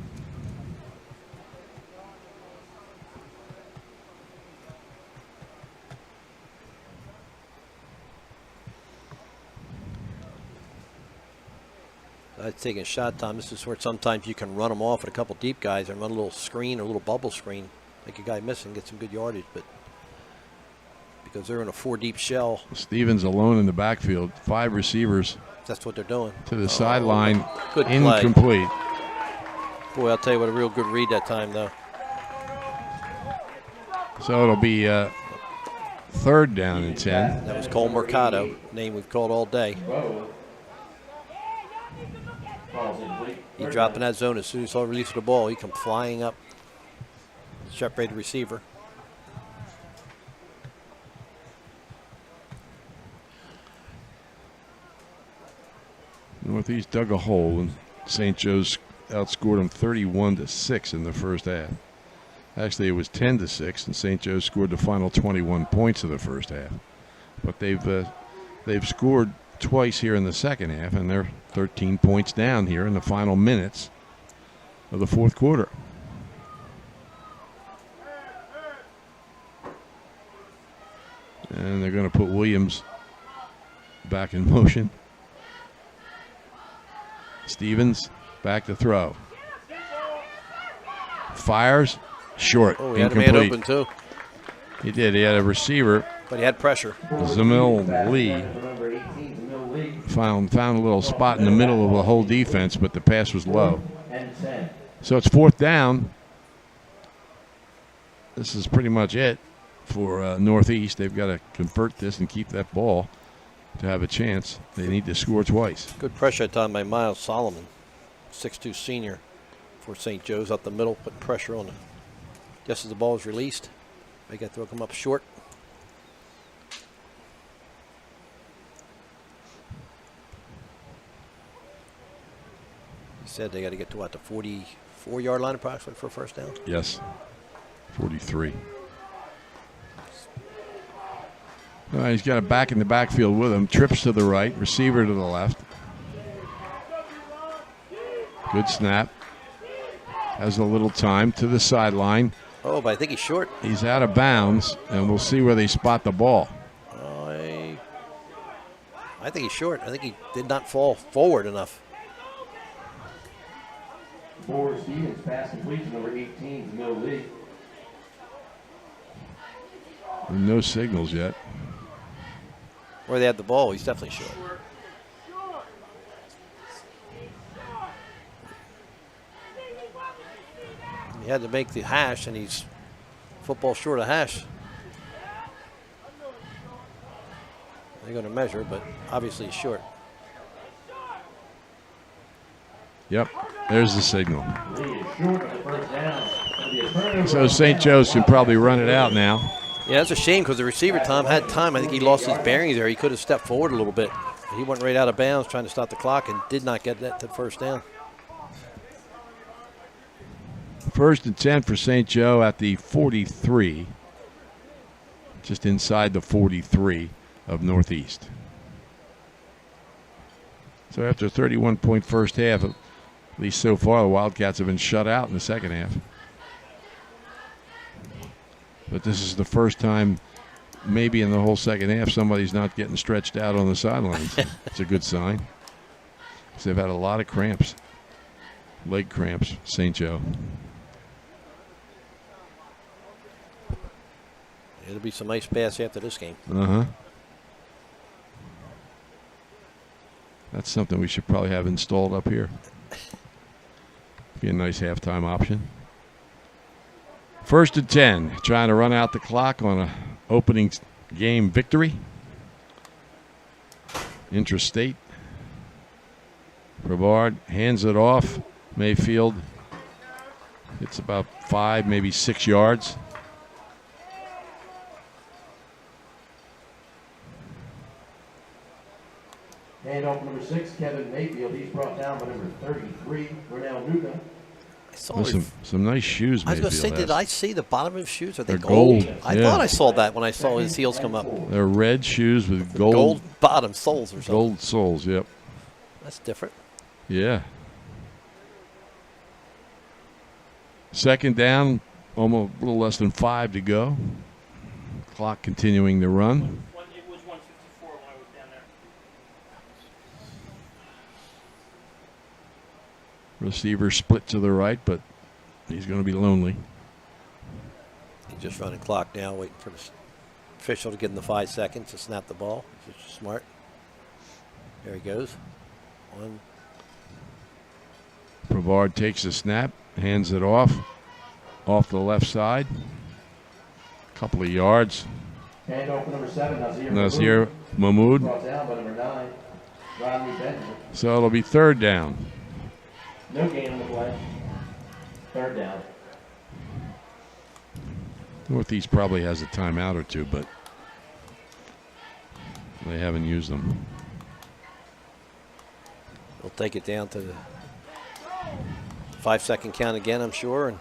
I'd taken a shot, Tom. This is where sometimes you can run them off with a couple deep guys and run a little screen or a little bubble screen. Make a guy miss and get some good yardage, but because they're in a 4-deep shell, Stevens alone in the backfield. 5 receivers that's what they're doing. to the sideline. Good play. Incomplete. Boy, I'll tell you what, a real good read that time, though. So it'll be 3rd down and 10. That was Cole Mercado, name we've called all day. Ball's incomplete. He dropped in that zone as soon as he saw the release of the ball. He come flying up, separated receiver. Northeast dug a hole, and St. Joe's outscored them 31-6 in the first half. Actually, it was 10-6, and St. Joe scored the final 21 points of the first half. But they've scored twice here in the second half, and they're 13 points down here in the final minutes of the fourth quarter. And they're going to put Williams back in motion. Stevens back to throw. Fires short. Oh, he had a incomplete. man open, too. He did. He had a receiver. But he had pressure. Zamil Lee Number 18, Zamil Lee. found a little spot in the middle of the whole defense, but the pass was low. And 10. So it's 4th down. This is pretty much it for Northeast. They've got to convert this and keep that ball to have a chance. They need to score twice. Good pressure that time by Miles Solomon, 6'2" senior for St. Joe's up the middle, putting pressure on him. Just as the ball is released, they got to come up short. He said they got to get to what, the 4-yard line approximately for a first down. Yes. 43. He's got a back in the backfield with him. Trips to the right, receiver to the left. Good snap. Has a little time to the sideline. Oh, but I think he's short. He's out of bounds, and we'll see where they spot the ball. I think he's short. I think he did not fall forward enough. Forward Stevens, pass completion, number 18, no lead. No signals yet. Where they had the ball, he's definitely short. He had to make the hash, and he's football short of hash. They're going to measure, but obviously he's short. Yep, there's the signal. So St. Joe's can probably run it out now. Yeah, that's a shame because the receiver, Tom, had time. I think he lost his bearings there. He could have stepped forward a little bit. He went right out of bounds trying to stop the clock and did not get that to first down. 1st and 10 for St. Joe at the 43. Just inside the 43 of Northeast. So after a 31-point first half, at least so far, the Wildcats have been shut out in the second half. But this is the first time maybe in the whole second half somebody's not getting stretched out on the sidelines. It's a good sign. Because they've had a lot of cramps. Leg cramps, St. Joe. It'll be some ice baths after this game. Uh-huh. That's something we should probably have installed up here. Be a nice halftime option. 1st and 10, trying to run out the clock on an opening game victory. Intrastate. Brevard hands it off. Mayfield. It's about 5, maybe 6 yards. And off number 6, Kevin Mayfield. He's brought down by number 33, Renell Nuga. Some nice shoes, I was going Mayfield to say, has. did I see the bottom of his shoes? Are they They're gold? gold, I yeah. thought I saw that when I saw his heels come up. They're red shoes with gold bottom soles or something. Gold soles, yep. That's different. Yeah. 2nd down, almost a little less than 5 to go. Clock continuing to run. It was 1:54 when I was down there. Receiver split to the right, but he's going to be lonely. He's just running clock now, waiting for the official to give him the 5 seconds to snap the ball. He's smart. There he goes. One. Brevard takes the snap, hands it off the left side. Couple of yards. And off number 7, Nazir Mahmoud. Brought down by number 9, Rodney Benjamin. So it'll be 3rd down. No gain on the play. 3rd down. Northeast probably has a timeout or two, but they haven't used them. We'll take it down to the 5-second count again, I'm sure. And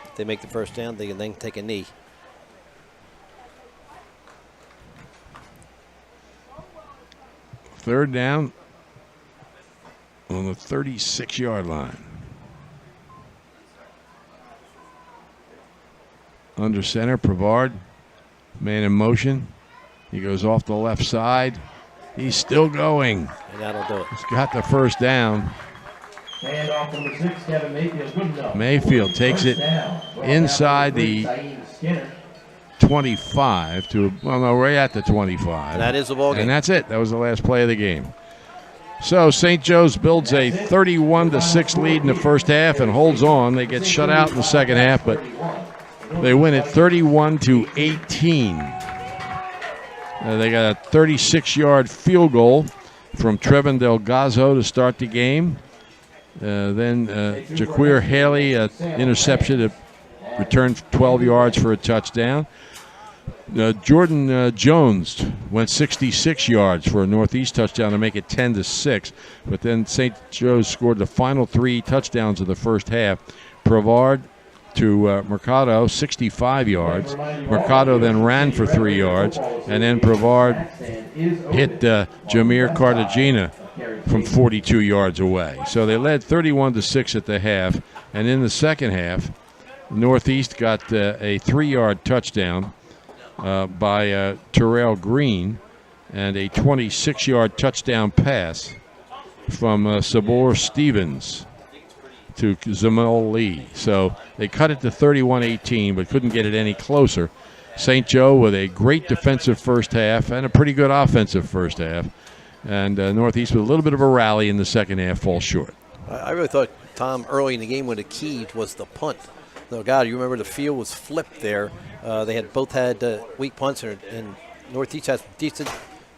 if they make the first down, they can then take a knee. Third down on the 36-yard line. Under center, Brevard, man in motion. He goes off the left side. He's still going. And that'll do it. He's got the first down. And off number 6, Kevin Mayfield. Good enough. Mayfield takes it inside the 25 to, well, no, right at the 25. And that is the ball game. And that's it. That was the last play of the game. So St. Joe's builds a 31-6 lead in the first half and holds on. They get shut out in the second half, but they win it 31-18. They got a 36-yard field goal from Trevin Delgazo to start the game. Then Jaquir Haley, interception that returned 12 yards for a touchdown. Jordan Jones went 66 yards for a Northeast touchdown to make it 10-6. But then St. Joe's scored the final 3 touchdowns of the first half. Brevard to Mercado, 65 yards. Mercado then ran for 3 yards, and then Brevard hit Jameer Cartagena from 42 yards away. So they led 31-6 at the half, and in the second half, Northeast got a 3-yard touchdown by Terrell Green and a 26-yard touchdown pass from Sabor Stevens to Zamel Lee. So they cut it to 31-18, but couldn't get it any closer. St. Joe with a great defensive first half and a pretty good offensive first half. And Northeast with a little bit of a rally in the second half falls short. I really thought, Tom, early in the game when the key was the punt. So, God, you remember the field was flipped there. They both had weak punts, and Northeast has decent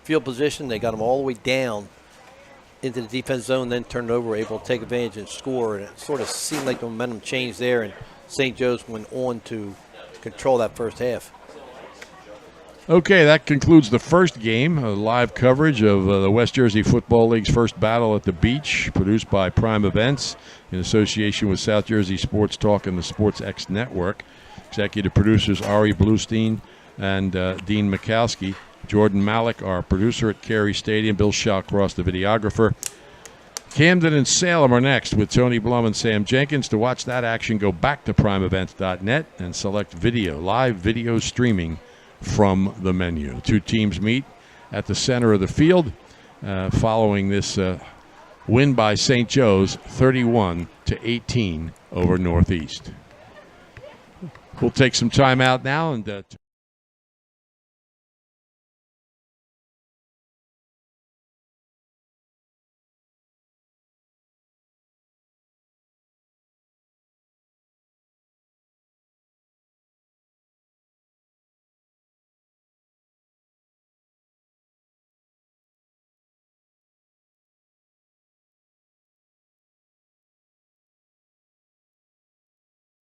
field position. They got them all the way down into the defense zone, then turned it over, able to take advantage and score. And it sort of seemed like the momentum changed there, and St. Joe's went on to control that first half. Okay, that concludes the first game. Live coverage of the West Jersey Football League's first battle at the beach, produced by Prime Events in association with South Jersey Sports Talk and the Sports X Network. Executive producers Ari Bluestein and Dean Mikowski. Jordan Malik, our producer at Carey Stadium. Bill Shawcross, the videographer. Camden and Salem are next with Tony Blum and Sam Jenkins. To watch that action, go back to primeevents.net and select video, live video streaming from the menu. 2 teams meet at the center of the field following this win by St. Joe's 31-18 over Northeast. We'll take some time out now and